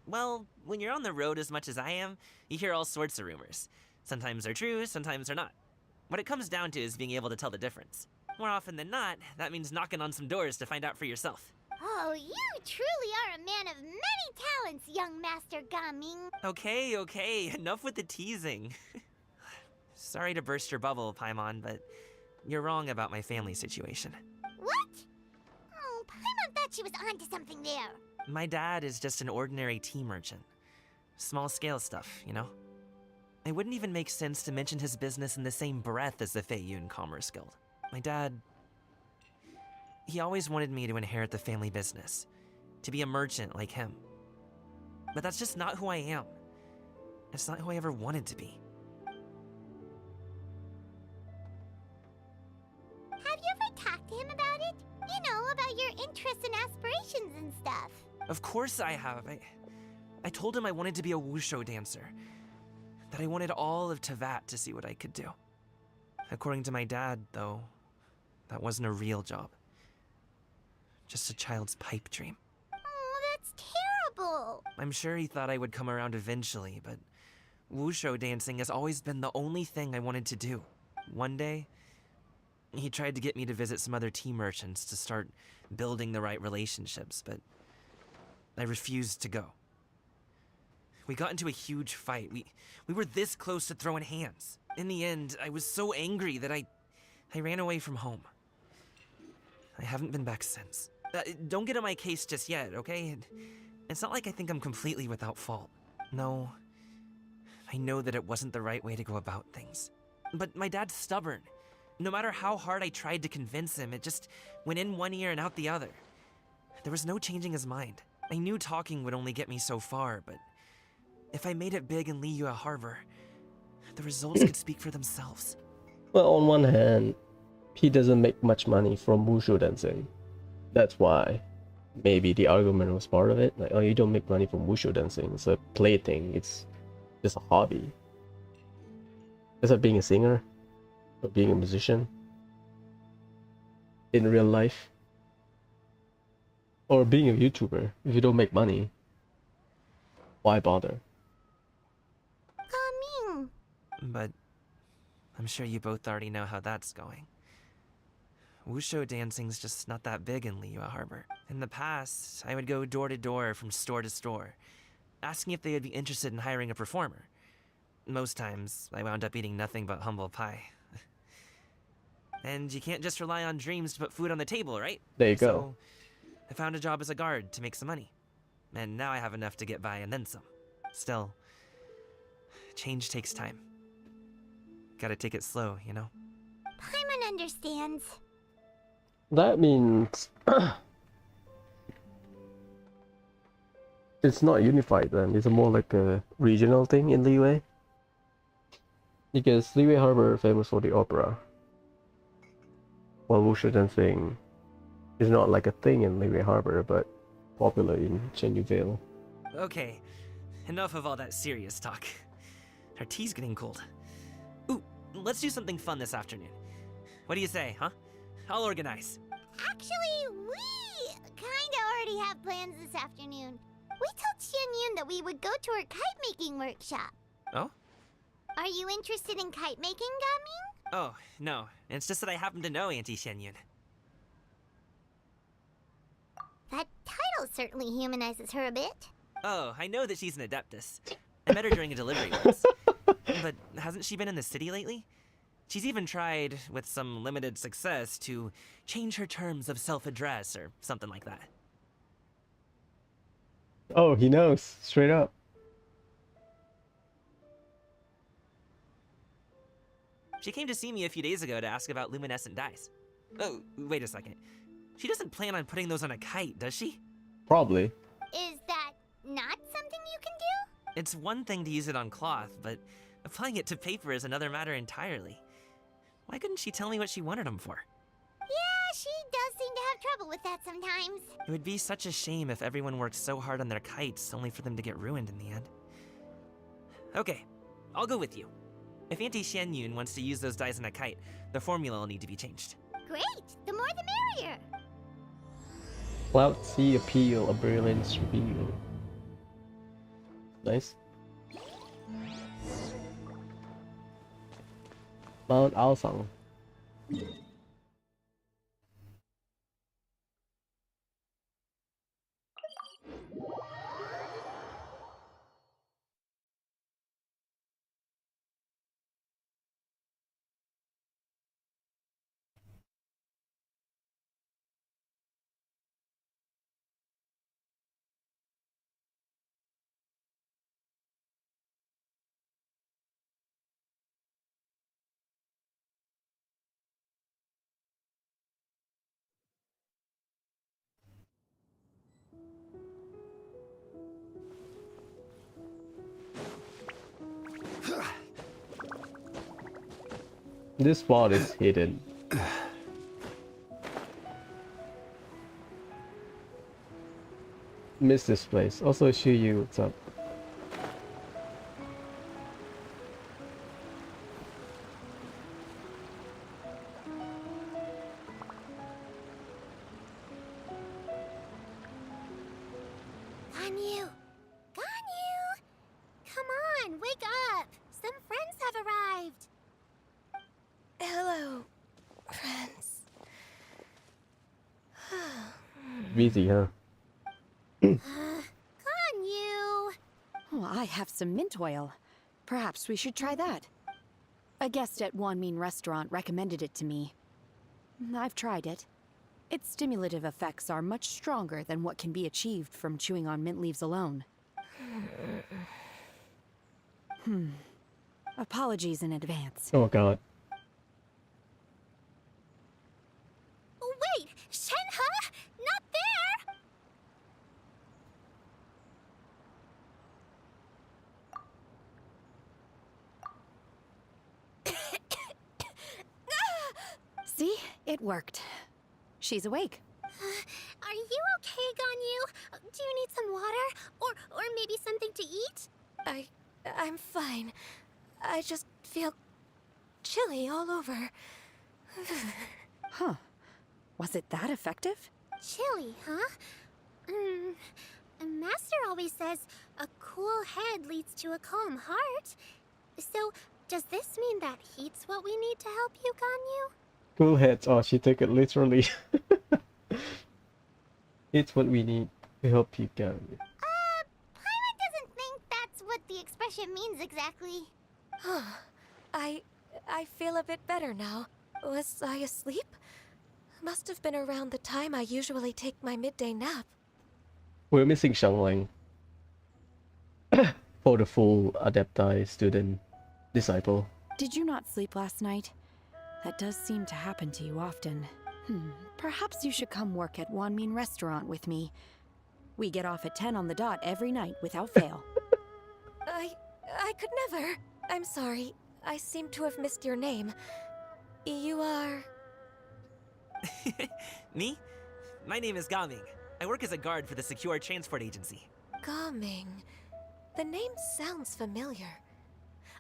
Well, when you're on the road as much as I am, you hear all sorts of rumors. Sometimes they're true, sometimes they're not. What it comes down to is being able to tell the difference. More often than not, that means knocking on some doors to find out for yourself. Oh, you truly are a man of many talents, young Master Gaming. Okay, enough with the teasing. Sorry to burst your bubble, Paimon, but you're wrong about my family situation. What? Oh, Paimon thought she was onto something there. My dad is just an ordinary tea merchant. Small scale stuff, you know? It wouldn't even make sense to mention his business in the same breath as the Feiyun Commerce Guild. My dad... he always wanted me to inherit the family business, to be a merchant like him. But that's just not who I am. It's not who I ever wanted to be. Have you ever talked to him about it? You know, about your interests and aspirations and stuff. Of course I have. I told him I wanted to be a wushu dancer. That I wanted all of Tevat to see what I could do. According to my dad, though, that wasn't a real job. Just a child's pipe dream. Oh, that's terrible. I'm sure he thought I would come around eventually, but wushu dancing has always been the only thing I wanted to do. One day, he tried to get me to visit some other tea merchants to start building the right relationships, but I refused to go. We got into a huge fight. We were this close to throwing hands. In the end, I was so angry that I ran away from home. I haven't been back since. Don't get on my case just yet, okay? It's not like I think I'm completely without fault. No, I know that it wasn't the right way to go about things. But my dad's stubborn. No matter how hard I tried to convince him, it just went in one ear and out the other. There was no changing his mind. I knew talking would only get me so far, but if I made it big in Liyue Harbor, the results could speak for themselves. Well, on one hand, he doesn't make much money from wushu dancing. That's why maybe the argument was part of it. Like, oh, you don't make money from wushu dancing. It's a plaything. It's just a hobby. It's like being a singer or being a musician in real life. Or being a YouTuber. If you don't make money, why bother? Gaming. But I'm sure you both already know how that's going. Wushu dancing's just not that big in Liyue Harbor. In the past, I would go door to door from store to store, asking if they would be interested in hiring a performer. Most times, I wound up eating nothing but humble pie. And you can't just rely on dreams to put food on the table, right? There you go. So, I found a job as a guard to make some money. And now I have enough to get by and then some. Still, change takes time. Gotta take it slow, you know? Paimon understands. That means it's not unified then. It's more like a regional thing in Liyue. Because Liyue Harbor is famous for the opera. While wushu dancing is not like a thing in Liyue Harbor, but popular in Chenyuville. Okay, enough of all that serious talk. Our tea's getting cold. Ooh, let's do something fun this afternoon. What do you say, huh? I'll organize. Actually, we kinda already have plans this afternoon. We told Xianyun that we would go to her kite-making workshop. Oh? Are you interested in kite-making, Gaming? Oh, no. It's just that I happen to know Auntie Xianyun. That title certainly humanizes her a bit. Oh, I know that she's an adeptus. I met her during a delivery once. But hasn't she been in the city lately? She's even tried, with some limited success, to change her terms of self-address or something like that. Oh, he knows. Straight up. She came to see me a few days ago to ask about luminescent dyes. Oh, wait a second. She doesn't plan on putting those on a kite, does she? Probably. Is that not something you can do? It's one thing to use it on cloth, but applying it to paper is another matter entirely. Why couldn't she tell me what she wanted them for? Yeah, she does seem to have trouble with that sometimes. It would be such a shame if everyone worked so hard on their kites only for them to get ruined in the end. Okay, I'll go with you. If Auntie Xianyun wants to use those dyes on a kite, the formula will need to be changed. Great! The more the merrier! Cloud Sea Appeal, a brilliance reveal. Nice. Mount Alsang. This spot is hidden. Miss this place. Also, Shuyu, what's up? Ganyu! Ganyu! Come on, wake up! Some friends have arrived! Hello, friends. Busy, huh? Ganyu! Oh, I have some mint oil. Perhaps we should try that. A guest at Wanmin restaurant recommended it to me. I've tried it. Its stimulative effects are much stronger than what can be achieved from chewing on mint leaves alone. Apologies in advance. Oh god. Wait! Shenhe? Not there! See? It worked. She's awake. Are you okay, Ganyu? Do you need some water? Or maybe something to eat? I'm fine. I just feel chilly all over. Huh. Was it that effective? Chilly, huh? Master always says a cool head leads to a calm heart. So, does this mean that heat's what we need to help you, Ganyu? Cool heads. Oh, she took it literally. It's what we need to help you go. Paimon doesn't think that's what the expression means exactly. I feel a bit better now. Was I asleep? Must have been around the time I usually take my midday nap. We're missing Shangling for the full Adepti student disciple. Did you not sleep last night? That does seem to happen to you often. Perhaps you should come work at Wanmin restaurant with me. We get off at 10 on the dot every night without fail. I could never. I'm sorry. I seem to have missed your name. You are... Me? My name is Gaming. I work as a guard for the Secure Transport Agency. Gaming. The name sounds familiar.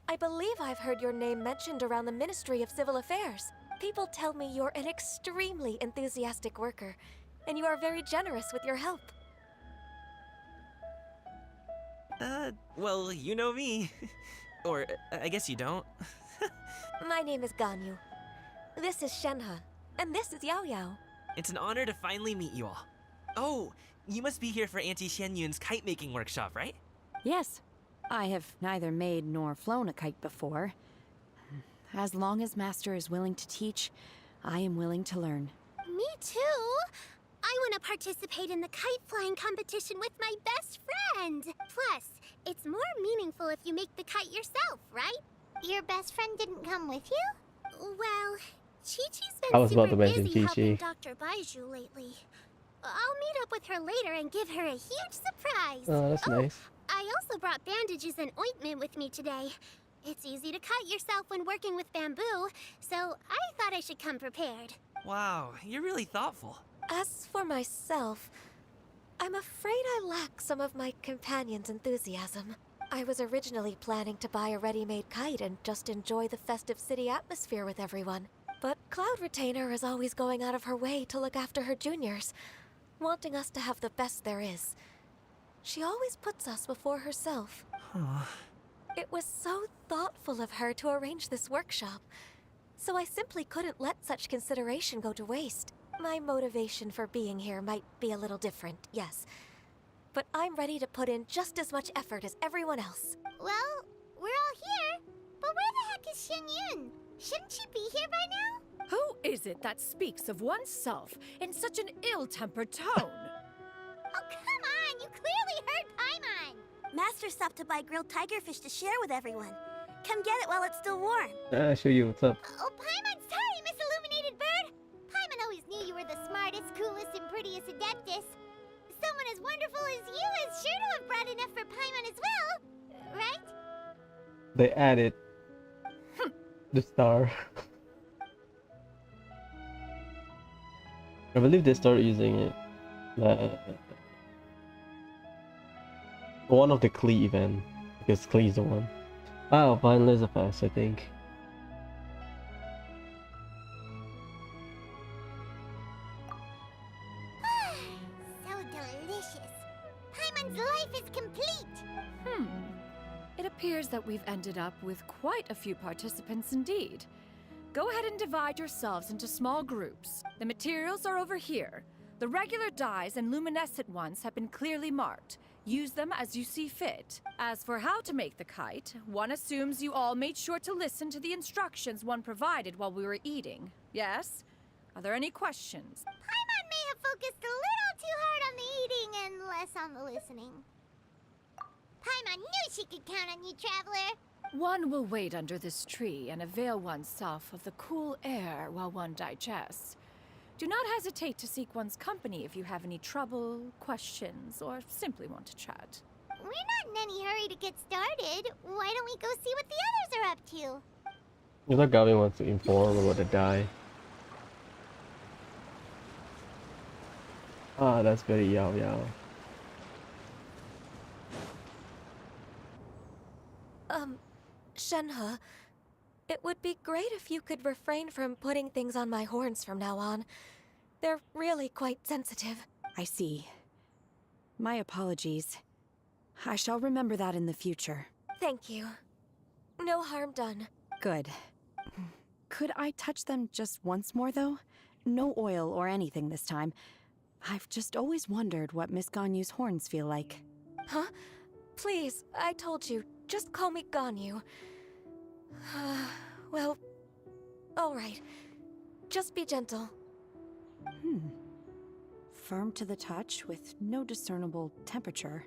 I believe I've heard your name mentioned around the Ministry of Civil Affairs. People tell me you're an extremely enthusiastic worker, and you are very generous with your help. Well, you know me. Or, I guess you don't. My name is Ganyu. This is Shenhe, and this is Yao Yao. It's an honor to finally meet you all. Oh, you must be here for Auntie Xianyun's kite-making workshop, right? Yes. I have neither made nor flown a kite before. As long as Master is willing to teach, I am willing to learn. Me too! I want to participate in the kite flying competition with my best friend! Plus, it's more meaningful if you make the kite yourself, right? Your best friend didn't come with you? Well, Chi-Chi's I been was about super to mention busy helping Chi-Chi. Dr. Baiju lately. I'll meet up with her later and give her a huge surprise! Oh, that's nice. I also brought bandages and ointment with me today. It's easy to cut yourself when working with bamboo, so I thought I should come prepared. Wow, you're really thoughtful. As for myself, I'm afraid I lack some of my companion's enthusiasm. I was originally planning to buy a ready-made kite and just enjoy the festive city atmosphere with everyone. But Cloud Retainer is always going out of her way to look after her juniors, wanting us to have the best there is. She always puts us before herself. It was so thoughtful of her to arrange this workshop, so I simply couldn't let such consideration go to waste. My motivation for being here might be a little different, yes, but I'm ready to put in just as much effort as everyone else. Well, we're all here, but where the heck is Xianyun? Shouldn't she be here by now? Who is it that speaks of oneself in such an ill-tempered tone? Oh, come on! You clearly heard Paimon! Master stopped to buy grilled tigerfish to share with everyone. Come get it while it's still warm. I'll show you what's up. Oh, Paimon's sorry, Miss Illuminated Bird! Paimon always knew you were the smartest, coolest, and prettiest Adeptus. Someone as wonderful as you is sure to have brought enough for Paimon as well, right? They added the star. I believe they started using it. One of the Klee event, because Klee's the one. Oh, Vine Lizafest, I think. So delicious. Paimon's life is complete. It appears that we've ended up with quite a few participants indeed. Go ahead and divide yourselves into small groups. The materials are over here. The regular dyes and luminescent ones have been clearly marked. Use them as you see fit. As for how to make the kite, one assumes you all made sure to listen to the instructions one provided while we were eating. Yes? Are there any questions? Paimon may have focused a little too hard on the eating and less on the listening. Paimon knew she could count on you, Traveler. One will wait under this tree and avail oneself of the cool air while one digests. Do not hesitate to seek one's company if you have any trouble, questions, or simply want to chat. We're not in any hurry to get started. Why don't we go see what the others are up to? I thought Gabi wants to inform about the die. Ah, that's very Yao Yao. Shenhe, it would be great if you could refrain from putting things on my horns from now on. They're really quite sensitive. I see. My apologies. I shall remember that in the future. Thank you. No harm done. Good. Could I touch them just once more, though? No oil or anything this time. I've just always wondered what Miss Ganyu's horns feel like. Huh? Please, I told you. Just call me Ganyu. Well, alright. Just be gentle. Firm to the touch with no discernible temperature.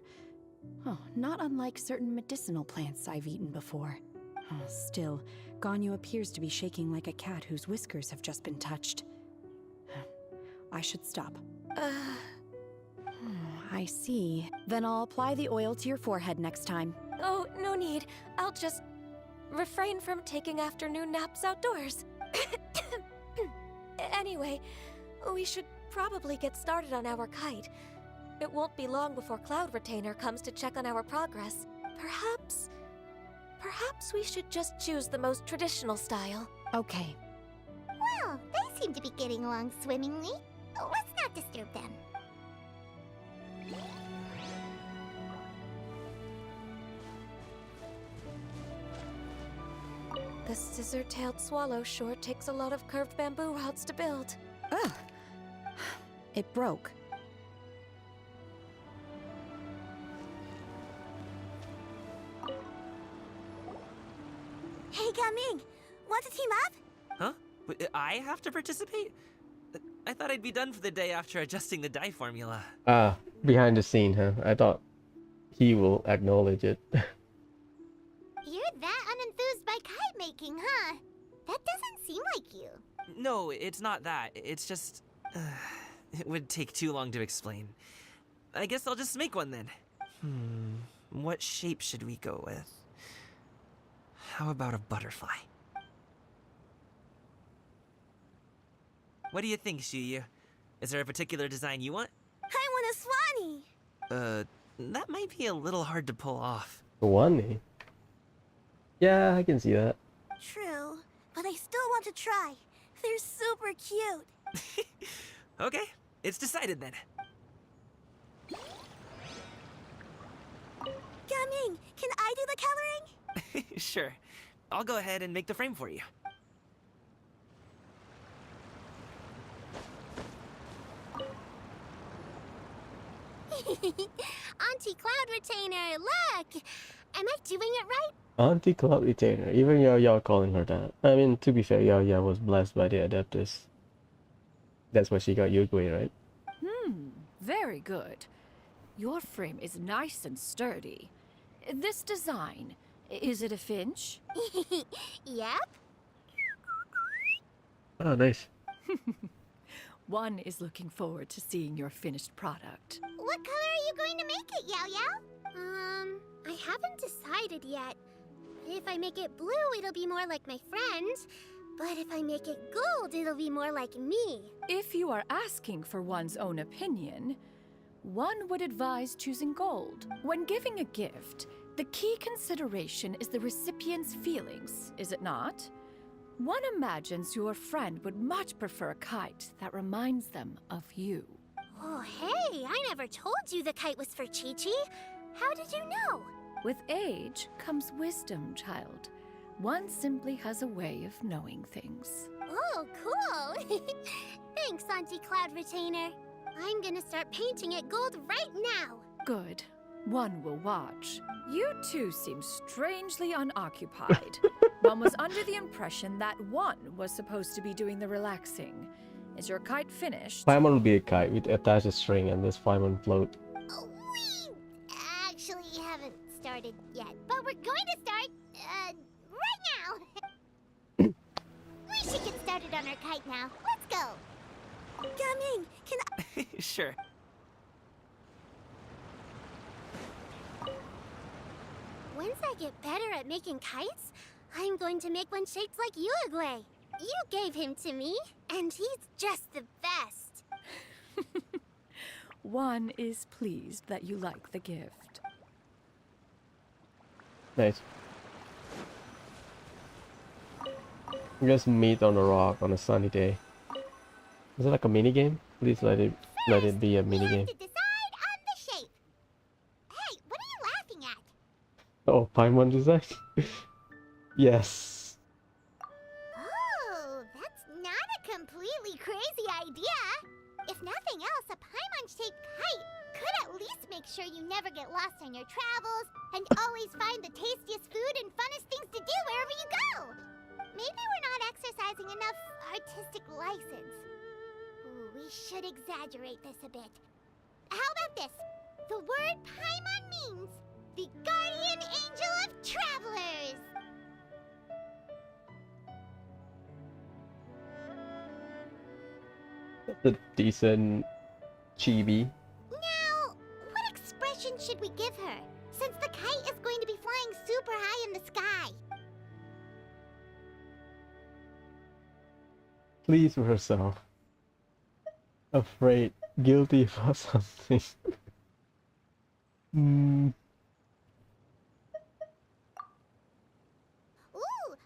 Oh, not unlike certain medicinal plants I've eaten before. Oh, still, Ganyu appears to be shaking like a cat whose whiskers have just been touched. I should stop. I see. Then I'll apply the oil to your forehead next time. Oh, no need. I'll just refrain from taking afternoon naps outdoors. Anyway, we should probably get started on our kite. It won't be long before Cloud Retainer comes to check on our progress. Perhaps we should just choose the most traditional style. Okay. Well, they seem to be getting along swimmingly. Let's not disturb them. The scissor-tailed swallow sure takes a lot of curved bamboo rods to build. Ugh. It broke. Hey, Gaming! Want to team up? Huh? I have to participate? I thought I'd be done for the day after adjusting the dye formula. Ah, behind the scene, huh? I thought he will acknowledge it. You're that unenthused by kite making, huh? That doesn't seem like you. No, it's not that. It's just... it would take too long to explain. I guess I'll just make one then. What shape should we go with? How about a butterfly? What do you think, Shuyu? Is there a particular design you want? I want a swanee! That might be a little hard to pull off. One? Yeah, I can see that. True, but I still want to try. They're super cute. Okay, it's decided then. Gaming, can I do the coloring? Sure. I'll go ahead and make the frame for you. Auntie Cloud Retainer, look! Am I doing it right? Auntie Cloud Retainer. Even Yao Yao calling her that. I mean, to be fair, Yao Yao was blessed by the Adeptus. That's why she got Yugui, right? Very good. Your frame is nice and sturdy. This design, is it a finch? Yep. Oh, nice. One is looking forward to seeing your finished product. What color are you going to make it, Yao Yao? I haven't decided yet. If I make it blue, it'll be more like my friend. But if I make it gold, it'll be more like me. If you are asking for one's own opinion, one would advise choosing gold. When giving a gift, the key consideration is the recipient's feelings, is it not? One imagines your friend would much prefer a kite that reminds them of you. Oh, hey, I never told you the kite was for Chi-Chi. How did you know? With age comes wisdom, child. One simply has a way of knowing things. Oh, cool. Thanks, Auntie Cloud Retainer. I'm gonna start painting it gold right now. Good. One will watch. You two seem strangely unoccupied. One was under the impression that one was supposed to be doing the relaxing. Is your kite finished? Paimon will be a kite with attach a string and this Paimon float. Oh, we actually haven't started yet, but we're going to start, right now. We should get started on our kite now. Let's go. Gaming, can I... Sure. Once I get better at making kites, I'm going to make one shaped like Uruguay. You gave him to me, and he's just the best. One is pleased that you like the gift. Nice. Just meet on a rock on a sunny day. Is it like a mini game? Please let it be a mini game. To decide on the shape. Hey, what are you laughing at? Oh, Paimon design? Yes. Oh, that's not a completely crazy idea. If nothing else, a Paimon-shaped kite could at least make sure you never get lost on your travels and always find the tastiest food and funnest things to do wherever you go. Maybe we're not exercising enough artistic license. Ooh, we should exaggerate this a bit. How about this? The word Paimon means the guardian angel of travelers. That's a decent chibi. Now, what expression should we give her, since the kite is going to be flying super high in the sky? Pleased with herself. Afraid. Guilty for something. Ooh,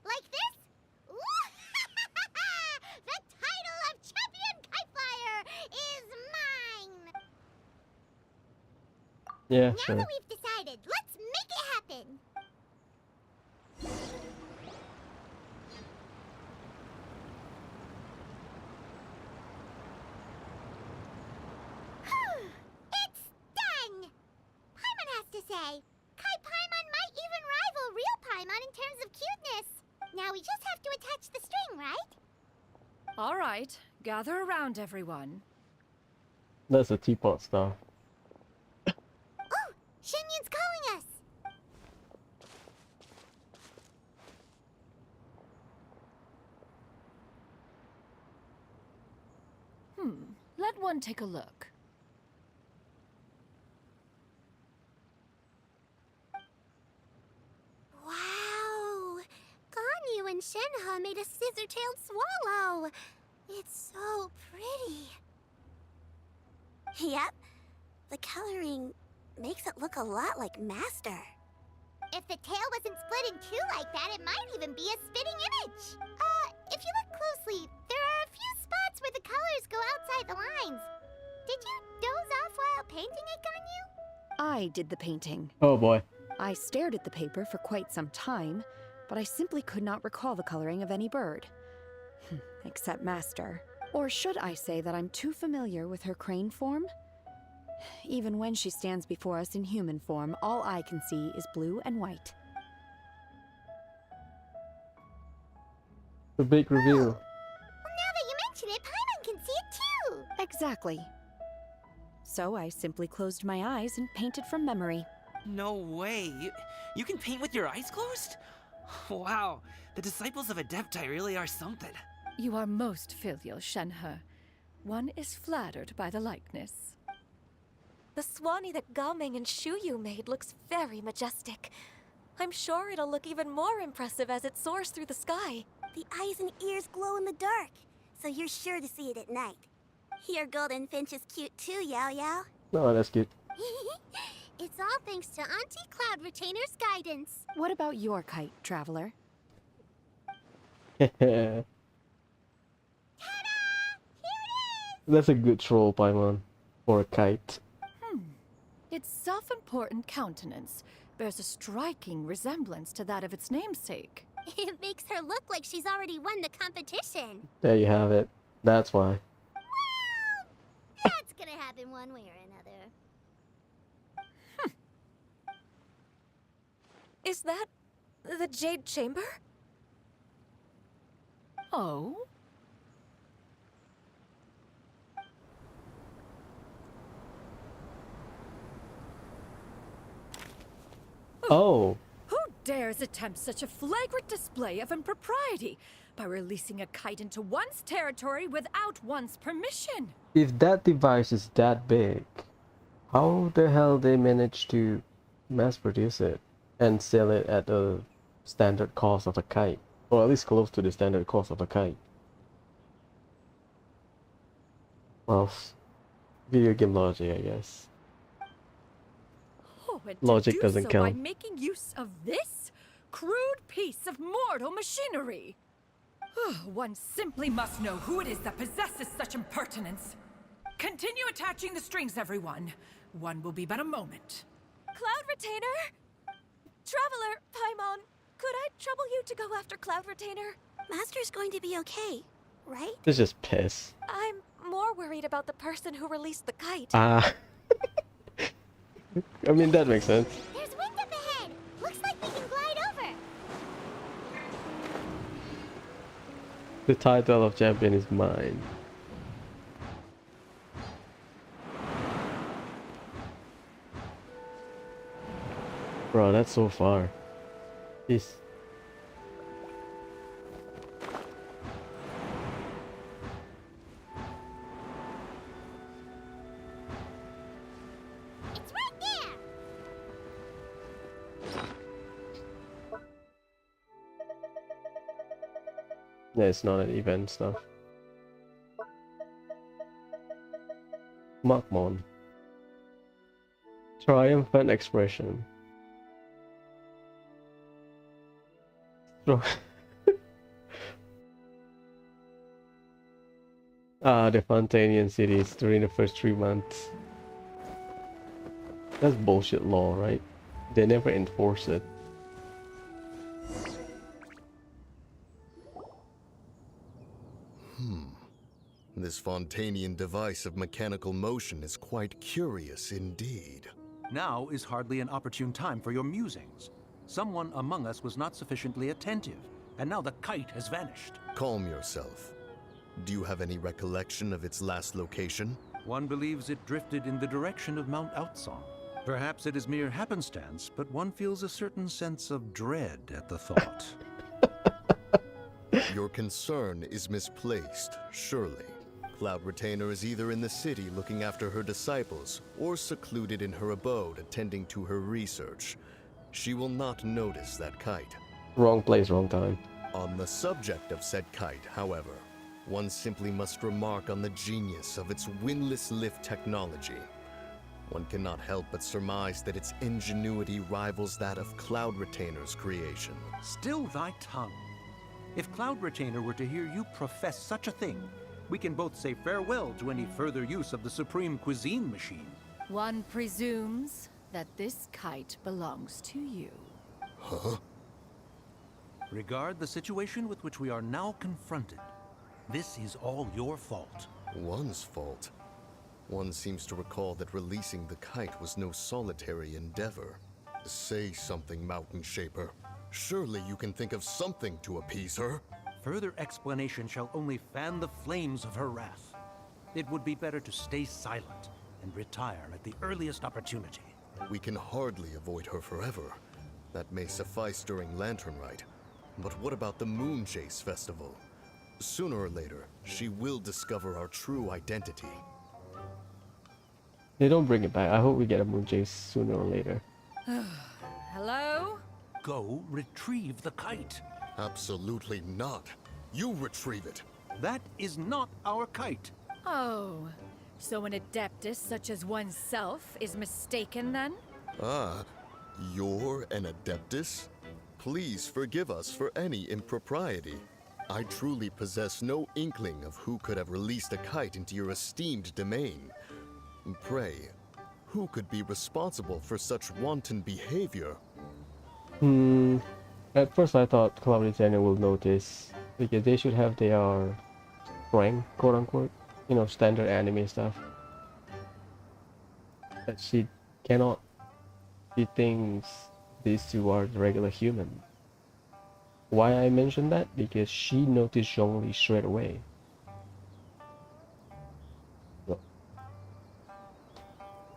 like this? Ooh, the title of Champion Kite Flyer is mine! Yeah, Now sure. that we've decided, let's make it happen! It's done! Paimon has to say, Kai Paimon might even rival real Paimon in terms of cuteness. Now we just have to attach the string, right? All right, gather around, everyone. That's a teapot stuff. Oh, Shenyun's calling us! Let one take a look. Wow! Ganyu and Shenhe made a scissor-tailed swallow! It's so pretty. Yep. The coloring makes it look a lot like Master. If the tail wasn't split in two like that, it might even be a spitting image. If you look closely, there are a few spots where the colors go outside the lines. Did you doze off while painting it, Ganyu? I did the painting. Oh boy. I stared at the paper for quite some time, but I simply could not recall the coloring of any bird. Except Master. Or should I say that I'm too familiar with her crane form? Even when she stands before us in human form, all I can see is blue and white. The big reveal. Well, now that you mention it, Paimon can see it too! Exactly. So I simply closed my eyes and painted from memory. No way. You can paint with your eyes closed? Wow. The disciples of Adepti really are something. You are most filial, Shenhe. One is flattered by the likeness. The Swanee that Gaming and Shuyu made looks very majestic. I'm sure it'll look even more impressive as it soars through the sky. The eyes and ears glow in the dark, so you're sure to see it at night. Your golden finch is cute too, Yao Yao. Oh, that's cute. It's all thanks to Auntie Cloud Retainer's guidance. What about your kite, Traveler? That's a good troll, Paimon, for a kite. Its self-important countenance bears a striking resemblance to that of its namesake. It makes her look like she's already won the competition. There you have it. That's why. That's gonna happen one way or another. Is that the Jade Chamber? Oh? Oh. Who dares attempt such a flagrant display of impropriety by releasing a kite into one's territory without one's permission? If that device is that big, how the hell they manage to mass produce it and sell it at a standard cost of a kite? Or at least close to the standard cost of a kite. Well, video game logic, I guess. Oh, and Logic to do doesn't so count. by making use of this crude piece of mortal machinery. One simply must know who it is that possesses such impertinence. Continue attaching the strings, everyone. One will be but a moment. Cloud Retainer? Traveler, Paimon, could I trouble you to go after Cloud Retainer? Master's going to be okay, right? It's just piss. I'm more worried about the person who released the kite. Ah. I mean, that makes sense. There's wind up ahead. Looks like we can glide over. The title of champion is mine. Bro, that's so far. Jeez. It's right there. Yeah, it's not an event stuff. Markmon. Triumphant expression. The Fontanian cities during the first 3 months. That's bullshit law, right? They never enforce it. This Fontanian device of mechanical motion is quite curious indeed. Now is hardly an opportune time for your musings. Someone among us was not sufficiently attentive, and now the kite has vanished. Calm yourself. Do you have any recollection of its last location? One believes it drifted in the direction of Mount Outsong. Perhaps it is mere happenstance, but one feels a certain sense of dread at the thought. Your concern is misplaced, surely. Cloud Retainer is either in the city looking after her disciples, or secluded in her abode attending to her research. She will not notice that kite. Wrong place, wrong time. On the subject of said kite, however, one simply must remark on the genius of its windless lift technology. One cannot help but surmise that its ingenuity rivals that of Cloud Retainer's creation. Still thy tongue. If Cloud Retainer were to hear you profess such a thing, we can both say farewell to any further use of the Supreme Cuisine Machine. One presumes that this kite belongs to you. Huh? Regard the situation with which we are now confronted. This is all your fault. One's fault? One seems to recall that releasing the kite was no solitary endeavor. Say something, Mountain Shaper. Surely you can think of something to appease her. Further explanation shall only fan the flames of her wrath. It would be better to stay silent and retire at the earliest opportunity. We can hardly avoid her forever. That may suffice during Lantern Rite. But what about the Moon Chase Festival? Sooner or later, she will discover our true identity. They don't bring it back. I hope we get a moon chase sooner or later. Hello? Go retrieve the kite. Absolutely not. You retrieve it. That is not our kite. Oh, so an adeptus such as oneself is mistaken then? Ah, you're an adeptus? Please forgive us for any impropriety. I truly possess no inkling of who could have released a kite into your esteemed domain. Pray, who could be responsible for such wanton behavior? At first I thought Cloud Designer will notice, because they should have their strength, quote unquote, you know, standard anime stuff. But she cannot. She thinks these two are regular human. Why I mentioned that? Because she noticed Zhongli straight away. So,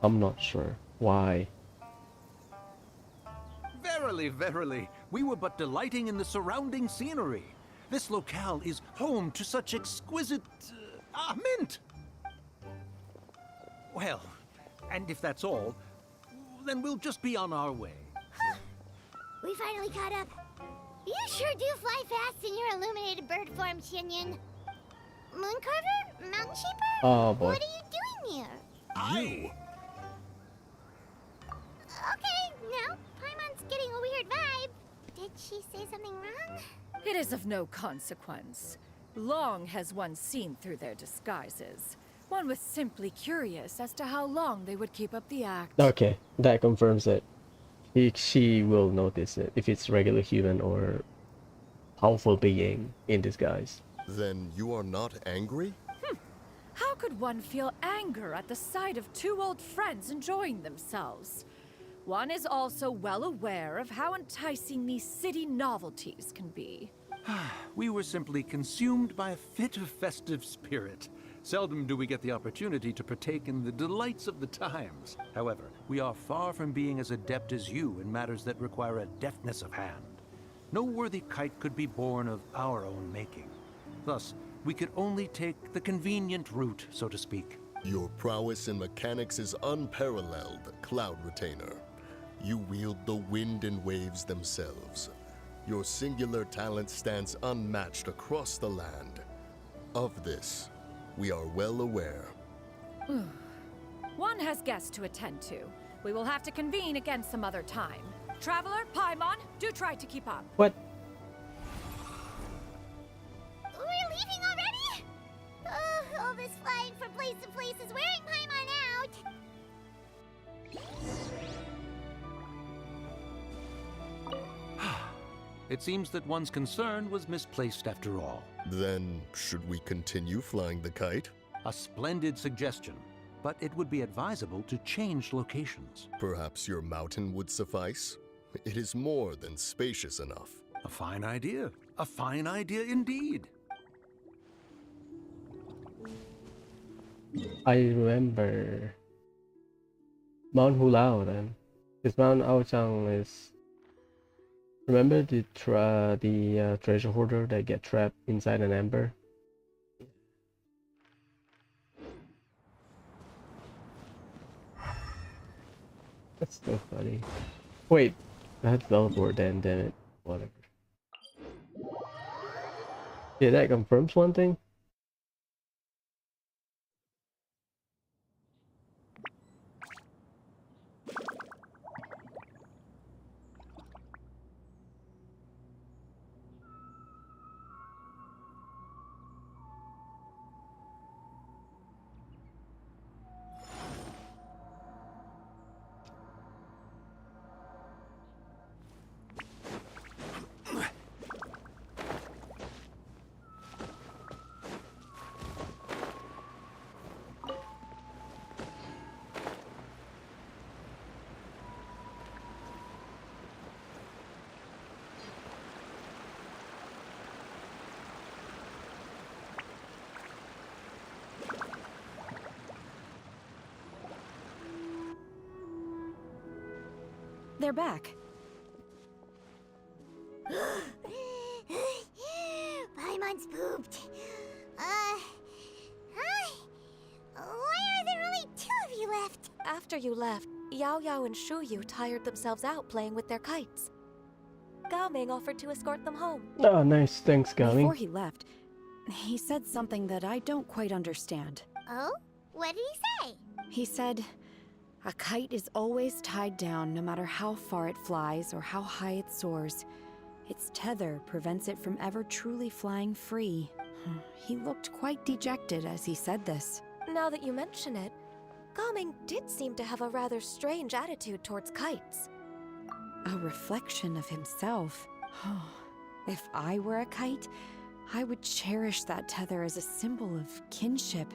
I'm not sure why. Verily, verily, we were but delighting in the surrounding scenery. This locale is home to such exquisite... mint! Well, and if that's all, then we'll just be on our way. We finally caught up. You sure do fly fast in your illuminated bird form, Shinyan. Mooncarver? Mountain Shaper? Oh boy. What are you doing here? You! Okay, now, Paimon's getting a weird vibe. Did she say something wrong? It is of no consequence. Long has one seen through their disguises. One was simply curious as to how long they would keep up the act. Okay, that confirms it. She will notice it if it's regular human or powerful being in disguise. Then you are not angry? How could one feel anger at the sight of two old friends enjoying themselves? One is also well aware of how enticing these city novelties can be. We were simply consumed by a fit of festive spirit. Seldom do we get the opportunity to partake in the delights of the times. However, we are far from being as adept as you in matters that require a deftness of hand. No worthy kite could be born of our own making. Thus, we could only take the convenient route, so to speak. Your prowess in mechanics is unparalleled, Cloud Retainer. You wield the wind and waves themselves. Your singular talent stands unmatched across the land. Of this, we are well aware. One has guests to attend to. We will have to convene again some other time. Traveler, Paimon, do try to keep up. What? We're leaving already? All this flying from place to place is wearing Paimon out. It seems that one's concern was misplaced after all. Then, should we continue flying the kite? A splendid suggestion, but it would be advisable to change locations. Perhaps your mountain would suffice? It is more than spacious enough. A fine idea. A fine idea indeed. I remember Mount Hulao then. Because Mount Aochang is... Remember the treasure hoarder that get trapped inside an ember? That's so funny. Wait, I had to teleport then, damn it. Whatever. Yeah, that confirms one thing. They're back. Paimon's pooped. Hi. Why are there only two of you left? After you left, Yao Yao and Shu Yu tired themselves out playing with their kites. Gaming offered to escort them home. Oh, nice. Thanks, Gami. Before he left, he said something that I don't quite understand. Oh? What did he say? He said, a kite is always tied down no matter how far it flies or how high it soars. Its tether prevents it from ever truly flying free. He looked quite dejected as he said this. Now that you mention it, Gaming did seem to have a rather strange attitude towards kites. A reflection of himself. If I were a kite, I would cherish that tether as a symbol of kinship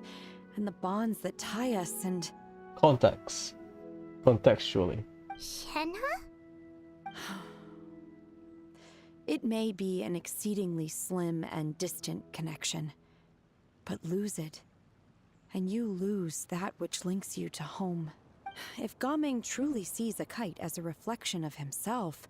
and the bonds that tie us and... Context. Contextually. Shenhe? It may be an exceedingly slim and distant connection, but lose it, and you lose that which links you to home. If Gaming truly sees a kite as a reflection of himself,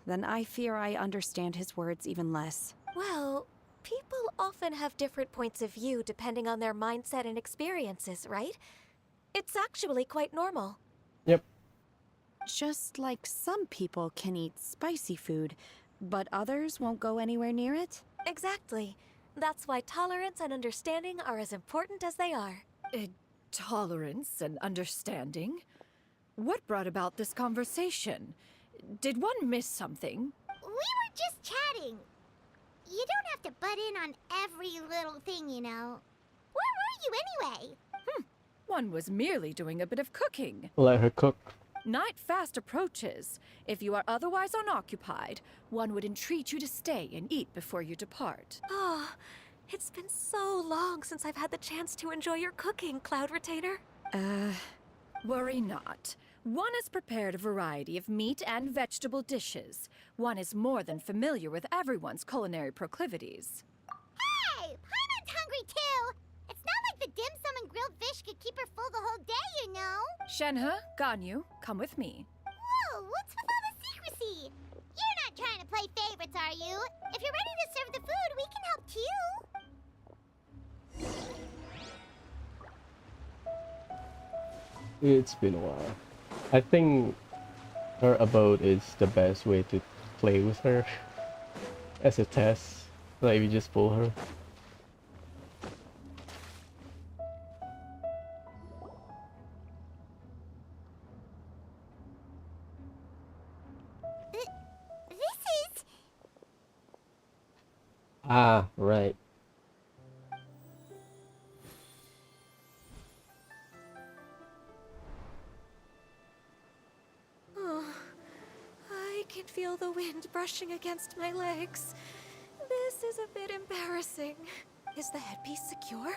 then I fear I understand his words even less. Well, people often have different points of view depending on their mindset and experiences, right? It's actually quite normal. Yep. Just like some people can eat spicy food, but others won't go anywhere near it? Exactly. That's why tolerance and understanding are as important as they are. Tolerance and understanding? What brought about this conversation? Did one miss something? We were just chatting. You don't have to butt in on every little thing, you know. Where were you anyway? One was merely doing a bit of cooking. Let her cook. Night fast approaches. If you are otherwise unoccupied, one would entreat you to stay and eat before you depart. Oh, it's been so long since I've had the chance to enjoy your cooking, Cloud Retainer. Worry not. One has prepared a variety of meat and vegetable dishes. One is more than familiar with everyone's culinary proclivities. Hey! Paimon's hungry too! It's not like the dim sum and grilled fish could keep her full the whole day, you know? Shenhe, Ganyu, come with me. Whoa, what's with all the secrecy? You're not trying to play favorites, are you? If you're ready to serve the food, we can help too. It's been a while. I think her abode is the best way to play with her as a test. Like we just pull her. This is... Ah, right. Oh, I can feel the wind brushing against my legs. This is a bit embarrassing. Is the headpiece secure?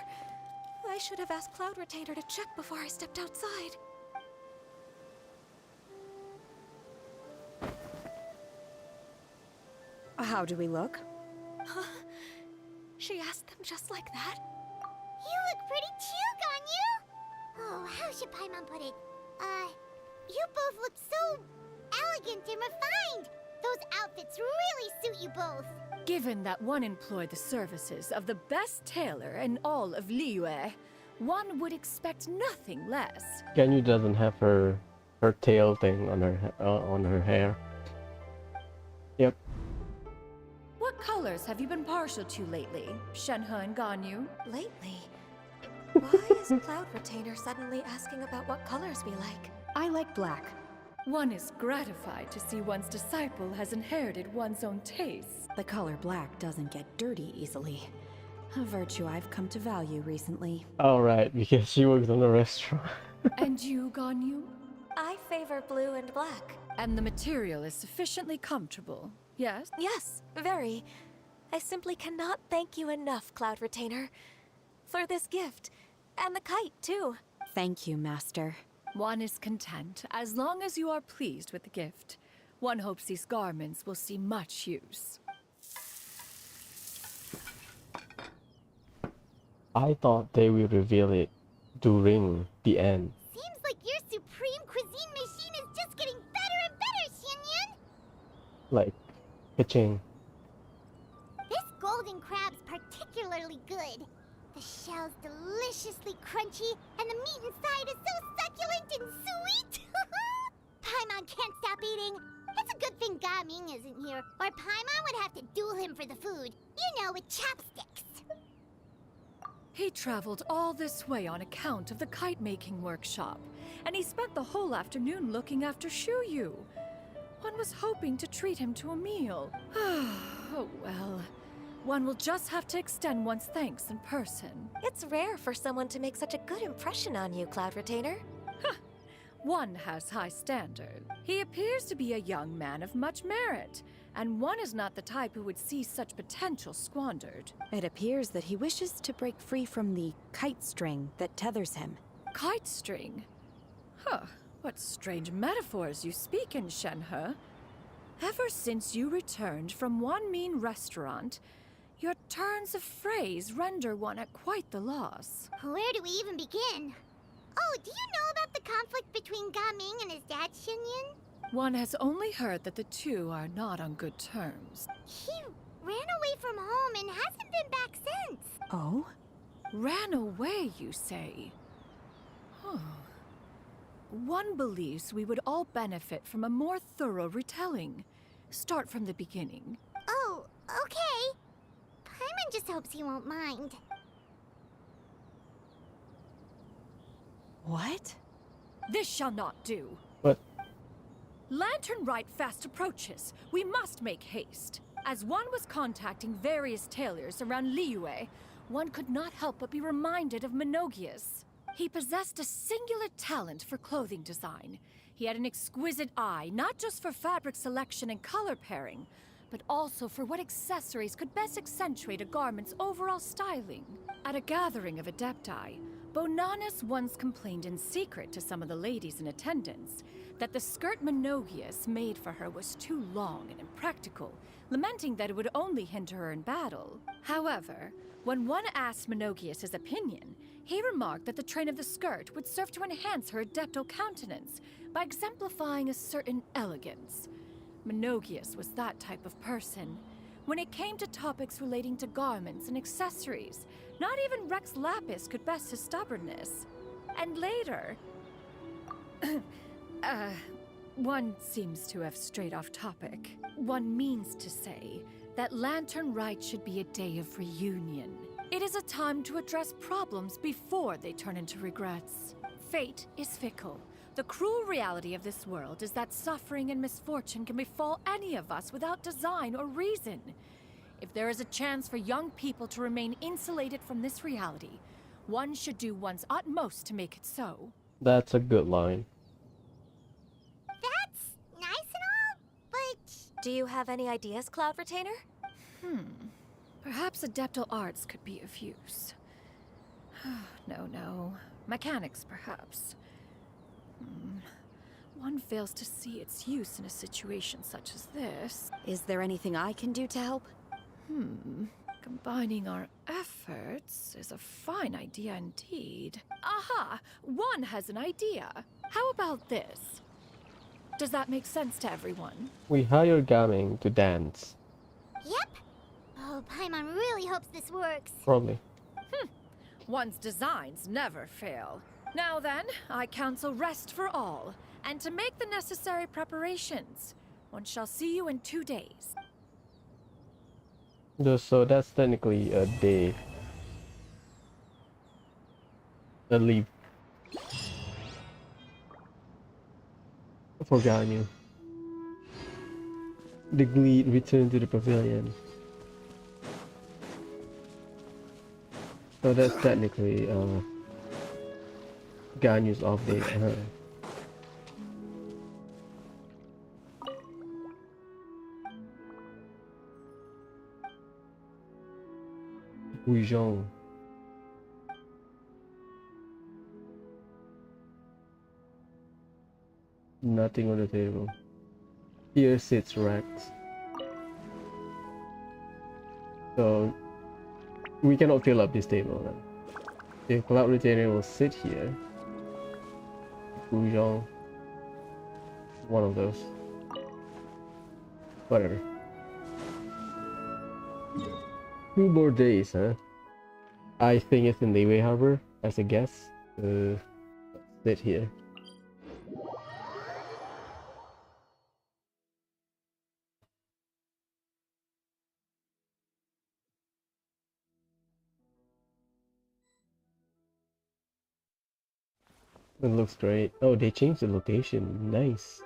I should have asked Cloud Retainer to check before I stepped outside. How do we look? She asked them just like that? You look pretty too, Ganyu! Oh, how should Paimon put it? You both look so elegant and refined! Those outfits really suit you both! Given that one employed the services of the best tailor in all of Liyue, one would expect nothing less. Ganyu doesn't have her tail thing on her hair. Yep. What colors have you been partial to lately, Shenhe and Ganyu? Lately? Why is Cloud Retainer suddenly asking about what colors we like? I like black. One is gratified to see one's disciple has inherited one's own tastes. The color black doesn't get dirty easily. A virtue I've come to value recently. Alright, because she works on a restaurant. And you, Ganyu? I favor blue and black. And the material is sufficiently comfortable, yes? Yes, very. I simply cannot thank you enough, Cloud Retainer, for this gift. And the kite, too. Thank you, Master. One is content, as long as you are pleased with the gift. One hopes these garments will see much use. I thought they will reveal it during the end. Seems like your supreme cuisine machine is just getting better and better, Xianyun! Like, pitching. This golden crab's particularly good. The shell's deliciously crunchy, and the meat inside is so succulent and sweet! Paimon can't stop eating. It's a a good thing Gaming isn't here, or Paimon would have to duel him for the food. You know, with chopsticks. He traveled all this way on account of the kite-making workshop, and he spent the whole afternoon looking after Shuyu. One was hoping to treat him to a meal. Oh well. One will just have to extend one's thanks in person. It's rare for someone to make such a good impression on you, Cloud Retainer. One has high standard. He appears to be a young man of much merit, and one is not the type who would see such potential squandered. It appears that he wishes to break free from the kite string that tethers him. Kite string? Huh, what strange metaphors you speak in, Shenhe. Ever since you returned from one mean restaurant, your turns of phrase render one at quite the loss. Where do we even begin? Oh, do you know about the conflict between Gaming and his dad, Xinyan? One has only heard that the two are not on good terms. He ran away from home and hasn't been back since. Oh? Ran away, you say? Huh. One believes we would all benefit from a more thorough retelling. Start from the beginning. Oh, okay. Paimon just hopes he won't mind. What? This shall not do. What? Lantern Rite fast approaches. We must make haste. As one was contacting various tailors around Liyue, one could not help but be reminded of Menogias. He possessed a singular talent for clothing design. He had an exquisite eye, not just for fabric selection and color pairing, but also for what accessories could best accentuate a garment's overall styling. At a gathering of Adepti, Bonanis once complained in secret to some of the ladies in attendance that the skirt Menogias made for her was too long and impractical, lamenting that it would only hinder her in battle. However, when one asked Menogias his opinion, he remarked that the train of the skirt would serve to enhance her adeptal countenance by exemplifying a certain elegance. Menogias was that type of person. When it came to topics relating to garments and accessories, not even Rex Lapis could best his stubbornness. And later... one seems to have strayed off topic. One means to say that Lantern Rite should be a day of reunion. It is a time to address problems before they turn into regrets. Fate is fickle. The cruel reality of this world is that suffering and misfortune can befall any of us without design or reason. If there is a chance for young people to remain insulated from this reality, one should do one's utmost to make it so. That's a good line. That's nice and all, but... Do you have any ideas, Cloud Retainer? Perhaps adeptal arts could be of use. No. Mechanics, perhaps. One fails to see its use in a situation such as this. Is there anything I can do to help? Combining our efforts is a fine idea indeed. Aha! One has an idea. How about this? Does that make sense to everyone? We hire Gaming to dance. Yep. Oh, Paimon really hopes this works. Probably. One's designs never fail. Now then, I counsel rest for all, and to make the necessary preparations. One shall see you in 2 days. So that's technically a day. A leave. For Ganyu. The Gleed return to the pavilion. So that's technically Ganyu's off day. Wuzhong. Nothing on the table. Here sits Rex. So we cannot fill up this table then. If Cloud Retainer will sit here. Wuzhong. One of those. Whatever. 2 more days, huh? I think it's in Liyue Harbor, as a guess. Sit here. It looks great. Oh, they changed the location. Nice.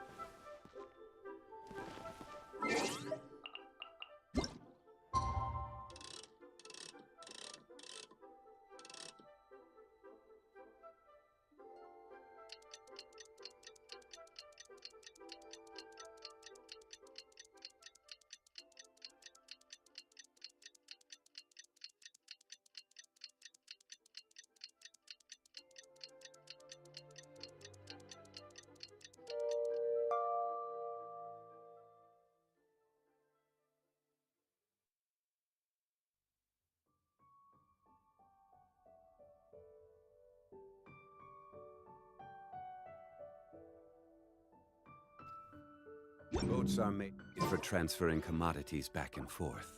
Boats are made for transferring commodities back and forth.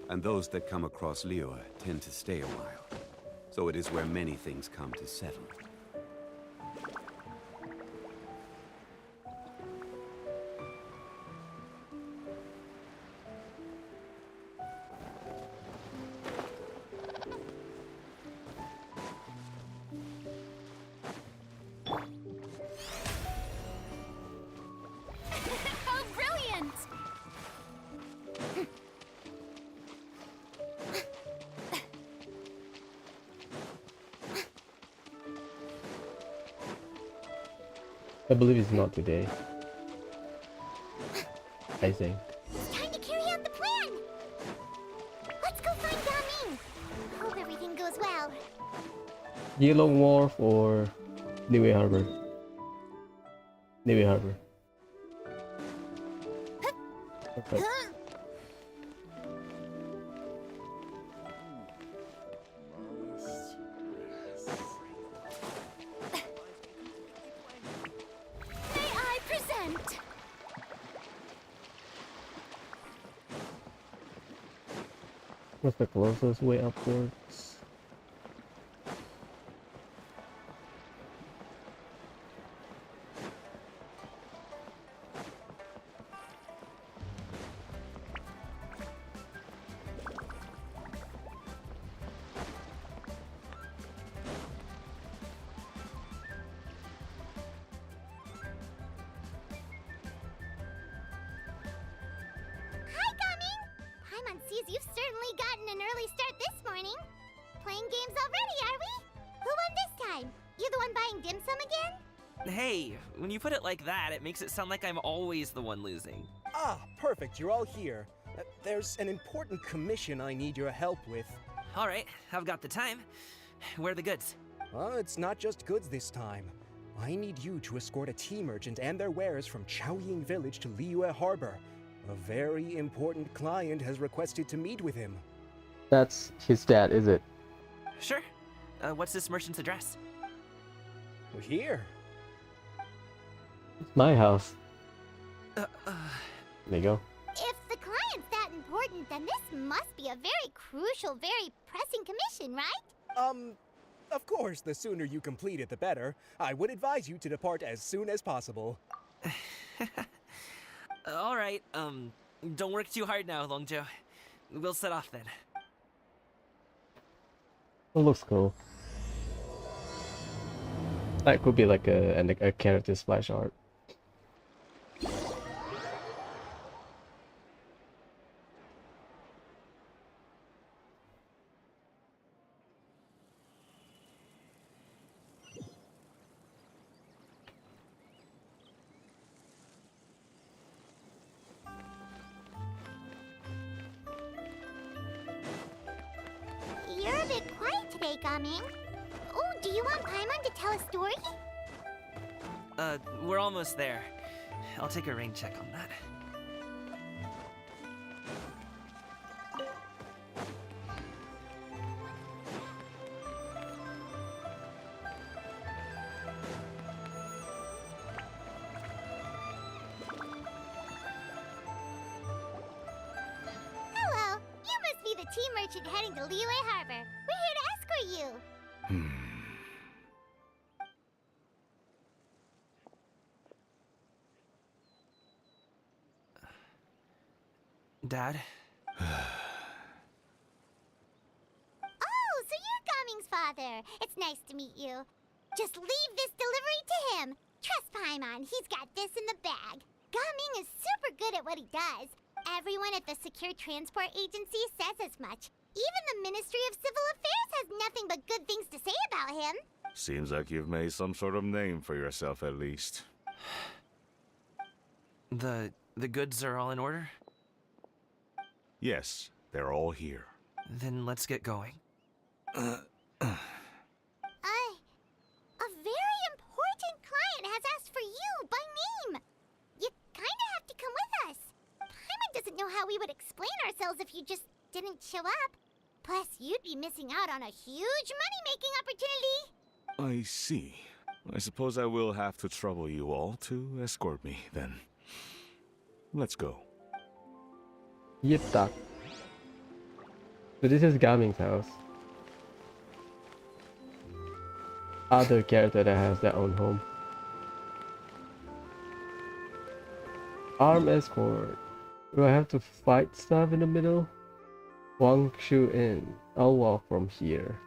And those that come across Liyue tend to stay a while. So it is where many things come to settle. Oh, brilliant! I believe it's not today. I think. It's time to carry out the plan! Let's go find Gaming! Hope everything goes well. Yellow Wharf or Liyue Harbor? Liyue Harbor. Perfect. May I present? What's the closest way upwards? Hi, Gaming! Paimon sees you've certainly gotten an early start this morning. Playing games already, are we? Who won this time? You the one buying dim sum again? Hey, when you put it like that, it makes it sound like I'm always the one losing. Ah, perfect, you're all here. There's an important commission I need your help with. All right, I've got the time. Where are the goods? It's not just goods this time. I need you to escort a tea merchant and their wares from Chaoying Village to Liyue Harbor. A very important client has requested to meet with him. That's his dad, is it? Sure. What's this merchant's address? Here. It's my house. There you go. If the client's that important, then this must be a very crucial, very pressing commission, right? Of course, the sooner you complete it, the better. I would advise you to depart as soon as possible. All right, don't work too hard now, Longjo. We'll set off then. It looks cool. That could be like a character splash art. You're a bit quiet today, Gaming. Oh, do you want Paimon to tell a story? We're almost there. I'll take a rain check on that. Hello, you must be the tea merchant heading to Liyue Harbor. We're here to escort you. Dad? Oh, so you're Gaming's father. It's nice to meet you. Just leave this delivery to him. Trust Paimon, he's got this in the bag. Gaming is super good at what he does. Everyone at the Secure Transport Agency says as much. Even the Ministry of Civil Affairs has nothing but good things to say about him. Seems like you've made some sort of name for yourself at least. The goods are all in order? Yes, they're all here. Then let's get going. A very important client has asked for you by name. You kinda have to come with us. Paimon doesn't know how we would explain ourselves if you just didn't show up. Plus, you'd be missing out on a huge money-making opportunity. I see. I suppose I will have to trouble you all to escort me, then. Let's go. Yep, doc. So this is Gaming's house. Other character that has their own home. Arm escort. Do I have to fight stuff in the middle? Wang Shu in. I'll walk from here.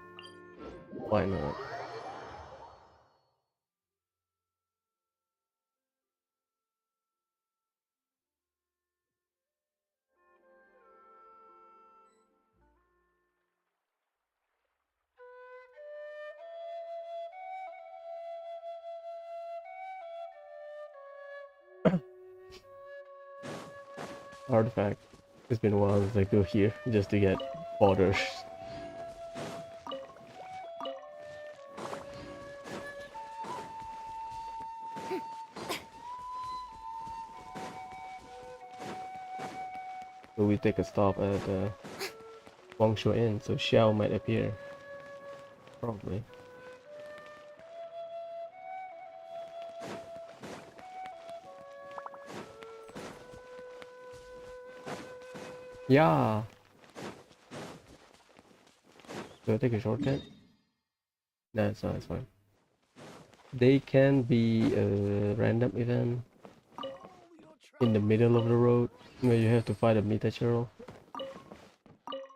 Why not? Artifact. It's been a while since I go here just to get orders. So we take a stop at Wangshu Inn, so Xiao might appear. Probably. Yeah. Do I take a shortcut? No, it's not. It's fine. They can be a random event in the middle of the road where you have to fight a Metachurl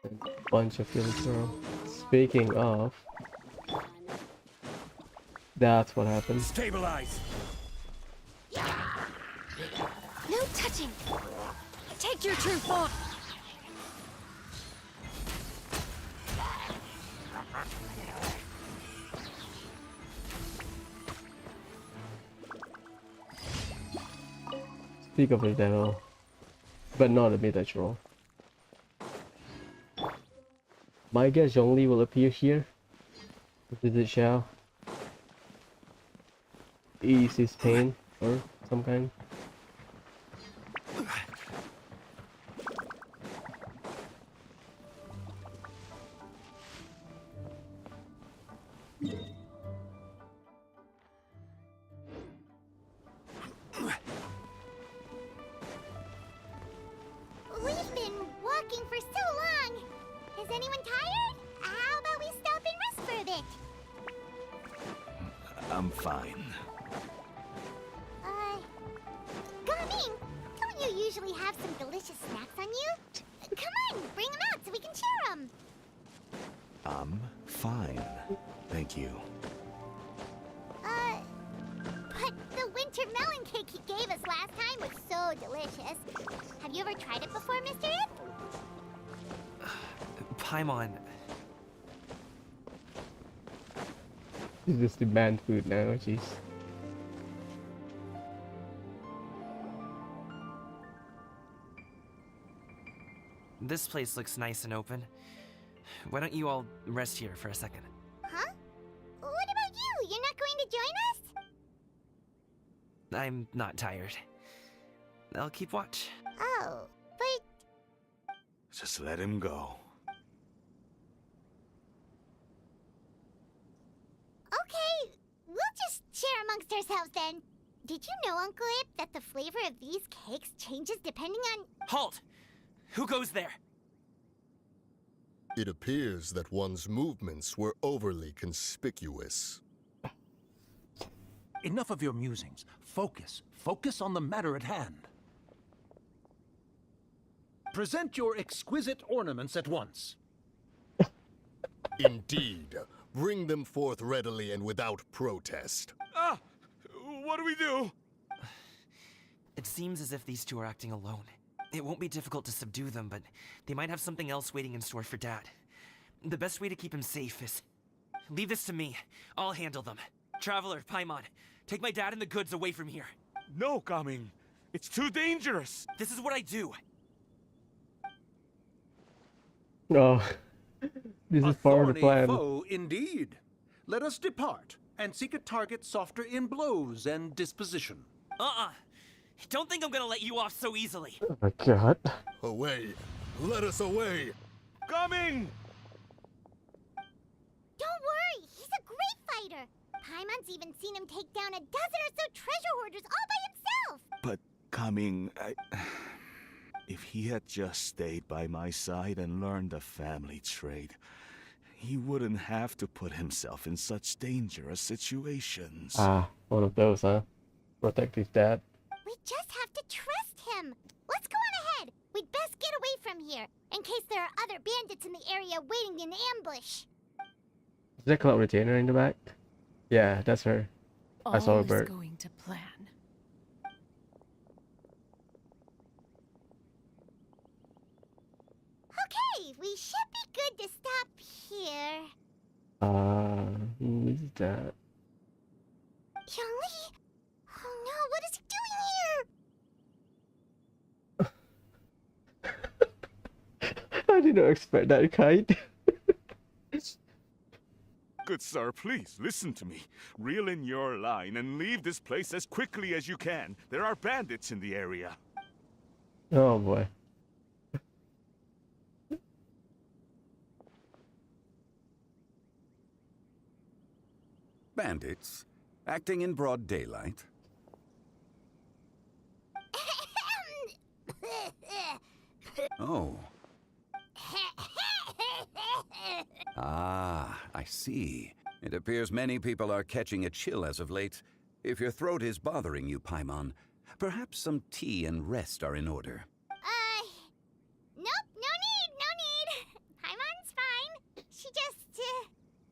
and a bunch of Churl. Speaking of, that's what happened. Stabilize. No touching. Take your true form. Speak of the devil, but not a Metachurl. My guess Zhongli will appear here. Visit Xiao. Ease his pain or some kind. We've been walking for so long. Is anyone tired? How about we stop and rest for a bit? I'm fine. Gaming, don't you usually have some delicious snacks on you? Come on, bring them out so we can share them. I'm fine. Thank you. But the winter melon cake he gave us last time was so delicious. Have you ever tried it before, Mr. Ip? Paimon. Is this demand food now? Jeez. This place looks nice and open. Why don't you all rest here for a second? Huh? What about you? You're not going to join us? I'm not tired. I'll keep watch. Oh, but... Just let him go. Okay, we'll just share amongst ourselves then. Did you know, Uncle Ip, that the flavor of these cakes changes depending on... Halt! Who goes there? It appears that one's movements were overly conspicuous. Enough of your musings. Focus. Focus on the matter at hand. Present your exquisite ornaments at once. Indeed, Bring them forth readily and without protest. Ah! What do we do? It seems as if these two are acting alone. It won't be difficult to subdue them, but they might have something else waiting in store for Dad. The best way to keep him safe is... leave this to me. I'll handle them. Traveler, Paimon, take my dad and the goods away from here. No, Gaming. It's too dangerous. This is what I do. Oh, this is part of the plan. Foe, indeed. Let us depart and seek a target softer in blows and disposition. Don't think I'm gonna let you off so easily. Oh my god. Away! Let us away! Coming! Don't worry, he's a great fighter. Paimon's even seen him take down a dozen or so treasure hoarders all by himself. But Coming, if he had just stayed by my side and learned the family trade, he wouldn't have to put himself in such dangerous situations. Ah, one of those, huh? Protect his dad. We just have to trust him. Let's go on ahead. We'd best get away from here, in case there are other bandits in the area waiting in ambush. Is that Cloud Retainer in the back? Yeah, that's her. I saw a bird. All is going to plan. Okay, we should be good to stop here. Who is that? Xiangli? Oh no, what is he doing here? I did not expect that kite. Good sir, please, listen to me. Reel in your line and leave this place as quickly as you can. There are bandits in the area. Oh boy. Bandits? Acting in broad daylight? Oh. Ah, I see. It appears many people are catching a chill as of late. If your throat is bothering you, Paimon, perhaps some tea and rest are in order. Nope, no need. Paimon's fine. She just,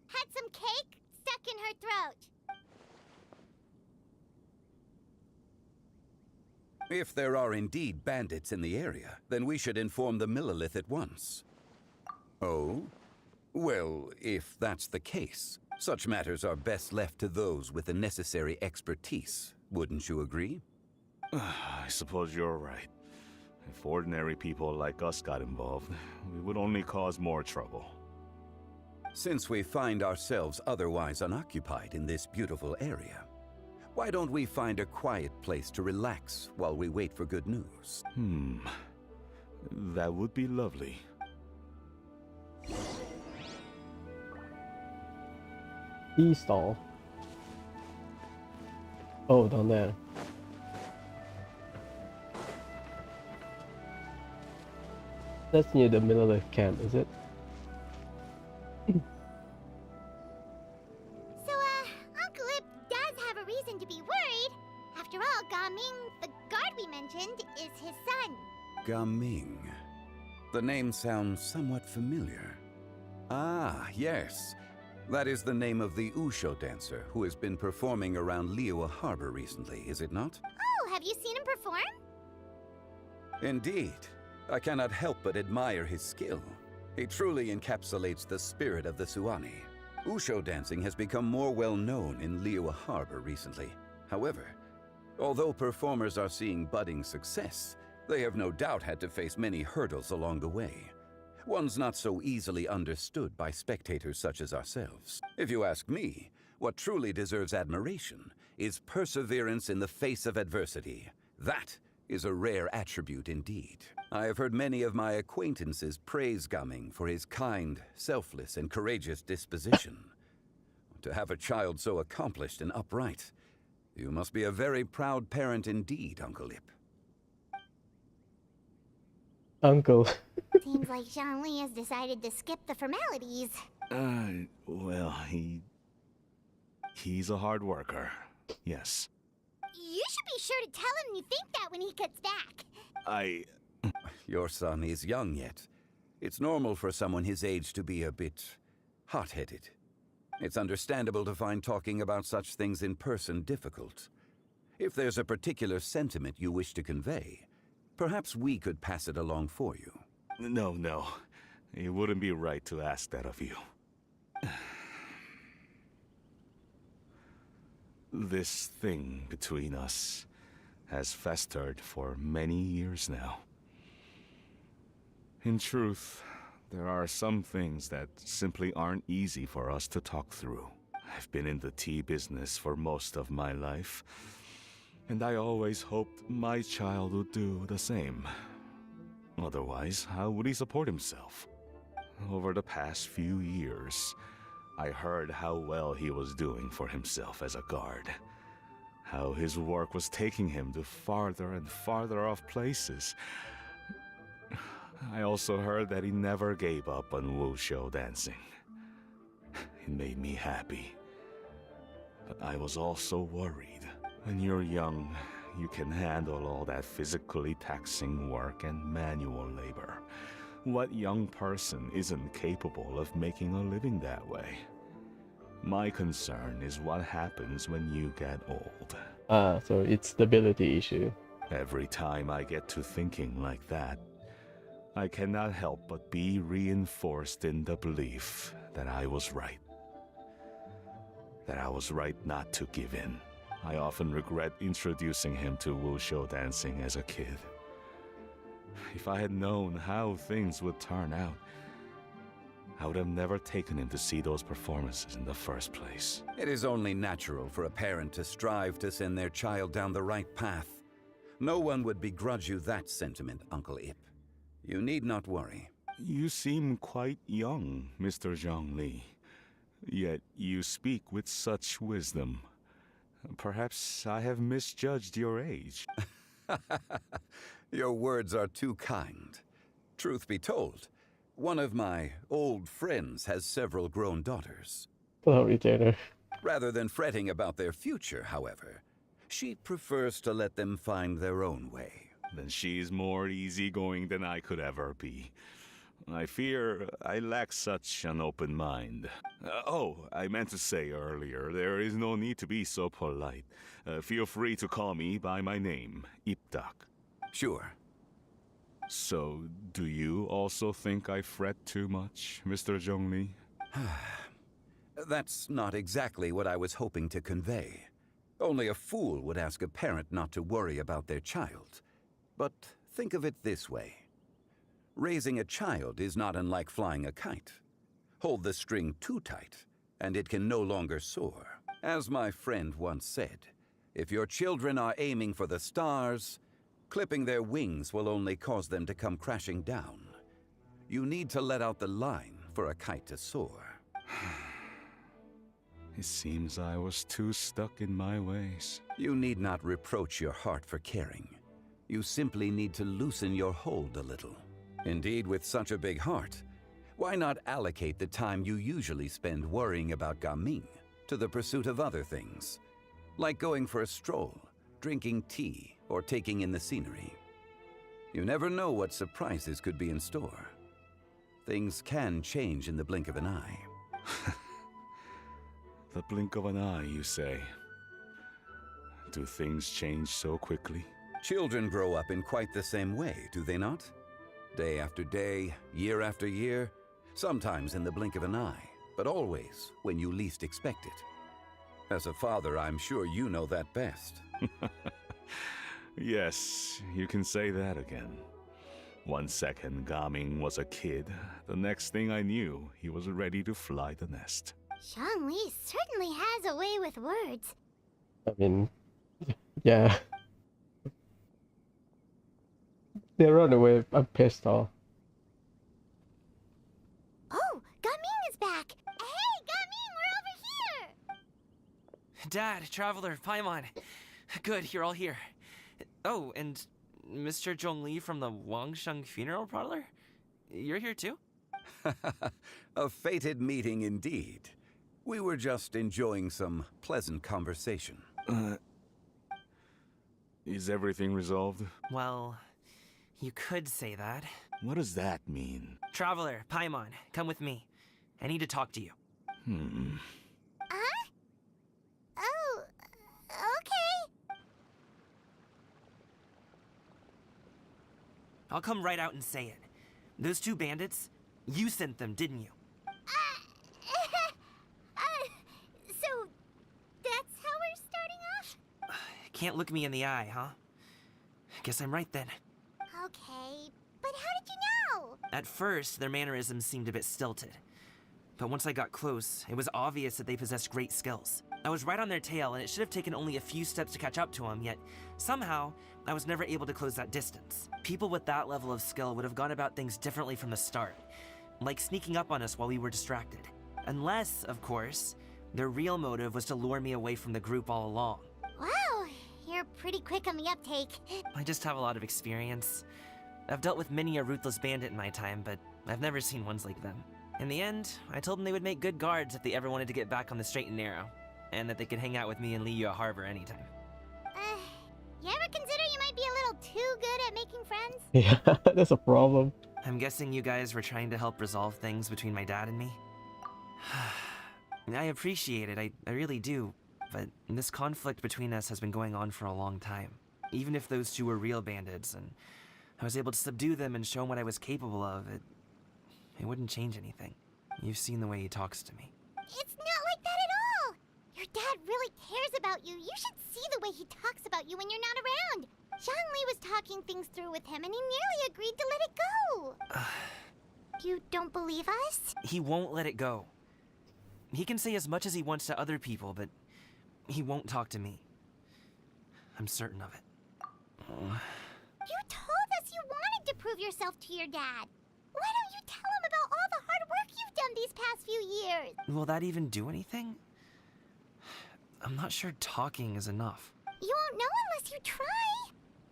had some cake stuck in her throat. If there are indeed bandits in the area, then we should inform the Millilith at once. Oh? Well, if that's the case, such matters are best left to those with the necessary expertise. Wouldn't you agree? I suppose you're right. If ordinary people like us got involved, we would only cause more trouble. Since we find ourselves otherwise unoccupied in this beautiful area, why don't we find a quiet place to relax while we wait for good news? That would be lovely. E-stall. Oh, down there. That's near the Millilith camp, is it? So, Uncle Ip does have a reason to be worried. After all, Gaming, the guard we mentioned, is his son. Gaming. The name sounds somewhat familiar. Ah, yes. That is the name of the Usho dancer who has been performing around Liyue Harbor recently, is it not? Oh, have you seen him perform? Indeed. I cannot help but admire his skill. He truly encapsulates the spirit of the Suani. Usho dancing has become more well known in Liyue Harbor recently. However, although performers are seeing budding success, they have no doubt had to face many hurdles along the way. One's not so easily understood by spectators such as ourselves. If you ask me, what truly deserves admiration is perseverance in the face of adversity. That is a rare attribute indeed. I have heard many of my acquaintances praise Gaming for his kind, selfless, and courageous disposition. To have a child so accomplished and upright, you must be a very proud parent indeed, Uncle Ip. Uncle. Seems like Xiangli has decided to skip the formalities. Well, he's a hard worker. Yes. You should be sure to tell him you think that when he gets back. Your son is young yet. It's normal for someone his age to be a bit hot-headed. It's understandable to find talking about such things in person difficult. If there's a particular sentiment you wish to convey, perhaps we could pass it along for you. No. It wouldn't be right to ask that of you. This thing between us has festered for many years now. In truth, there are some things that simply aren't easy for us to talk through. I've been in the tea business for most of my life, and I always hoped my child would do the same. Otherwise, how would he support himself? Over the past few years, I heard how well he was doing for himself as a guard. How his work was taking him to farther and farther off places. I also heard that he never gave up on wushou dancing. It made me happy. But I was also worried. When you're young, you can handle all that physically taxing work and manual labor. What young person isn't capable of making a living that way? My concern is what happens when you get old. So it's stability issue. Every time I get to thinking like that, I cannot help but be reinforced in the belief that I was right. That I was right not to give in. I often regret introducing him to wushou dancing as a kid. If I had known how things would turn out, I would have never taken him to see those performances in the first place. It is only natural for a parent to strive to send their child down the right path. No one would begrudge you that sentiment, Uncle Ip. You need not worry. You seem quite young, Mr. Zhongli. Yet you speak with such wisdom. Perhaps I have misjudged your age. Your words are too kind. Truth be told, one of my old friends has several grown daughters. Sorry, Tanner. Rather than fretting about their future, however, she prefers to let them find their own way. Then she's more easygoing than I could ever be. I fear I lack such an open mind. I meant to say earlier, there is no need to be so polite. Feel free to call me by my name, Ipdak. Sure. So, do you also think I fret too much, Mr. Zhongli? That's not exactly what I was hoping to convey. Only a fool would ask a parent not to worry about their child. But think of it this way. Raising a child is not unlike flying a kite. Hold the string too tight, and it can no longer soar. As my friend once said, if your children are aiming for the stars, clipping their wings will only cause them to come crashing down. You need to let out the line for a kite to soar. It seems I was too stuck in my ways. You need not reproach your heart for caring. You simply need to loosen your hold a little. Indeed, with such a big heart, why not allocate the time you usually spend worrying about Gaming to the pursuit of other things, like going for a stroll, drinking tea, or taking in the scenery? You never know what surprises could be in store. Things can change in the blink of an eye. The blink of an eye, you say? Do things change so quickly? Children grow up in quite the same way, do they not? Day after day, year after year, sometimes in the blink of an eye, but always when you least expect it. As a father, I'm sure you know that best. Yes, you can say that again. 1 second, Gaming was a kid. The next thing I knew, he was ready to fly the nest. Zhongli certainly has a way with words. I mean, yeah. They run away. I'm pissed off. Oh, Gaming is back! Hey, Gaming, we're over here! Dad, Traveler, Paimon. Good, you're all here. Oh, and Mr. Zhongli from the Wangsheng Funeral Parlor? You're here too? A fated meeting indeed. We were just enjoying some pleasant conversation. Is everything resolved? Well, you could say that. What does that mean? Traveler, Paimon, come with me. I need to talk to you. I'll come right out and say it. Those two bandits, you sent them, didn't you? So that's how we're starting off? Can't look me in the eye, huh? Guess I'm right then. Okay, but how did you know? At first, their mannerisms seemed a bit stilted. But once I got close, it was obvious that they possessed great skills. I was right on their tail, and it should have taken only a few steps to catch up to them, yet somehow, I was never able to close that distance. People with that level of skill would have gone about things differently from the start, like sneaking up on us while we were distracted. Unless, of course, their real motive was to lure me away from the group all along. Wow, you're pretty quick on the uptake. I just have a lot of experience. I've dealt with many a ruthless bandit in my time, but I've never seen ones like them. In the end, I told them they would make good guards if they ever wanted to get back on the straight and narrow, and that they could hang out with me in Liyue Harbor anytime. You ever consider you might be a little too good at making friends? Yeah, that's a problem. I'm guessing you guys were trying to help resolve things between my dad and me? I appreciate it, I really do, but this conflict between us has been going on for a long time. Even if those two were real bandits, and I was able to subdue them and show them what I was capable of, it wouldn't change anything. You've seen the way he talks to me. It's not like that at all! Your dad really cares about you. You should see the way he talks about you when you're not around. Zhongli was talking things through with him and he nearly agreed to let it go. You don't believe us? He won't let it go. He can say as much as he wants to other people, but he won't talk to me. I'm certain of it. You told us you wanted to prove yourself to your dad. Why don't you tell him about all the hard work you've done these past few years? Will that even do anything? I'm not sure talking is enough. You won't know unless you try.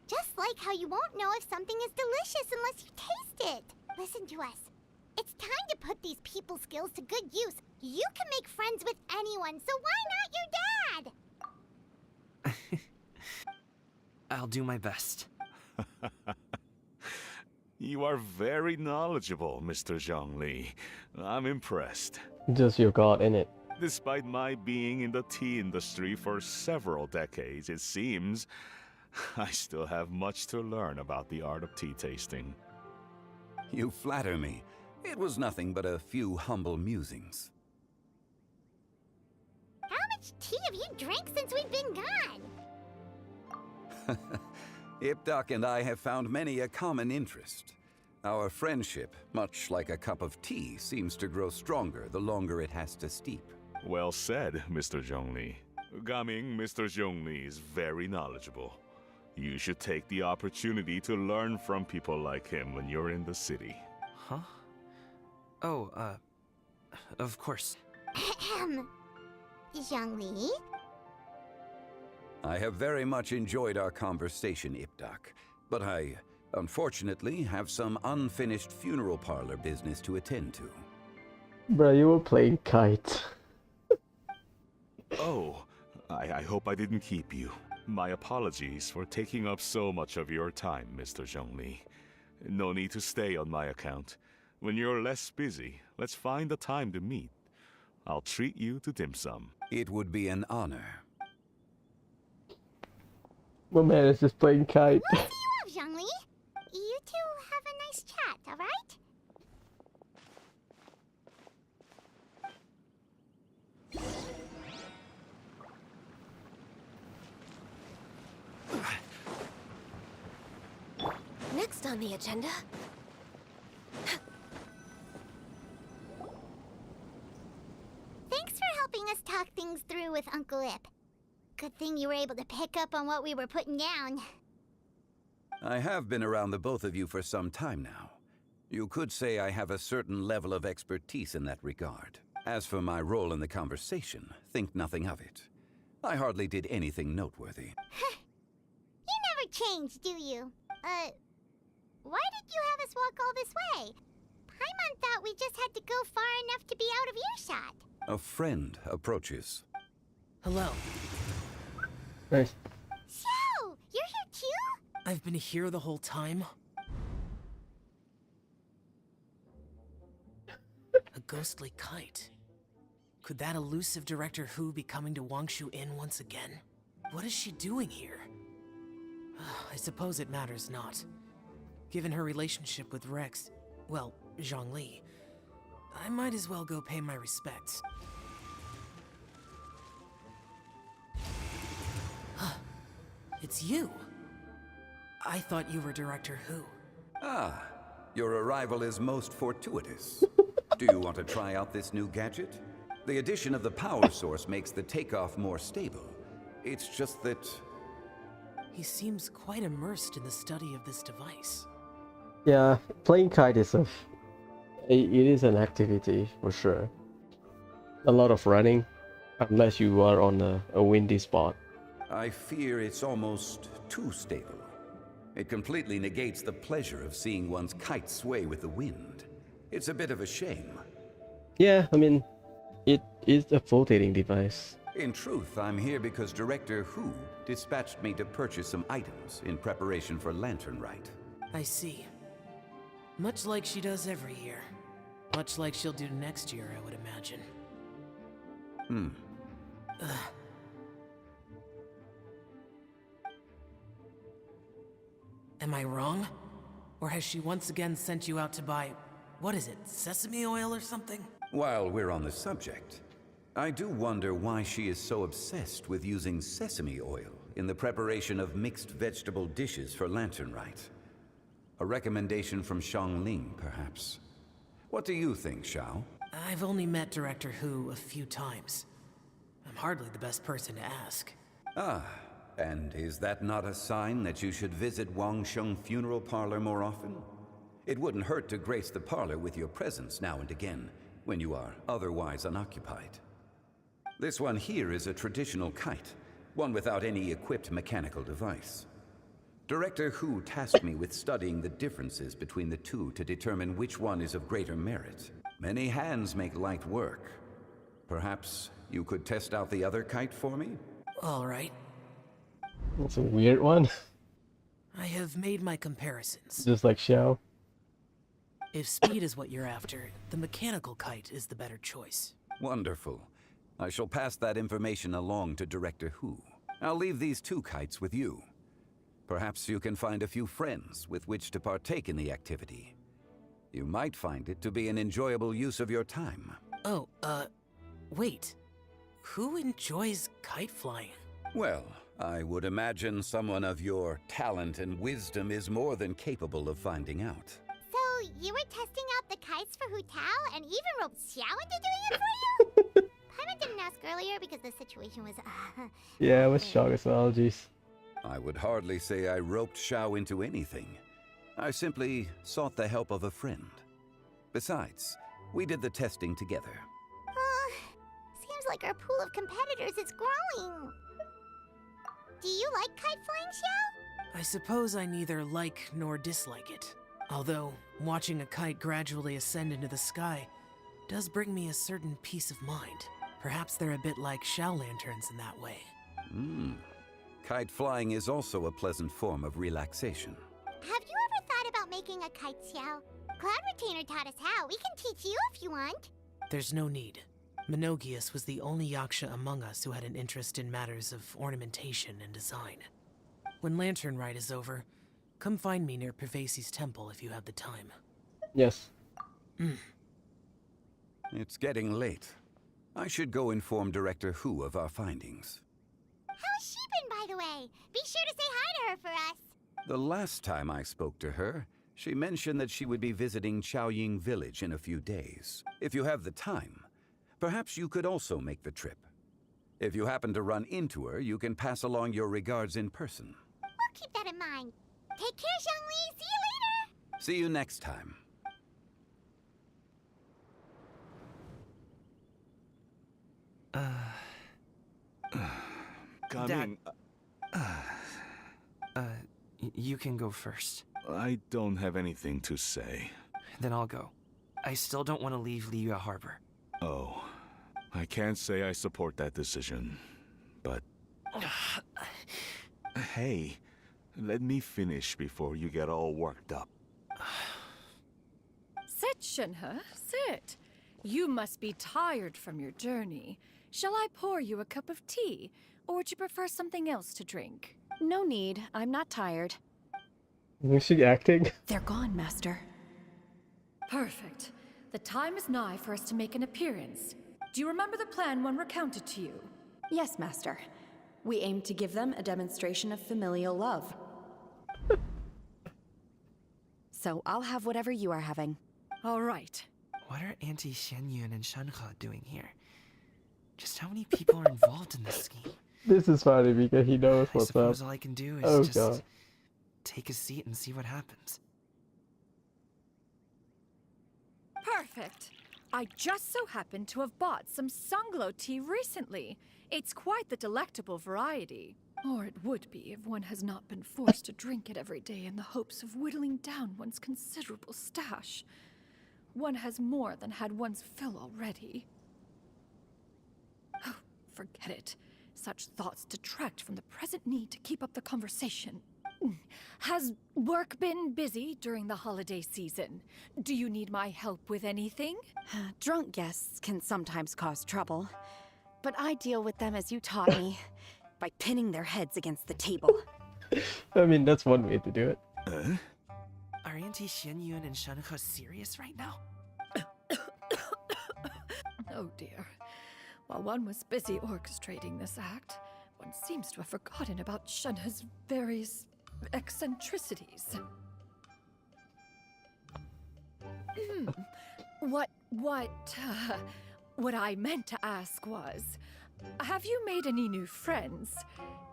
Just like how you won't know if something is delicious unless you taste it. Listen to us. It's time to put these people skills to good use. You can make friends with anyone, so why not your dad? I'll do my best. You are very knowledgeable, Mr. Zhongli. I'm impressed. Just your god, innit? Despite my being in the tea industry for several decades, it seems I still have much to learn about the art of tea tasting. You flatter me. It was nothing but a few humble musings. How much tea have you drank since we've been gone? Ipdak and I have found many a common interest. Our friendship, much like a cup of tea, seems to grow stronger the longer it has to steep. Well said, Mr. Zhongli. Gaming, Mr. Zhongli is very knowledgeable. You should take the opportunity to learn from people like him when you're in the city. Huh? Oh, of course. Zhongli? I have very much enjoyed our conversation, Ipdak, but I, unfortunately, have some unfinished funeral parlor business to attend to. Bruh, you were playing kite. Oh, I hope I didn't keep you. My apologies for taking up so much of your time, Mr. Zhongli. No need to stay on my account. When you're less busy, let's find a time to meet. I'll treat you to dim sum. It would be an honor. My man is just playing kite. We'll see you off, Zhongli. You two have a nice chat, alright? Next on the agenda. Thanks for helping us talk things through with Uncle Ip. Good thing you were able to pick up on what we were putting down. I have been around the both of you for some time now. You could say I have a certain level of expertise in that regard. As for my role in the conversation, think nothing of it. I hardly did anything noteworthy. You never change, do you? Why did you have us walk all this way? Paimon thought we just had to go far enough to be out of earshot. A friend approaches. Hello. Nice. So, you're here too? I've been here the whole time. A ghostly kite. Could that elusive Director Hu be coming to Wangshu Inn once again? What is she doing here? I suppose it matters not. Given her relationship with Rex, well, Zhongli, I might as well go pay my respects. It's you. I thought you were Director Who. Ah, your arrival is most fortuitous. Do you want to try out this new gadget? The addition of the power source makes the takeoff more stable. It's just that... He seems quite immersed in the study of this device. Yeah, playing kite is it is an activity for sure. A lot of running, unless you are on a windy spot. I fear it's almost too stable. It completely negates the pleasure of seeing one's kite sway with the wind. It's a bit of a shame. Yeah, I mean, it is a flotating device. In truth, I'm here because Director Who dispatched me to purchase some items in preparation for Lantern Rite. I see. Much like she does every year. Much like she'll do next year, I would imagine. Am I wrong? Or has she once again sent you out to buy, what is it, sesame oil or something? While we're on the subject, I do wonder why she is so obsessed with using sesame oil in the preparation of mixed vegetable dishes for Lantern Rite. A recommendation from Xiangling, perhaps. What do you think, Xiao? I've only met Director Who a few times. I'm hardly the best person to ask. Ah, and is that not a sign that you should visit Wangsheng Funeral Parlor more often? It wouldn't hurt to grace the parlor with your presence now and again, when you are otherwise unoccupied. This one here is a traditional kite, one without any equipped mechanical device. Director Who tasked me with studying the differences between the two to determine which one is of greater merit. Many hands make light work. Perhaps you could test out the other kite for me? All right. That's a weird one. I have made my comparisons. Just like Xiao. If speed is what you're after, the mechanical kite is the better choice. Wonderful. I shall pass that information along to Director Who. I'll leave these two kites with you. Perhaps you can find a few friends with which to partake in the activity. You might find it to be an enjoyable use of your time. Oh, wait. Who enjoys kite flying? Well, I would imagine someone of your talent and wisdom is more than capable of finding out. So, you were testing out the kites for Hu Tao and even roped Xiao into doing it for you? Paimon didn't ask earlier because the situation was, Yeah, it was shock as well, jeez. I would hardly say I roped Xiao into anything. I simply sought the help of a friend. Besides, we did the testing together. Seems like our pool of competitors is growing. Do you like kite flying, Xiao? I suppose I neither like nor dislike it. Although, watching a kite gradually ascend into the sky does bring me a certain peace of mind. Perhaps they're a bit like Xiao lanterns in that way. Kite flying is also a pleasant form of relaxation. Have you ever thought about making a kite, Xiao? Cloud Retainer taught us how. We can teach you if you want. There's no need. Menogius was the only Yaksha among us who had an interest in matters of ornamentation and design. When Lantern Rite is over, come find me near Pervasi's temple if you have the time. Yes. It's getting late. I should go inform Director Who of our findings. How's she been, by the way? Be sure to say hi to her for us. The last time I spoke to her, she mentioned that she would be visiting Chaoying Village in a few days. If you have the time, perhaps you could also make the trip. If you happen to run into her, you can pass along your regards in person. We'll keep that in mind. Take care, Zhongli. See you later. See you next time. Dad. You can go first. I don't have anything to say. Then I'll go. I still don't want to leave Liyue Harbor. Oh, I can't say I support that decision, but... Hey, let me finish before you get all worked up. Sit, Shenhe, sit. You must be tired from your journey. Shall I pour you a cup of tea, or would you prefer something else to drink? No need. I'm not tired. Was she acting? They're gone, Master. Perfect. The time is nigh for us to make an appearance. Do you remember the plan one recounted to you? Yes, Master. We aim to give them a demonstration of familial love. So I'll have whatever you are having. All right. What are Auntie Xianyun and Shanhe doing here? Just how many people are involved in this scheme? This is funny because he knows I what's suppose up. all I can do is Oh just god. take a seat and see what happens. Perfect. I just so happened to have bought some Sunglow tea recently. It's quite the delectable variety. Or it would be if one has not been forced to drink it every day in the hopes of whittling down one's considerable stash. One has more than had one's fill already. Oh, forget it. Such thoughts detract from the present need to keep up the conversation. Has work been busy during the holiday season? Do you need my help with anything? Drunk guests can sometimes cause trouble, but I deal with them as you taught me, by pinning their heads against the table. I mean, that's one way to do it. Are Auntie Xianyun and Shanhe serious right now? Oh dear. While one was busy orchestrating this act, one seems to have forgotten about Shanhe's various eccentricities. What I meant to ask was, have you made any new friends?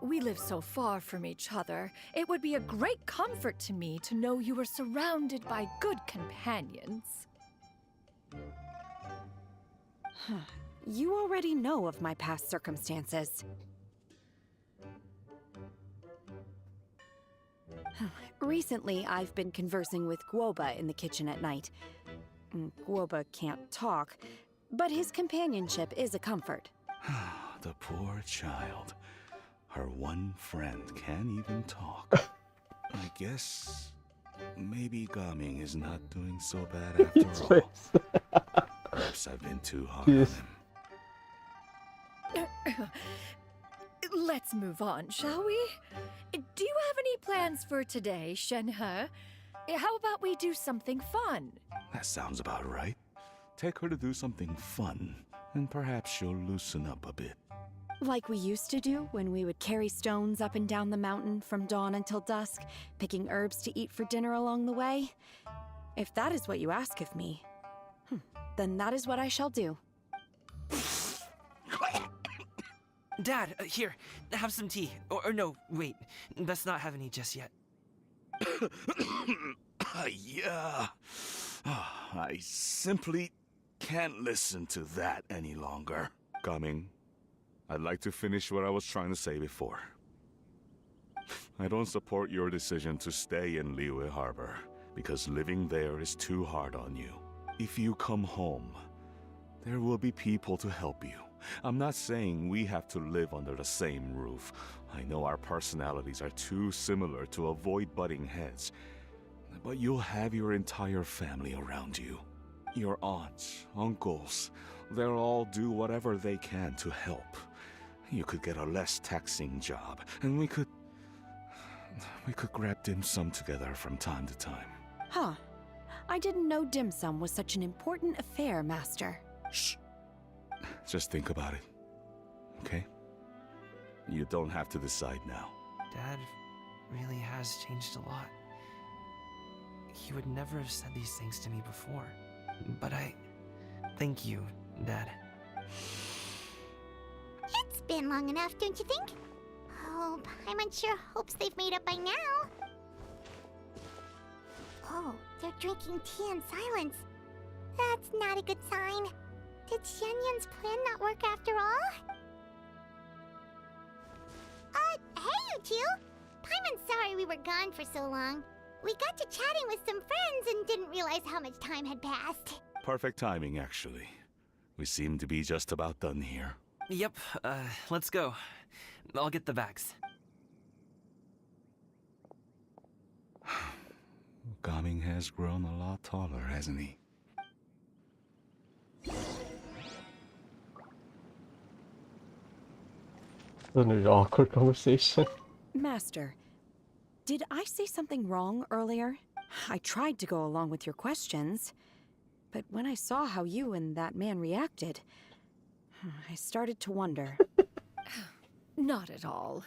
We live so far from each other. It would be a great comfort to me to know you were surrounded by good companions. You already know of my past circumstances. Recently, I've been conversing with Guoba in the kitchen at night. Guoba can't talk, but his companionship is a comfort. The poor child. Her one friend can't even talk. I guess maybe Gaming is not doing so bad after all. Perhaps I've been too hard on him. Let's move on, shall we? Do you have any plans for today, Shenhe? How about we do something fun? That sounds about right. Take her to do something fun, and perhaps she'll loosen up a bit. Like we used to do when we would carry stones up and down the mountain from dawn until dusk, picking herbs to eat for dinner along the way. If that is what you ask of me, then that is what I shall do. Dad, here, have some tea. Or no, wait, let's not have any just yet. Yeah. I simply can't listen to that any longer. Coming. I'd like to finish what I was trying to say before. I don't support your decision to stay in Liyue Harbor, because living there is too hard on you. If you come home, there will be people to help you. I'm not saying we have to live under the same roof. I know our personalities are too similar to avoid butting heads. But you'll have your entire family around you. Your aunts, uncles, they'll all do whatever they can to help. You could get a less taxing job, and we could grab dim sum together from time to time. Huh. I didn't know dim sum was such an important affair, Master. Shh. Just think about it, okay? You don't have to decide now. Dad really has changed a lot. He would never have said these things to me before. But thank you, Dad. It's been long enough, don't you think? Oh, Paimon sure hopes they've made up by now. Oh, they're drinking tea in silence. That's not a good sign. Did Xianyun's plan not work after all? Hey you two! Paimon's sorry we were gone for so long. We got to chatting with some friends and didn't realize how much time had passed. Perfect timing, actually. We seem to be just about done here. Yep, let's go. I'll get the bags. Gaming has grown a lot taller, hasn't he? An awkward conversation. Master, Did I say something wrong earlier? I tried to go along with your questions, but when I saw how you and that man reacted, I started to wonder. Not at all.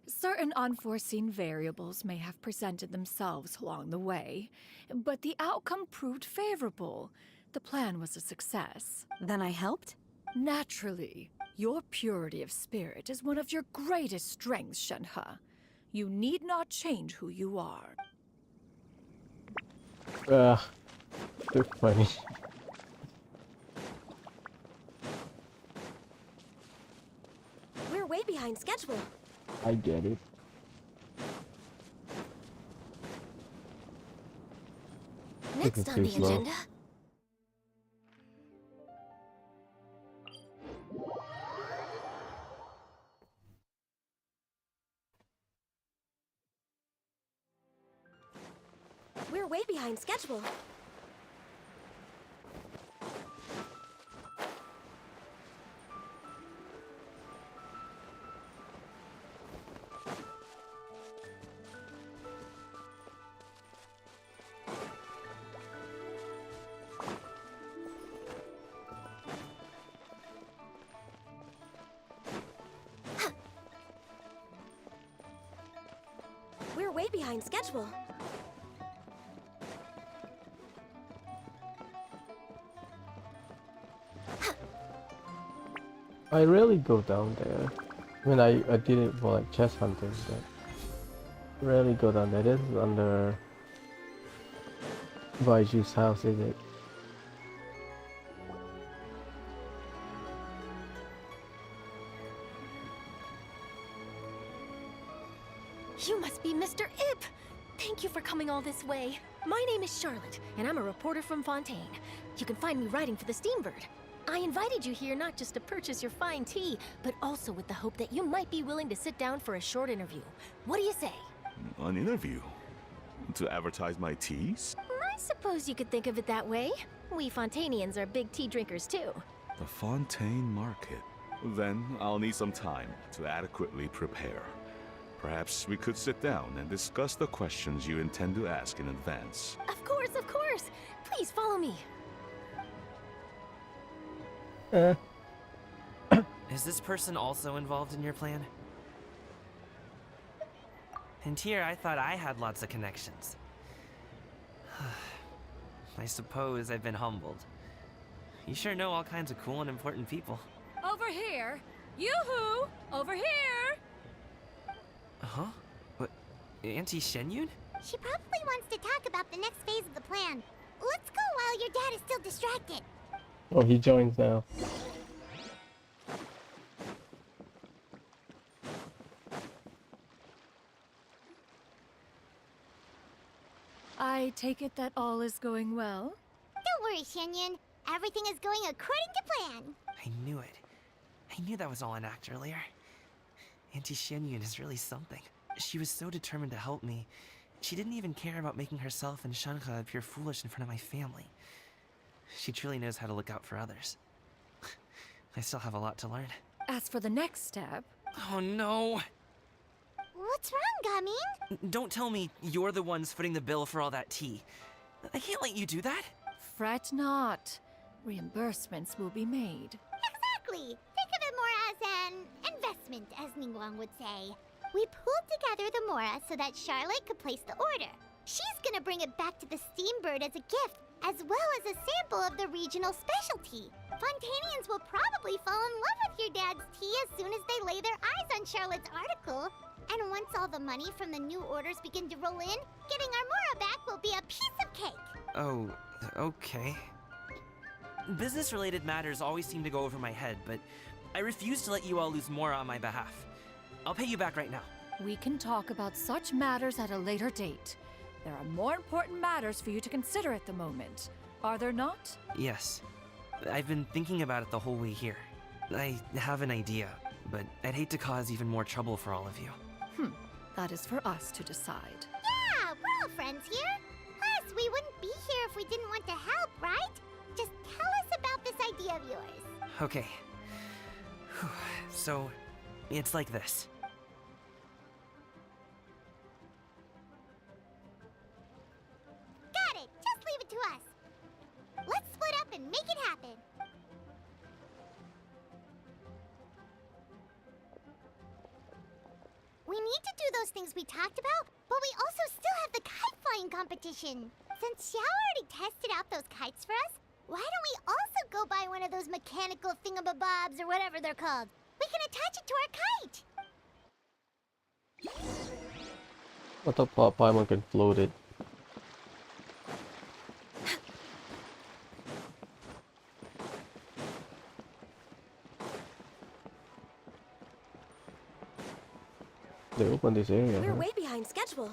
Certain unforeseen variables may have presented themselves along the way, but the outcome proved favorable. The plan was a success. Then I helped? Naturally. Your purity of spirit is one of your greatest strengths, Shenhe. You need not change who you are. Too funny. We're way behind schedule. I get it. Next on the agenda. We're way behind schedule. We're way behind schedule. I rarely go down there. I mean, I did it for like chest hunting, but rarely go down there. This is under Baiju's house, is it? You must be Mr. Ip! Thank you for coming all this way. My name is Charlotte, and I'm a reporter from Fontaine. You can find me writing for the Steambird. I invited you here not just to purchase your fine tea, but also with the hope that you might be willing to sit down for a short interview. What do you say? An interview? To advertise my teas? I suppose you could think of it that way. We Fontainians are big tea drinkers too. The Fontaine Market. Then I'll need some time to adequately prepare. Perhaps we could sit down and discuss the questions you intend to ask in advance. Of course, of course! Please follow me. Is this person also involved in your plan? And here I thought I had lots of connections. I suppose I've been humbled. You sure know all kinds of cool and important people. Over here! Yoo-hoo! Over here! Huh? What? Auntie Shenyun? She probably wants to talk about the next phase of the plan. Let's go while your dad is still distracted. Oh, he joins now. I take it that all is going well? Don't worry, Shenyun. Everything is going according to plan. I knew it. I knew that was all an act earlier. Auntie Shenyun is really something. She was so determined to help me. She didn't even care about making herself and Shenhe appear foolish in front of my family. She truly knows how to look out for others. I still have a lot to learn. As for the next step... Oh no! What's wrong, Gaming? Don't tell me you're the ones footing the bill for all that tea. I can't let you do that. Fret not. Reimbursements will be made. Exactly! Think of it more as an investment, as Ningguang would say. We pooled together the Mora so that Charlotte could place the order. She's gonna bring it back to the Steambird as a gift, as well as a sample of the regional specialty. Fontainians will probably fall in love with your dad's tea as soon as they lay their eyes on Charlotte's article. And once all the money from the new orders begin to roll in, getting our Mora back will be a piece of cake. Oh, okay. Business-related matters always seem to go over my head, but I refuse to let you all lose Mora on my behalf. I'll pay you back right now. We can talk about such matters at a later date. There are more important matters for you to consider at the moment, are there not? Yes. I've been thinking about it the whole way here. I have an idea, but I'd hate to cause even more trouble for all of you. That is for us to decide. Yeah, we're all friends here. Plus, we wouldn't be here if we didn't want to help, right? Just tell us about this idea of yours. Okay. So, it's like this. those things we talked about, but we also still have the kite flying competition. Since Xiao already tested out those kites for us, why don't we also go buy one of those mechanical thingamabobs or whatever they're called? We can attach it to our kite. I thought Paimon can float it. They opened this area. We're huh? way behind schedule.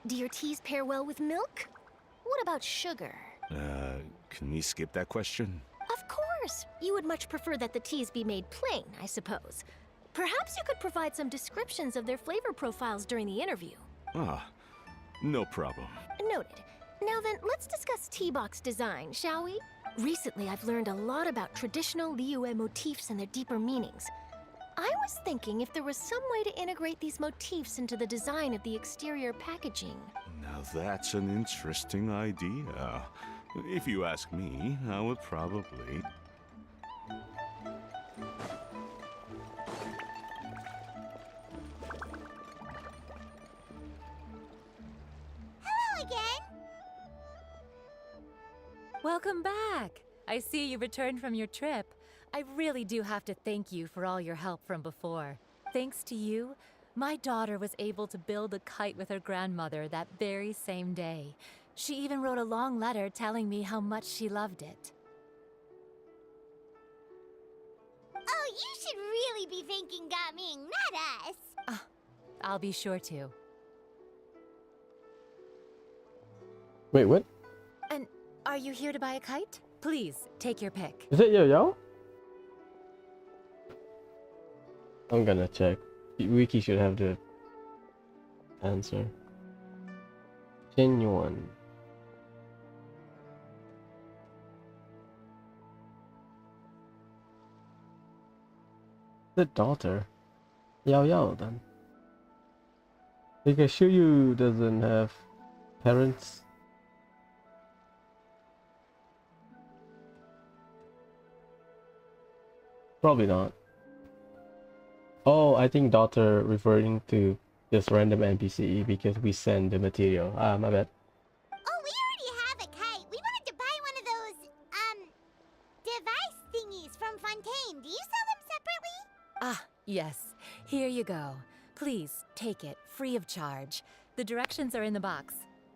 Do your teas pair well with milk? What about sugar? Can we skip that question? Of course! You would much prefer that the teas be made plain, I suppose. Perhaps you could provide some descriptions of their flavor profiles during the interview. Ah, no problem. Noted. Now then, let's discuss tea box design, shall we? Recently, I've learned a lot about traditional Liyue motifs and their deeper meanings. I was thinking if there was some way to integrate these motifs into the design of the exterior packaging. Now that's an interesting idea. If you ask me, I would probably... Hello again! Welcome back! I see you returned from your trip. I really do have to thank you for all your help from before. Thanks to you, my daughter was able to build a kite with her grandmother that very same day. She even wrote a long letter telling me how much she loved it. Oh, you should really be thanking Gaming, not us! I'll be sure to. Wait, what? And are you here to buy a kite? Please, take your pick. Is it Yo? I'm gonna check. Wiki should have the answer. Genuine. The daughter. Yao then. Because Shuyu doesn't have parents. Probably not. Oh, I think daughter referring to just random NPC because we send the material. Ah, my bad. Oh, we already have a kite. We wanted to buy one of those, device thingies from Fontaine. Do you sell them separately? Ah, yes. Here you go. Please, take it, free of charge. The directions are in the box.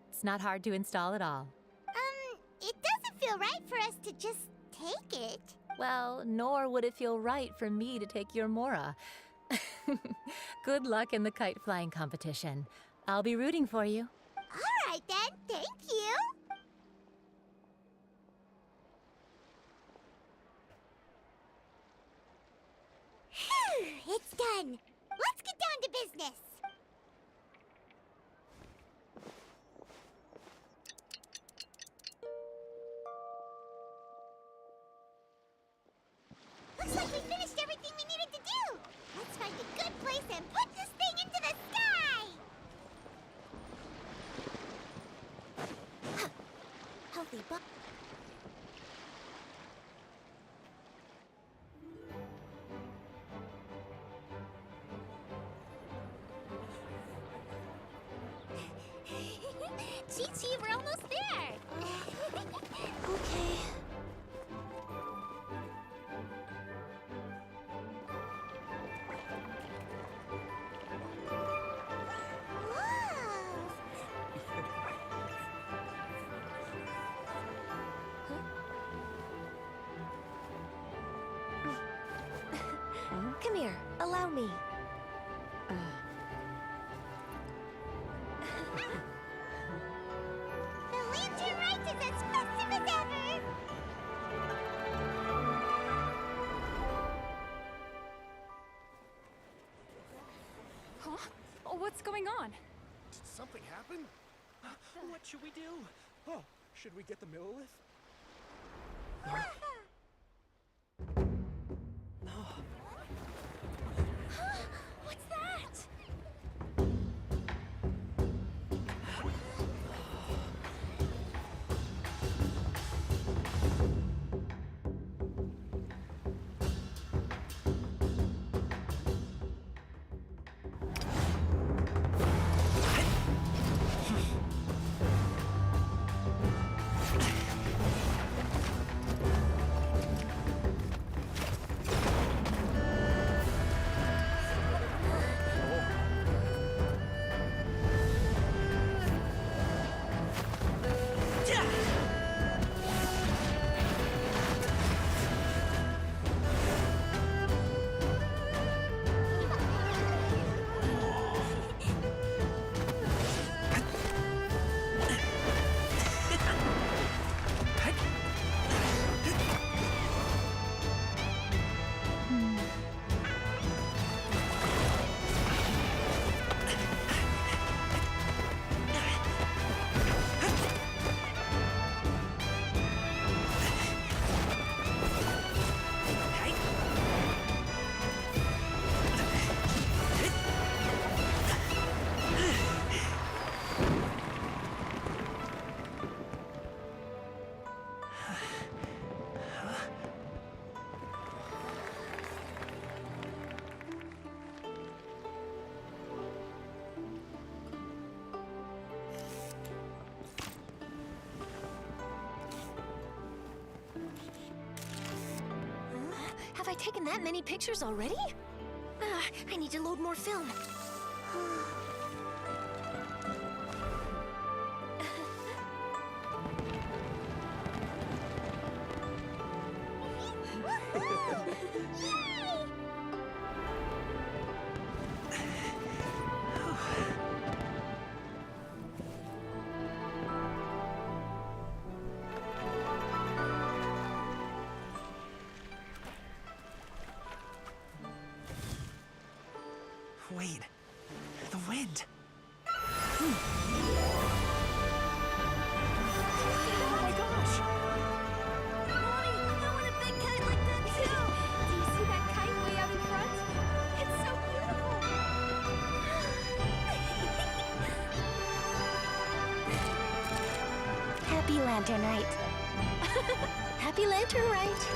It's not hard to install at all. It doesn't feel right for us to just take it. Well, nor would it feel right for me to take your Mora. Good luck in the kite flying competition. I'll be rooting for you. All right then, thank you. Phew, it's done. Let's get down to business. Looks like we finished everything we needed to do. Let's find a good place and put this thing into the sky. Healthy bu- Chi-Chi, we're almost there. Okay. Come here, allow me. The lantern rite is as festive as ever! Huh? Oh, what's going on? Did something happen? What should we do? Oh, should we get the Millilith? What's that? Have I taken that many pictures already? I need to load more film. Wait, the wind. Oh my gosh! Mommy, I want a big kite like that too! Do you see that kite way out in front? It's so beautiful! Happy Lantern Rite. Happy Lantern Rite!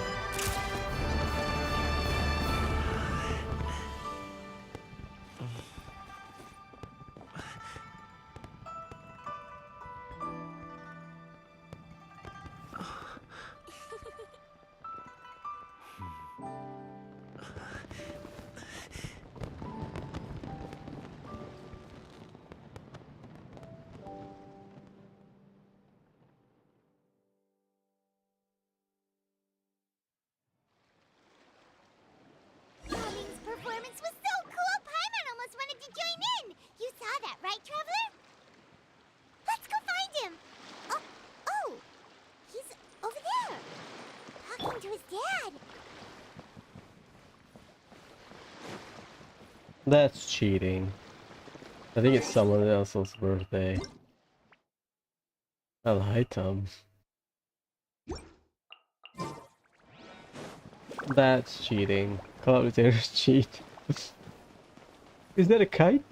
Guming's performance was so cool, Paimon almost wanted to join in! You saw that, right, Traveler? Let's go find him! Oh! He's over there! Talking to his dad! That's cheating. I think it's someone else's birthday. Oh, hi, Tom. That's cheating. Collaborators cheat. Is that a kite?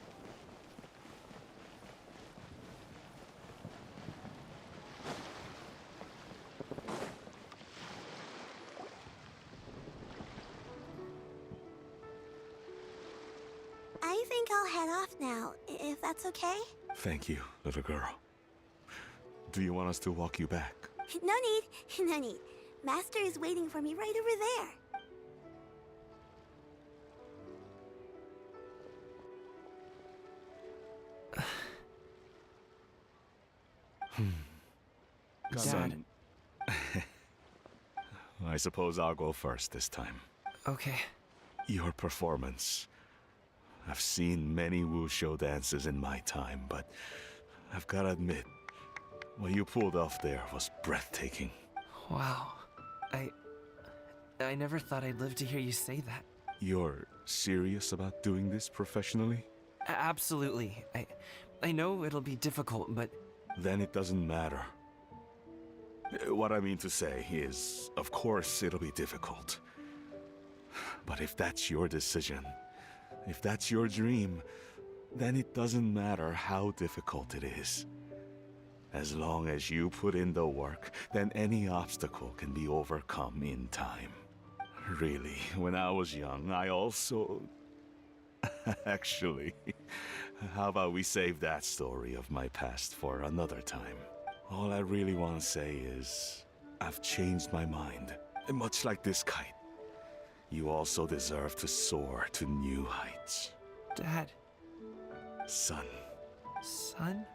I think I'll head off now, if that's okay? Thank you, little girl. Do you want us to walk you back? No need, no need. Master is waiting for me right over there. Son. I suppose I'll go first this time. Okay. Your performance. I've seen many wushou dances in my time, but I've gotta admit, what you pulled off there was breathtaking. Wow. I never thought I'd live to hear you say that. You're serious about doing this professionally? Absolutely. I know it'll be difficult, but... Then it doesn't matter. What I mean to say is, of course it'll be difficult. But if that's your decision, if that's your dream, then it doesn't matter how difficult it is. As long as you put in the work, then any obstacle can be overcome in time. Really, when I was young, I also... Actually, how about we save that story of my past for another time? All I really want to say is, I've changed my mind. And much like this kite, you also deserve to soar to new heights. Dad. Son. Son?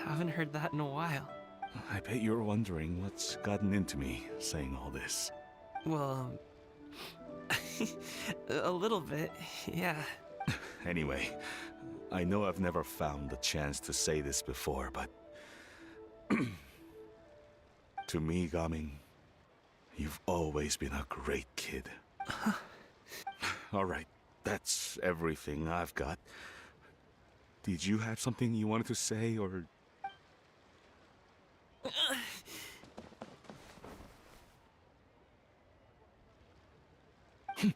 Haven't heard that in a while. I bet you're wondering what's gotten into me saying all this. Well, a little bit, yeah. Anyway, I know I've never found the chance to say this before, but... to me, Gaming, you've always been a great kid. Alright, that's everything I've got. Did you have something you wanted to say, or... Seeing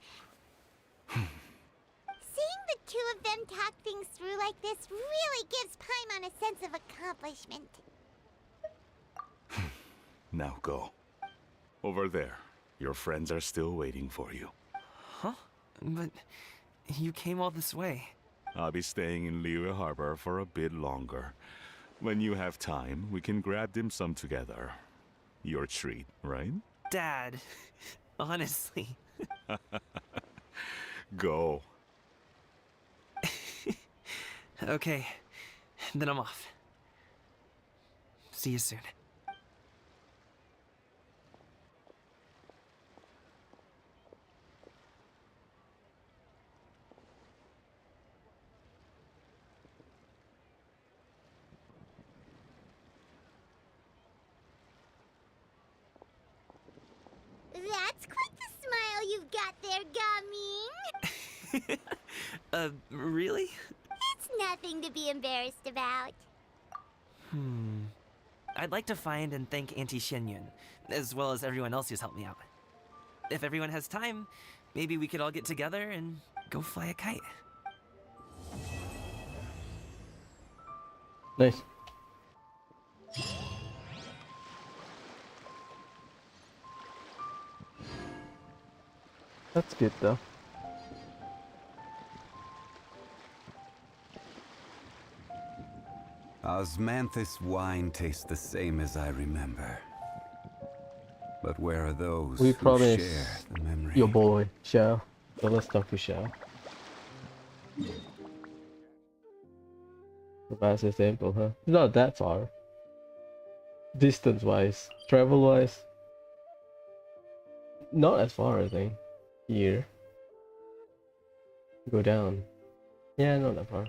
the two of them talk things through like this really gives Paimon a sense of accomplishment. Now go. Over there. Your friends are still waiting for you. Huh? But you came all this way. I'll be staying in Liyue Harbor for a bit longer. When you have time, we can grab dim sum together. Your treat, right? Dad, honestly. Go. Okay, then I'm off. See you soon. That's quite the smile you've got there, Gummy. Really? It's nothing to be embarrassed about. I'd like to find and thank Auntie Xianyun, as well as everyone else who's helped me out. If everyone has time, maybe we could all get together and go fly a kite. Nice. That's good though. Osmanthus wine tastes the same as I remember. But where are those We who promised share the memory? your boy, Xiao. So let's talk to Xiao. Professor's Temple, huh? It's not that far. Distance-wise. Travel-wise. Not as far, I think. Here. Go down. Yeah, not that far.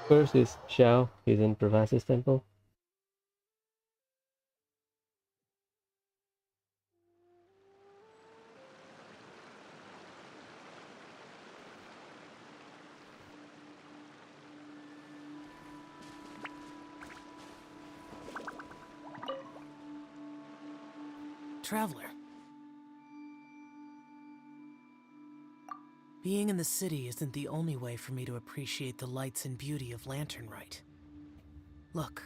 First is Xiao. He's in Professor's Temple. Traveler. Being in the city isn't the only way for me to appreciate the lights and beauty of Lantern Rite. Look,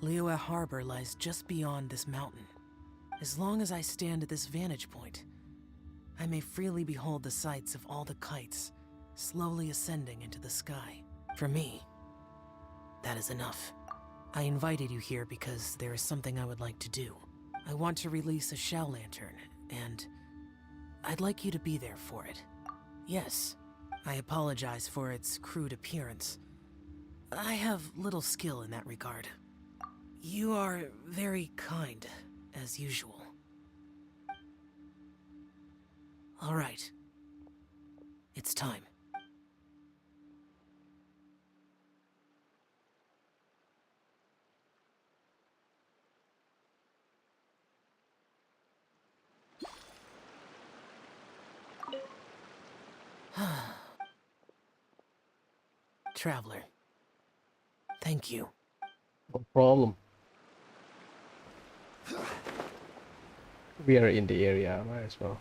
Liyue Harbor lies just beyond this mountain. As long as I stand at this vantage point, I may freely behold the sights of all the kites slowly ascending into the sky. For me, that is enough. I invited you here because there is something I would like to do. I want to release a Shao Lantern, and I'd like you to be there for it. Yes, I apologize for its crude appearance. I have little skill in that regard. You are very kind, as usual. All right. It's time. Traveler. Thank you. No problem. We are in the area, might as well.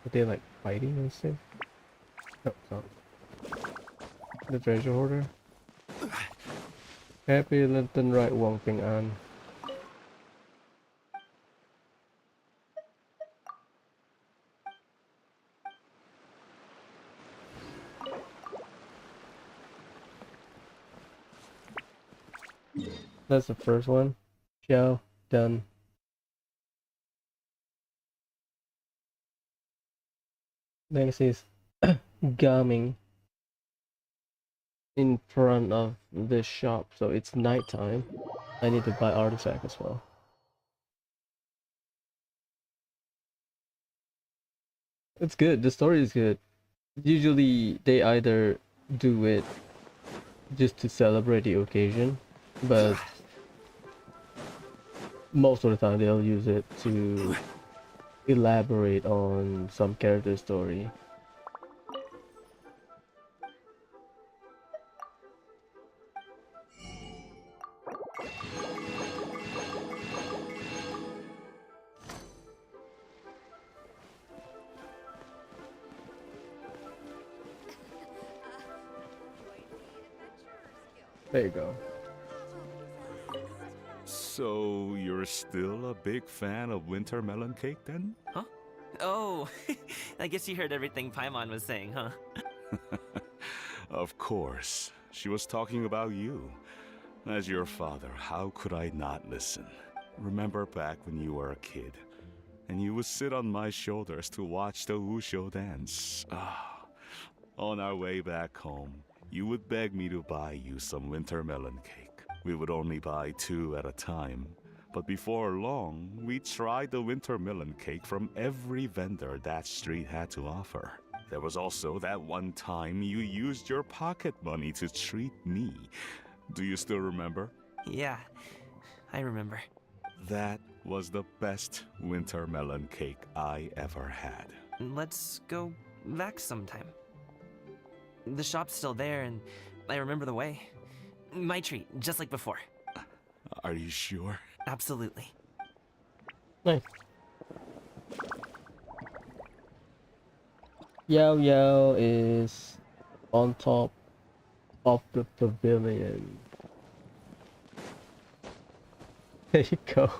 Are they like fighting and stuff? No, it's not. The treasure hoarder. Happy Lantern Rite Wong Ping An. That's the first one. Xiao, done. Next is Gaming in front of this shop, so it's nighttime. I need to buy artifact as well. It's good, the story is good. Usually they either do it just to celebrate the occasion, but most of the time they'll use it to elaborate on some character story. There you go. So, you're still a big fan of winter melon cake then? Huh? Oh, I guess you heard everything Paimon was saying, huh? Of course. She was talking about you. As your father, how could I not listen? Remember back when you were a kid, and you would sit on my shoulders to watch the Wushu dance. Ah, on our way back home, you would beg me to buy you some winter melon cake. We would only buy 2 at a time, but before long, we tried the winter melon cake from every vendor that street had to offer. There was also that one time you used your pocket money to treat me. Do you still remember? Yeah, I remember. That was the best winter melon cake I ever had. Let's go back sometime. The shop's still there, and I remember the way. My treat, just like before. Are you sure? Absolutely. Nice. Yao Yao is on top of the pavilion. There you go.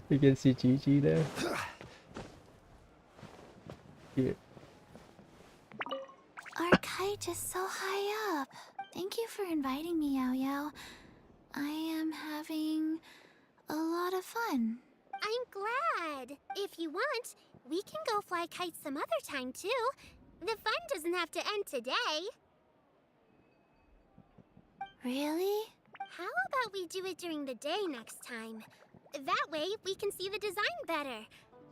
You can see Gigi there. Here. Our kite is so high up. Thank you for inviting me, Yao Yao. I am having a lot of fun. I'm glad. If you want, we can go fly kites some other time too. The fun doesn't have to end today. Really? How about we do it during the day next time? That way we can see the design better.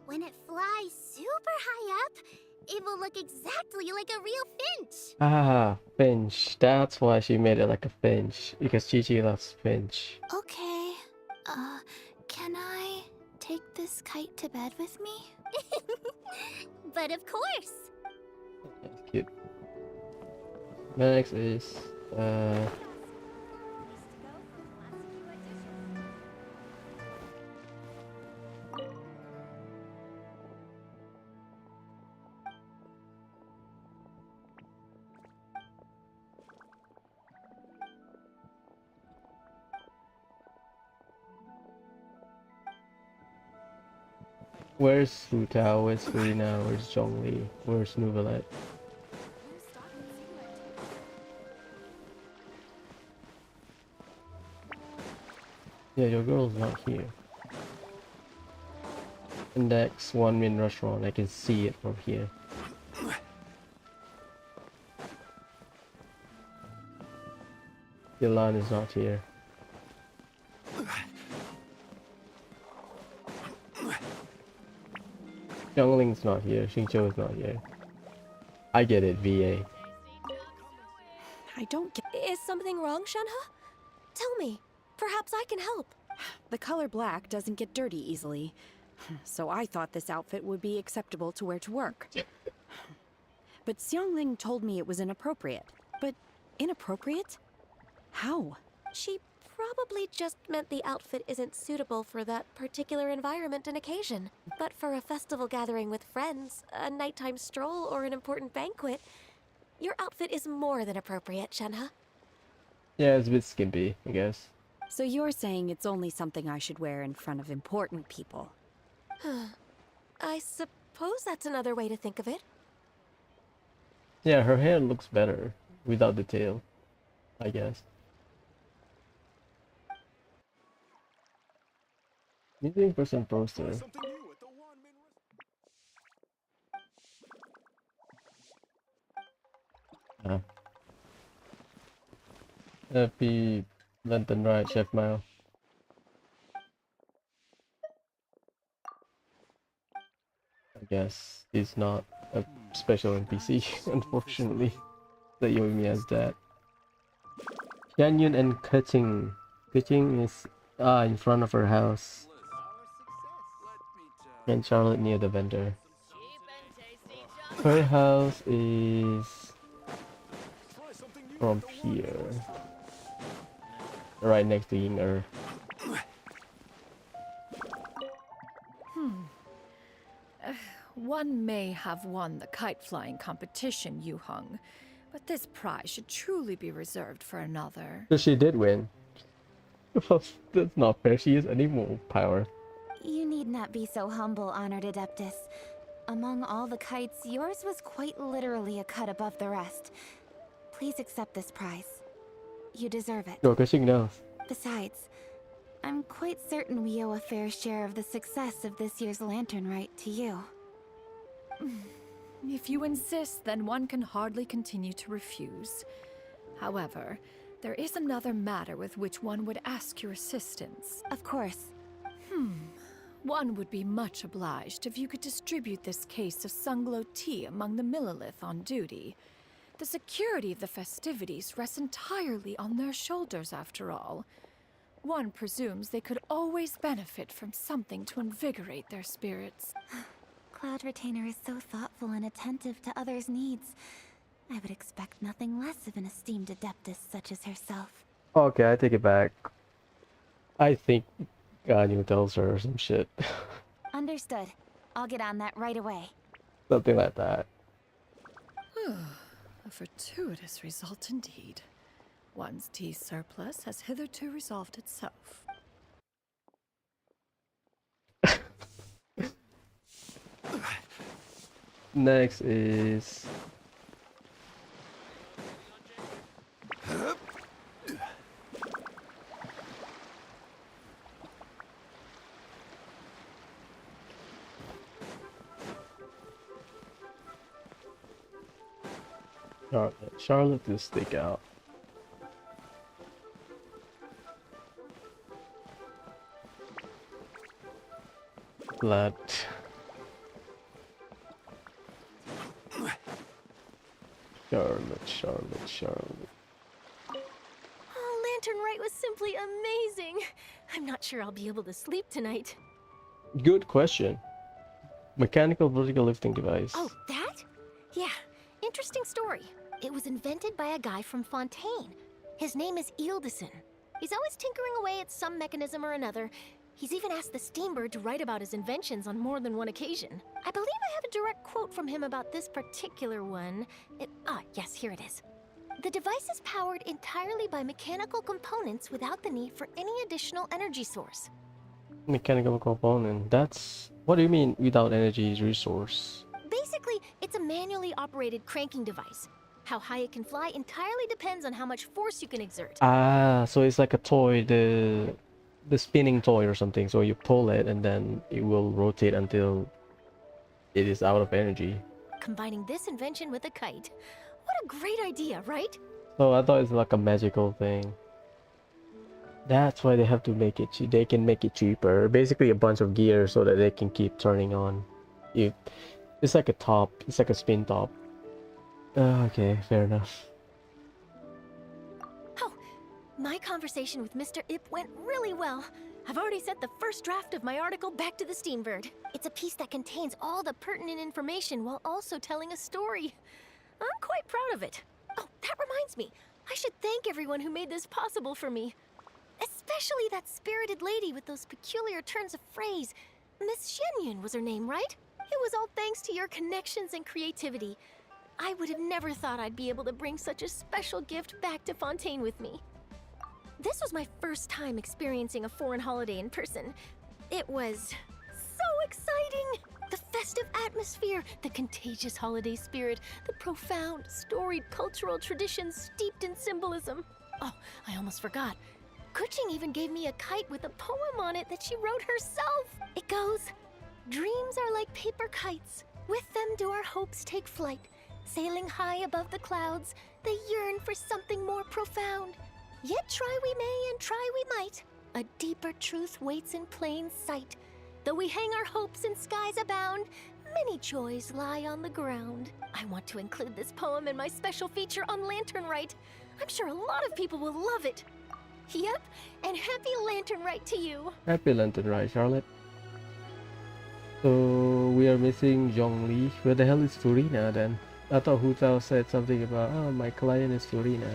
When it flies super high up, it will look exactly like a real finch. Ah, finch. That's why she made it like a finch. Because Gigi loves finch. Okay. Can I take this kite to bed with me? But of course. That's cute. Next is where's Hu Tao? Where's Serena? Where's Zhongli? Where's Nuvalet? Yeah, your girl's not here. Index 1 Min restaurant. I can see it from here. Yolan is not here. Youngling's not here. Xingqiu is not here. I get it, VA. I don't get. Is something wrong, Shenhe? Tell me. Perhaps I can help. The color black doesn't get dirty easily, so I thought this outfit would be acceptable to wear to work. But Xiangling told me it was inappropriate. But inappropriate? How? She probably just meant the outfit isn't suitable for that particular environment and occasion. But for a festival gathering with friends, a nighttime stroll, or an important banquet, your outfit is more than appropriate, Shenhe. Yeah, it's a bit skimpy, I guess. So you're saying it's only something I should wear in front of important people? I suppose that's another way to think of it. Yeah, her hair looks better without the tail, I guess. Meeting person poster. Happy Lantern Rite, Chef Mao. I guess he's not a special NPC, unfortunately. That Yomi has that. Canyon and cutting. Cutting is in front of her house. And Charlotte near the vendor. Her house is from here. Right next to Yinger. One may have won the kite flying competition, Yu Heng, but this prize should truly be reserved for another. So she did win. That's not fair, she has any more power. You need not be so humble, honored Adeptus. Among all the kites, yours was quite literally a cut above the rest. Please accept this prize. You deserve it. Yo, because she knows. Besides, I'm quite certain we owe a fair share of the success of this year's Lantern Rite to you. If you insist, then one can hardly continue to refuse. However, there is another matter with which one would ask your assistance. Of course. One would be much obliged if you could distribute this case of Sunglow tea among the Millilith on duty. The security of the festivities rests entirely on their shoulders, after all. One presumes they could always benefit from something to invigorate their spirits. Cloud Retainer is so thoughtful and attentive to others' needs. I would expect nothing less of an esteemed adeptus such as herself. Okay, I take it back. I think Ganyu tells her some shit. Understood. I'll get on that right away. Something like that. A fortuitous result indeed. One's tea surplus has hitherto resolved itself. Next is... Charlotte. Charlotte will stick out. Blood. Charlotte. Oh, Lantern Rite was simply amazing. I'm not sure I'll be able to sleep tonight. Good question. Mechanical vertical lifting device. Oh, that? Yeah, interesting story. It was invented by a guy from Fontaine. His name is Ildison. He's always tinkering away at some mechanism or another. He's even asked the Steambird to write about his inventions on more than one occasion. I believe I have a direct quote from him about this particular one. Yes, here it is. The device is powered entirely by mechanical components without the need for any additional energy source. Mechanical component. That's... What do you mean without energy resource? Basically, it's a manually operated cranking device. How high it can fly entirely depends on how much force you can exert. Ah, so it's like a toy, the spinning toy or something. So you pull it and then it will rotate until it is out of energy. Combining this invention with a kite. What a great idea, right? So I thought it's like a magical thing. That's why they have to make it cheap. They can make it cheaper. Basically a bunch of gear so that they can keep turning on. It's like a top. It's like a spin top. Okay, fair enough. Oh, my conversation with Mr. Ip went really well. I've already sent the first draft of my article back to the Steambird. It's a piece that contains all the pertinent information while also telling a story. I'm quite proud of it. Oh, that reminds me. I should thank everyone who made this possible for me. Especially that spirited lady with those peculiar turns of phrase. Miss Shenyun was her name, right? It was all thanks to your connections and creativity. I would have never thought I'd be able to bring such a special gift back to Fontaine with me. This was my first time experiencing a foreign holiday in person. It was so exciting! The festive atmosphere, the contagious holiday spirit, the profound, storied cultural traditions steeped in symbolism. Oh, I almost forgot. Kuching even gave me a kite with a poem on it that she wrote herself. It goes, "Dreams are like paper kites. With them do our hopes take flight. Sailing high above the clouds, they yearn for something more profound. Yet try we may and try we might. A deeper truth waits in plain sight. Though we hang our hopes in skies abound, many joys lie on the ground." I want to include this poem in my special feature on Lantern Rite. I'm sure a lot of people will love it. Yep, and happy Lantern Rite to you. Happy Lantern Rite, Charlotte. So we are missing Zhongli. Where the hell is Furina then? I thought Hu Tao said something about, oh, my client is Furina.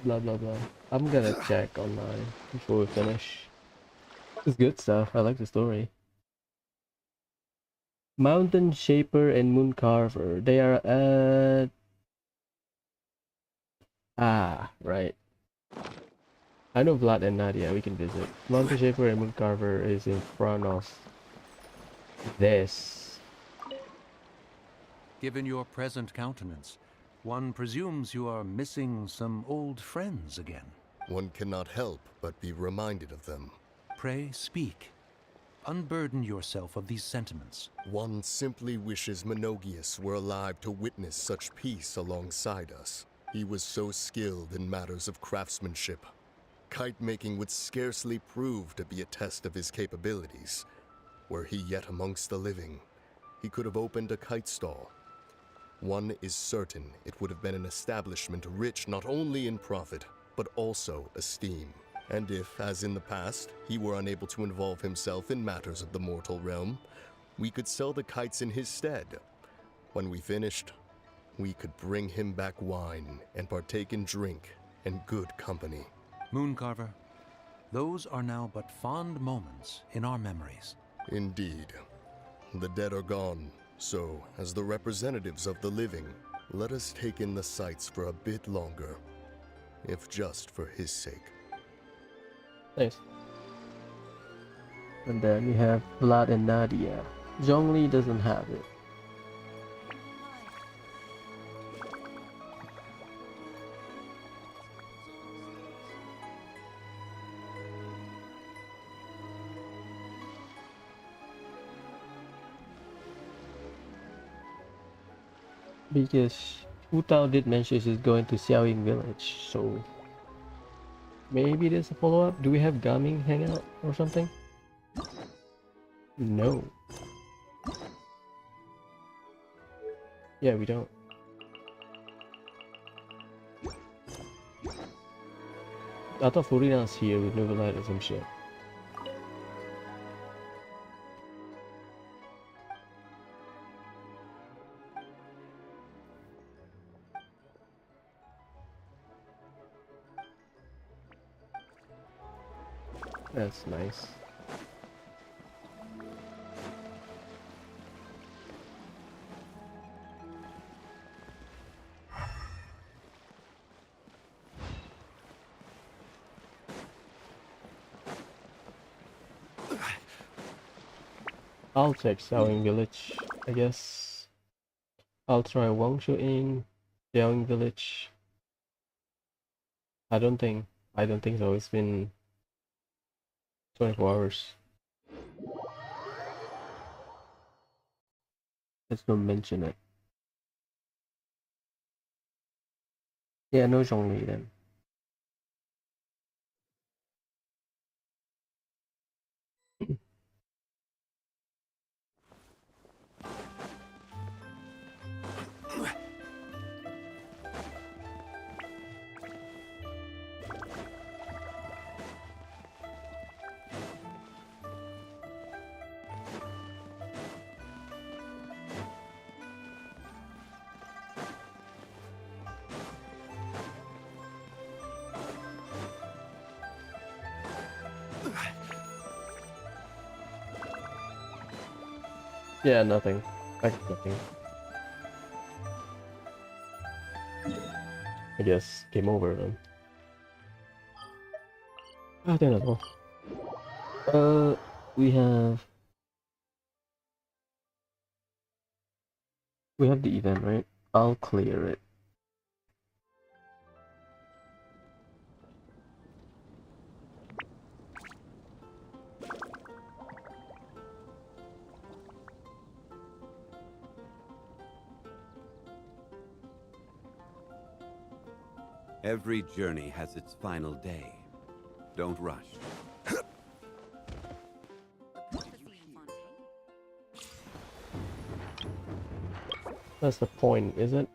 Blah blah blah. I'm gonna check online before we finish. It's good stuff. I like the story. Mountain Shaper and Moon Carver. They are at... Ah, right. I know Vlad and Nadia. We can visit. Mountain Shaper and Moon Carver is in front of this. Given your present countenance, one presumes you are missing some old friends again. one cannot help but be reminded of them. Pray speak. Unburden yourself of these sentiments. One simply wishes Menogius were alive to witness such peace alongside us. He was so skilled in matters of craftsmanship. Kite making would scarcely prove to be a test of his capabilities. Were he yet amongst the living, he could have opened a kite stall. One is certain it would have been an establishment rich not only in profit, but also esteem. And if, as in the past, he were unable to involve himself in matters of the mortal realm, we could sell the kites in his stead. When we finished, we could bring him back wine and partake in drink and good company. Mooncarver, those are now but fond moments in our memories. Indeed. The dead are gone, so, as the representatives of the living, let us take in the sights for a bit longer, if just for his sake. Nice. And then we have Vlad and Nadia. Zhongli doesn't have it. Because Wu Tao did mention she's going to Xiaoying village, so maybe there's a follow-up. Do we have Gaming hang out or something? No. Yeah, we don't. I thought Furina's here with Novelite or some shit. That's nice. I'll check Xiaoying village, I guess. I'll try Wangshu Inn, Xiaoying village. I don't think so. It's been 24 hours. Let's not mention it. Yeah, no Zhongli then. Yeah, nothing. Nothing. I guess game over then. I don't know. We have the event, right? I'll clear it. Every journey has its final day. Don't rush. That's the point, is it?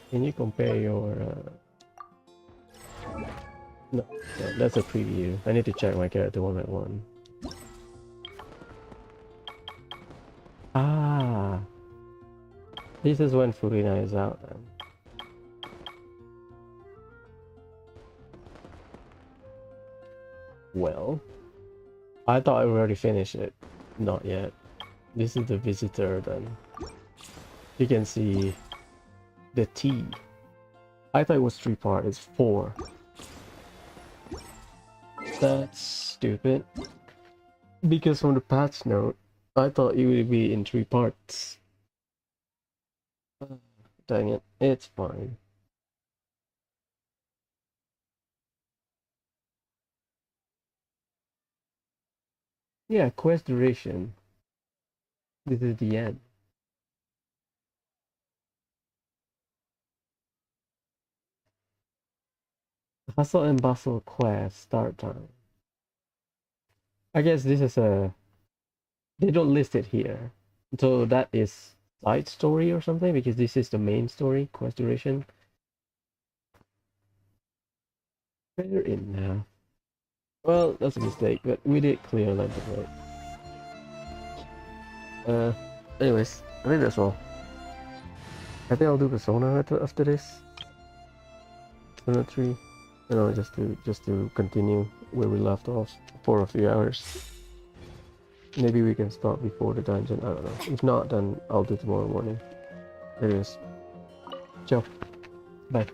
Can you compare your... No, that's a preview. I need to check my character one by one. Ah! This is when Furina is out then. Well, I thought I already finished it. Not yet. This is the visitor then. You can see the T. I thought it was 3 parts, it's 4. That's stupid. Because from the patch note, I thought it would be in 3 parts. Dang it, it's fine. Yeah, quest duration. This is the end. Hustle and bustle quest start time. I guess this is a... They don't list it here. So that is side story or something, because this is the main story, quest duration. Fair enough. Well, that's a mistake, but we did clear Lantern, right? Anyways, I think that's all. I think I'll do Persona after this. Persona 3. You know, just to continue where we left off for a few hours. Maybe we can start before the dungeon, I don't know. If not, then I'll do tomorrow morning. Anyways. Ciao. Bye.